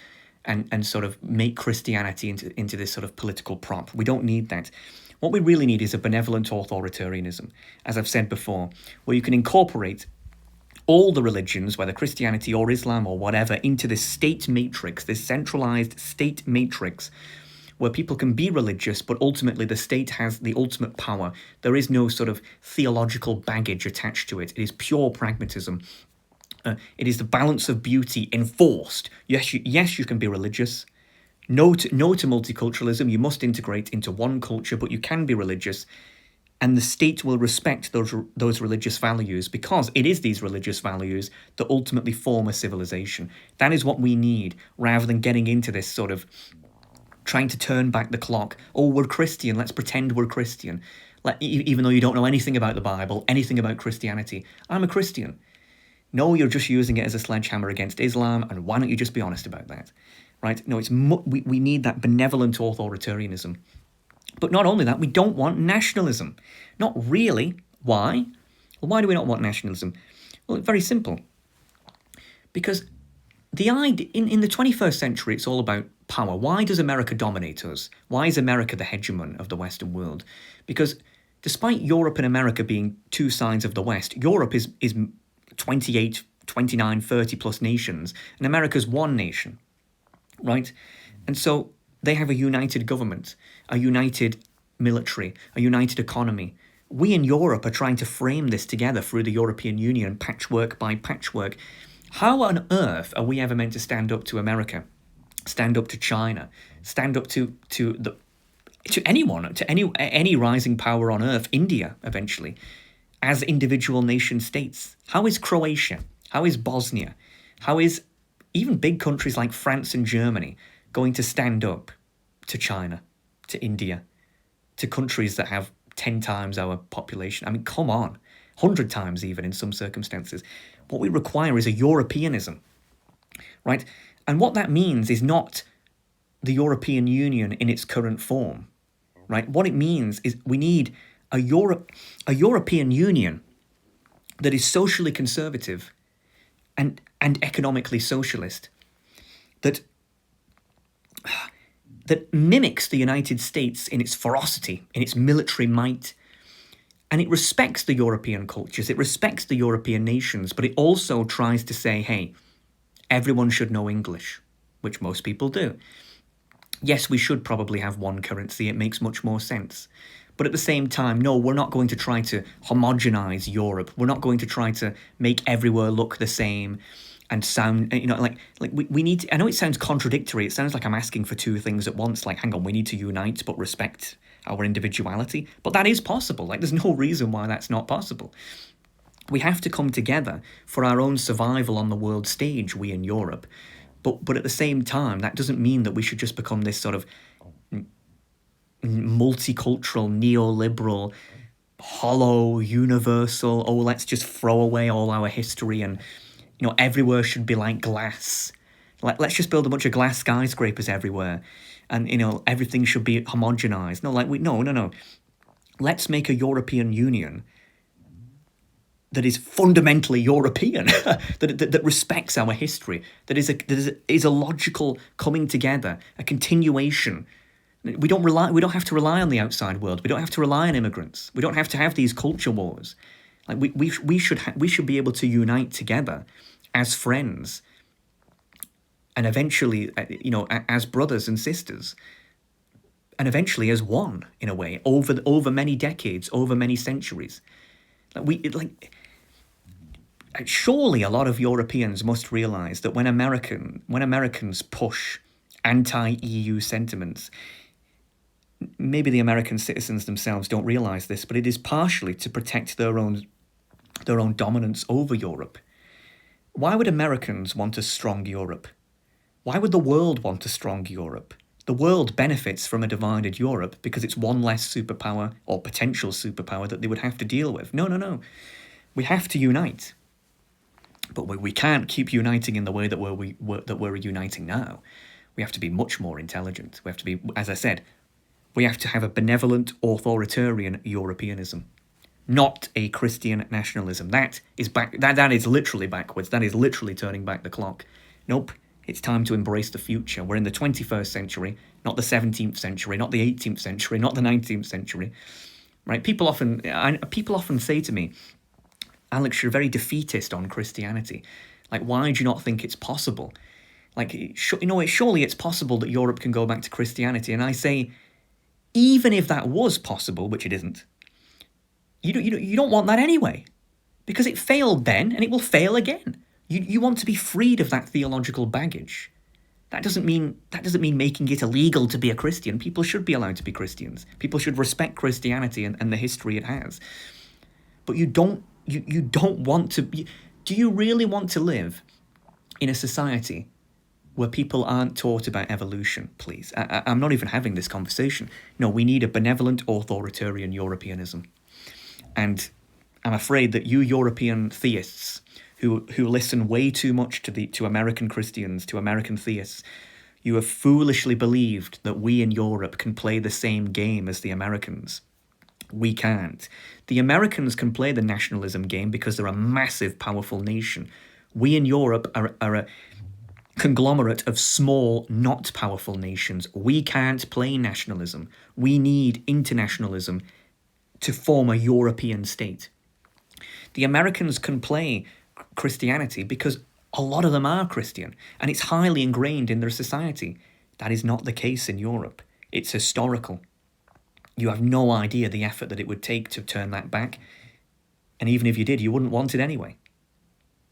and sort of make Christianity into this sort of political prop. We don't need that. What we really need is a benevolent authoritarianism, as I've said before, where you can incorporate all the religions, whether Christianity or Islam or whatever, into this state matrix, this centralized state matrix, where people can be religious, but ultimately the state has the ultimate power. There is no sort of theological baggage attached to it. It is pure pragmatism. It is the balance of beauty enforced. Yes, you can be religious. No to multiculturalism. You must integrate into one culture, but you can be religious. And the state will respect those religious values, because it is these religious values that ultimately form a civilization. That is what we need, rather than getting into this sort of trying to turn back the clock. Oh, we're Christian, let's pretend we're Christian. Even though you don't know anything about the Bible, anything about Christianity. I'm a Christian. No, you're just using it as a sledgehammer against Islam, and why don't you just be honest about that? Right? No, we need that benevolent authoritarianism. But not only that, we don't want nationalism. Not really. Why? Well, why do we not want nationalism? Well, it's very simple. Because the idea in the 21st century, it's all about power. Why does America dominate us? Why is America the hegemon of the Western world? Because despite Europe and America being two sides of the West, Europe is 28, 29, 30 plus nations, and America's one nation, right? And so they have a united government, a united military, a united economy. We in Europe are trying to frame this together through the European Union, patchwork by patchwork. How on earth are we ever meant to stand up to America, stand up to China, stand up to anyone, to any rising power on earth, India eventually, as individual nation states? How is Croatia? How is Bosnia? How is even big countries like France and Germany going to stand up to China, to India, to countries that have 10 times our population? I mean, come on, 100 times even in some circumstances. What we require is a Europeanism, right? And what that means is not the European Union in its current form, right? What it means is we need a European Union that is socially conservative and economically socialist, that mimics the United States in its ferocity, in its military might, and it respects the European cultures, it respects the European nations, but it also tries to say, hey, everyone should know English, which most people do. Yes, we should probably have one currency, it makes much more sense. But at the same time, no, we're not going to try to homogenize Europe. We're not going to try to make everywhere look the same and sound, we need to, I know it sounds contradictory. It sounds like I'm asking for two things at once. Like, hang on, we need to unite but respect our individuality. But that is possible. Like, there's no reason why that's not possible. We have to come together for our own survival on the world stage, we in Europe. But at the same time, that doesn't mean that we should just become this sort of multicultural, neoliberal, hollow, universal, oh, let's just throw away all our history and, everywhere should be like glass. Let's just build a bunch of glass skyscrapers everywhere and, everything should be homogenized. No. Let's make a European Union that is fundamentally European, that respects our history, that is a logical coming together, a continuation. We don't have to rely on the outside world. We don't have to rely on immigrants. We don't have to have these culture wars. Like we should be able to unite together as friends, and eventually, as brothers and sisters, and eventually as one in a way over many decades, over many centuries. Surely a lot of Europeans must realize that when Americans push anti-EU sentiments, maybe the American citizens themselves don't realize this, but it is partially to protect their own dominance over Europe. Why would Americans want a strong Europe? Why would the world want a strong Europe? The world benefits from a divided Europe because it's one less superpower or potential superpower that they would have to deal with. No. We have to unite. But we can't keep uniting in the way that we're uniting now. We have to be much more intelligent. We have to be, as I said, we have to have a benevolent, authoritarian Europeanism, not a Christian nationalism. That is literally backwards. That is literally turning back the clock. Nope. It's time to embrace the future. We're in the 21st century, not the 17th century, not the 18th century, not the 19th century. Right? People often say to me, Alex, you're very defeatist on Christianity. Like, why do you not think it's possible? Like, surely it's possible that Europe can go back to Christianity. And I say, even if that was possible, which it isn't, you don't want that anyway, because it failed then and it will fail again. You want to be freed of that theological baggage. That doesn't mean making it illegal to be a Christian. People should be allowed to be Christians. People should respect Christianity and the history it has. But you don't want to. Do you really want to live in a society where people aren't taught about evolution? Please, I'm not even having this conversation. No, we need a benevolent, authoritarian Europeanism. And I'm afraid that you European theists who listen way too much to American Christians, to American theists, you have foolishly believed that we in Europe can play the same game as the Americans. We can't. The Americans can play the nationalism game because they're a massive, powerful nation. We in Europe are a conglomerate of small, not powerful nations. We can't play nationalism. We need internationalism to form a European state. The Americans can play Christianity because a lot of them are Christian, and it's highly ingrained in their society. That is not the case in Europe. It's historical. You have no idea the effort that it would take to turn that back, and even if you did, you wouldn't want it anyway.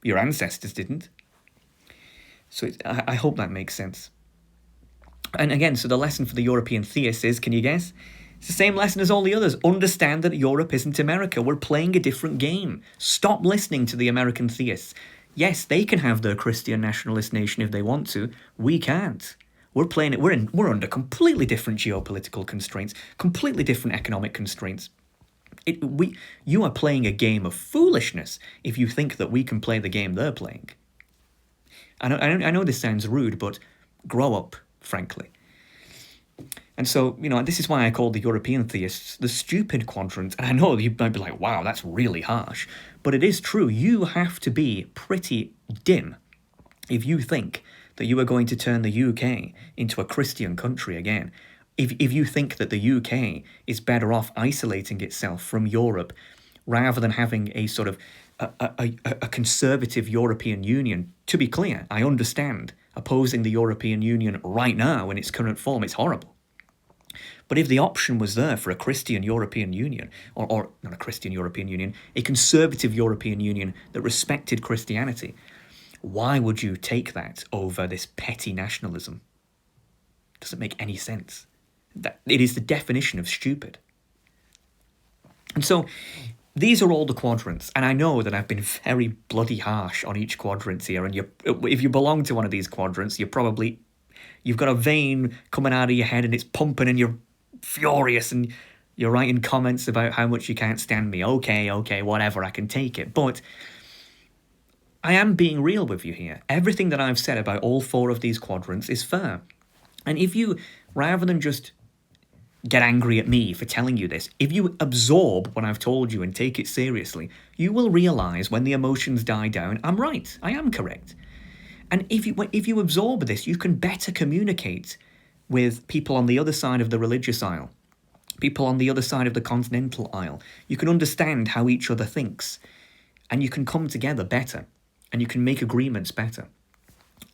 Your ancestors didn't. So I hope that makes sense. And again, so the lesson for the European theists is, can you guess? It's the same lesson as all the others. Understand that Europe isn't America. We're playing a different game. Stop listening to the American theists. Yes, they can have their Christian nationalist nation if they want to. We can't. We're playing it. We're under completely different geopolitical constraints, completely different economic constraints. You are playing a game of foolishness if you think that we can play the game they're playing. I know this sounds rude, but grow up, frankly. And so, this is why I call the European theists the stupid quadrant. And I know you might be like, wow, that's really harsh. But it is true. You have to be pretty dim if you think that you are going to turn the UK into a Christian country again. If you think that the UK is better off isolating itself from Europe rather than having a sort of a conservative European Union. To be clear, I understand opposing the European Union right now in its current form. It's horrible. But if the option was there for a Christian European Union, or not a Christian European Union, a conservative European Union that respected Christianity, why would you take that over this petty nationalism? It doesn't make any sense. It is the definition of stupid. And so, these are all the quadrants, and I know that I've been very bloody harsh on each quadrant here, and if you belong to one of these quadrants, you've got a vein coming out of your head and it's pumping and you're furious and you're writing comments about how much you can't stand me. Okay, whatever, I can take it. But I am being real with you here. Everything that I've said about all 4 of these quadrants is fair. And if you, rather than just get angry at me for telling you this, if you absorb what I've told you and take it seriously, you will realise when the emotions die down, I'm right, I am correct. And if you absorb this, you can better communicate with people on the other side of the religious aisle, people on the other side of the continental aisle. You can understand how each other thinks, and you can come together better, and you can make agreements better.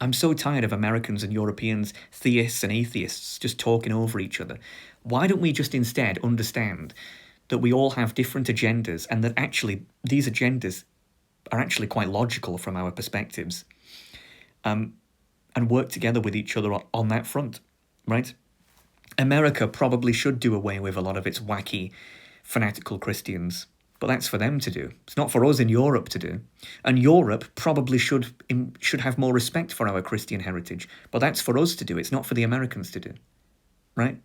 I'm so tired of Americans and Europeans, theists and atheists, just talking over each other. Why don't we just instead understand that we all have different agendas, and that actually these agendas are actually quite logical from our perspectives, and work together with each other on that front, right? America probably should do away with a lot of its wacky, fanatical Christians, but that's for them to do. It's not for us in Europe to do. And Europe probably should have more respect for our Christian heritage, but that's for us to do. It's not for the Americans to do, right?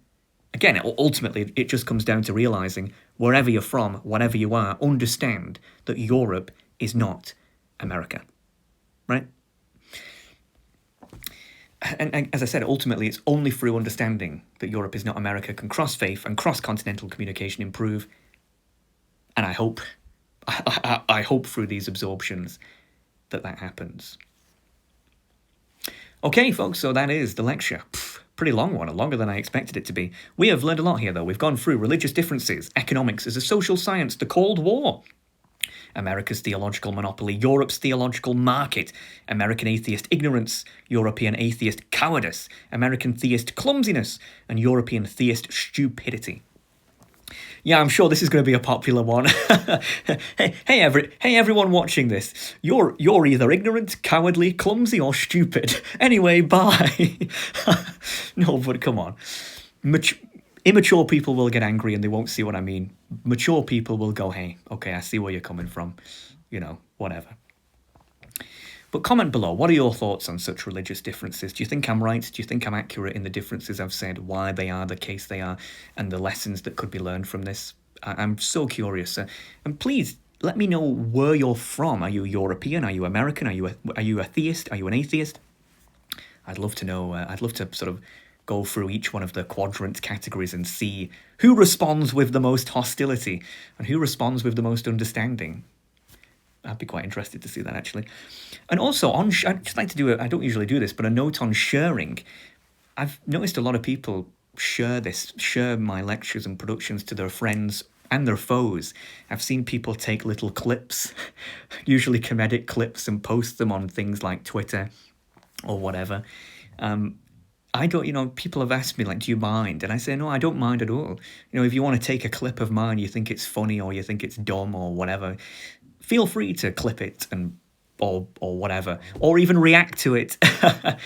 Again, ultimately, it just comes down to realising wherever you're from, whatever you are, understand that Europe is not America, right? And as I said, ultimately, it's only through understanding that Europe is not America can cross-faith and cross-continental communication improve. And I hope through these absorptions that happens. Okay, folks, so that is the lecture. Pretty long one, longer than I expected it to be. We have learned a lot here, though. We've gone through religious differences, economics as a social science, the Cold War, America's theological monopoly, Europe's theological market, American atheist ignorance, European atheist cowardice, American theist clumsiness, and European theist stupidity. Yeah, I'm sure this is going to be a popular one. Hey, everyone watching this. You're either ignorant, cowardly, clumsy, or stupid. Anyway, bye. No, but come on. Immature people will get angry and they won't see what I mean. Mature people will go, hey, okay, I see where you're coming from. Whatever. But comment below, what are your thoughts on such religious differences? Do you think I'm right? Do you think I'm accurate in the differences I've said, why they are the case they are, and the lessons that could be learned from this? I'm so curious. And please, let me know where you're from. Are you European? Are you American? Are you a theist? Are you an atheist? I'd love to know. I'd love to sort of go through each one of the quadrant categories and see who responds with the most hostility and who responds with the most understanding. I'd be quite interested to see that, actually. And also, I'd just like to do I don't usually do this, but a note on sharing. I've noticed a lot of people share my lectures and productions to their friends and their foes. I've seen people take little clips, usually comedic clips, and post them on things like Twitter or whatever. I don't, people have asked me, like, do you mind? And I say, no, I don't mind at all. If you want to take a clip of mine, you think it's funny or you think it's dumb or whatever, feel free to clip it or whatever, or even react to it. But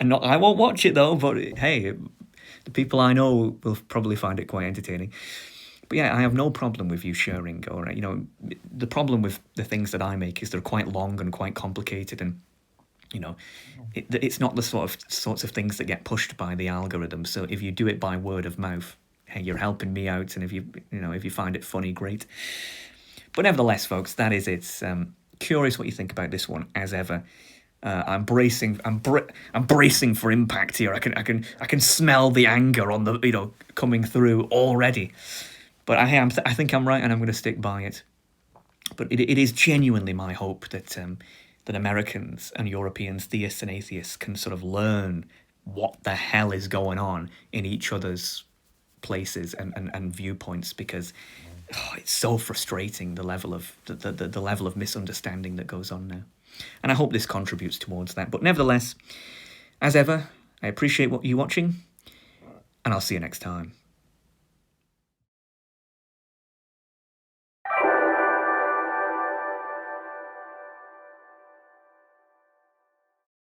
I won't watch it though. But hey, the people I know will probably find it quite entertaining. But yeah, I have no problem with you sharing. Or the problem with the things that I make is they're quite long and quite complicated, and it's not the sorts of things that get pushed by the algorithm. So if you do it by word of mouth, hey, you're helping me out, and if you find it funny, great. But nevertheless, folks, that is it. Curious what you think about this one, as ever. I'm bracing for impact here. I can smell the anger on the coming through already. But I think I'm right, and I'm going to stick by it. But it is genuinely my hope that Americans and Europeans, theists and atheists, can sort of learn what the hell is going on in each other's places and viewpoints, because it's so frustrating, the level of the level of misunderstanding that goes on now. And I hope this contributes towards that. But nevertheless, as ever, I appreciate you watching, and I'll see you next time.